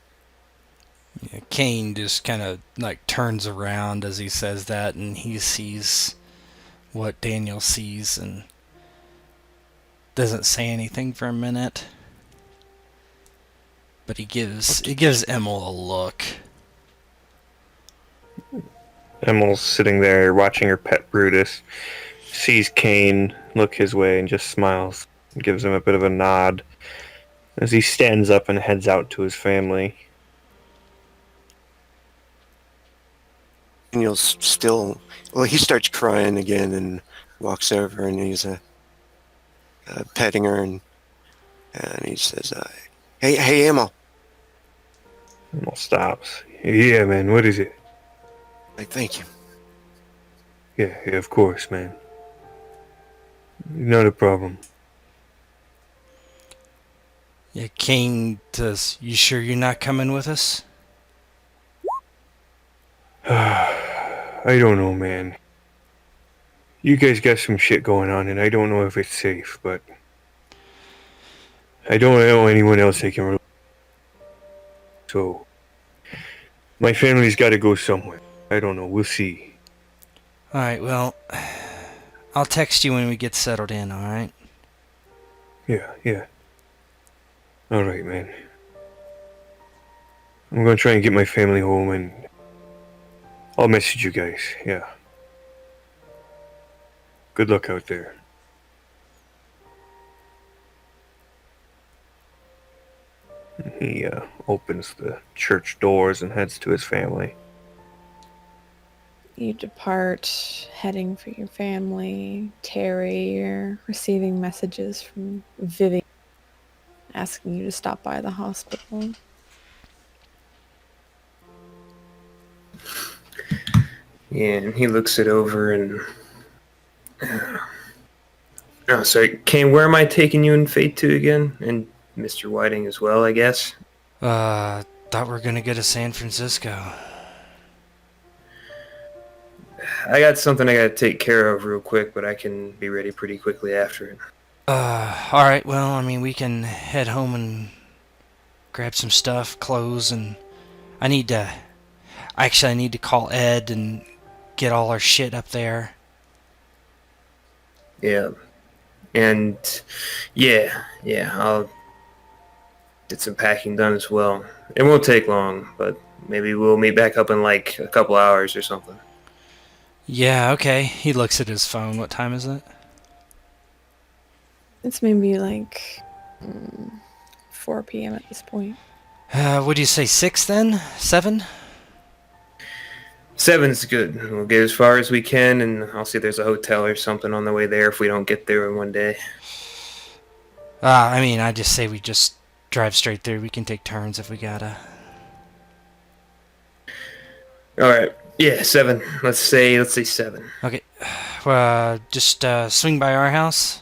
Yeah, Kane just kind of like turns around as he says that, and he sees what Daniel sees and doesn't say anything for a minute. But he gives Emil a look. Emil's sitting there watching her pet Brutus, sees Kane look his way and just smiles, and gives him a bit of a nod as he stands up and heads out to his family. Daniel's still. Well, he starts crying again and walks over, and he's petting her, and he says, "Hey, Emil." Emil stops. Yeah, man, what is it? Thank you. Yeah, of course, man. Not a problem. Yeah, Kane says, "You sure you're not coming with us?" I don't know, man. You guys got some shit going on, and I don't know if it's safe, but I don't know anyone else I can rely on. So, my family's got to go somewhere. I don't know. We'll see. Alright, well, I'll text you when we get settled in, alright? Yeah. All right, man. I'm gonna try and get my family home, and I'll message you guys. Yeah. Good luck out there. He opens the church doors and heads to his family. You depart, heading for your family. Terry, you're receiving messages from Vivian asking you to stop by the hospital. Yeah, and he looks it over and... Oh, sorry. Kane, where am I taking you and Fate to again? And Mr. Whiting as well, I guess? Thought we were gonna go to San Francisco. I got something I gotta take care of real quick, but I can be ready pretty quickly after it. Alright, well, I mean, we can head home and grab some stuff, clothes, and I need to call Ed and get all our shit up there. Yeah. And yeah, I'll get some packing done as well. It won't take long, but maybe we'll meet back up in like a couple hours or something. Yeah, okay. He looks at his phone. What time is it? It's maybe like 4 p.m. at this point. What do you say, 6 then? 7? 7's good. We'll get as far as we can, and I'll see if there's a hotel or something on the way there if we don't get there in one day. I mean, I just say we just drive straight through. We can take turns if we gotta. All right. Yeah, 7. Let's say 7. Okay. Just swing by our house.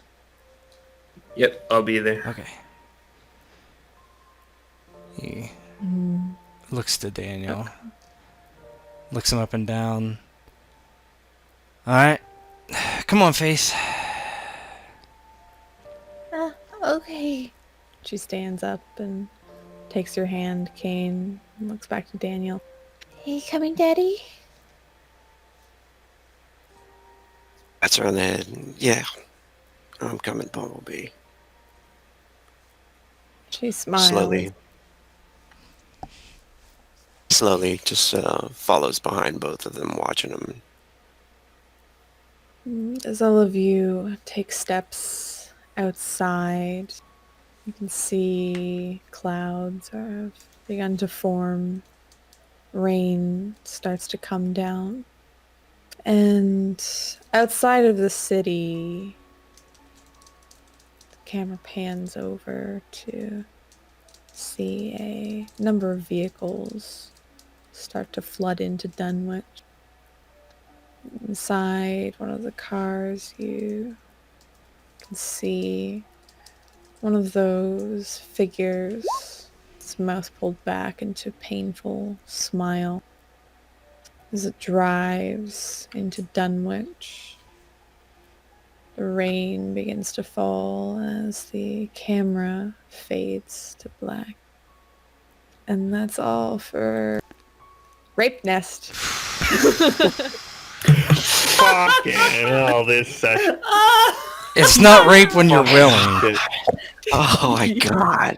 Yep, I'll be there. Okay. He looks to Daniel. Looks him up and down. Alright. Come on, Faith. Okay. She stands up and takes your hand, Kane, and looks back to Daniel. Are you coming, Daddy? Pats her on the head. Yeah, I'm coming, Bumblebee. She smiles. Slowly, just follows behind both of them, watching them. As all of you take steps outside, you can see clouds have begun to form. Rain starts to come down. And outside of the city, camera pans over to see a number of vehicles start to flood into Dunwich. Inside one of the cars, you can see one of those figures, its mouth pulled back into a painful smile as it drives into Dunwich. The rain begins to fall as the camera fades to black. And that's all for Rape Nest. Fucking hell, this session. It's not rape when you're willing. Shit. Oh my god.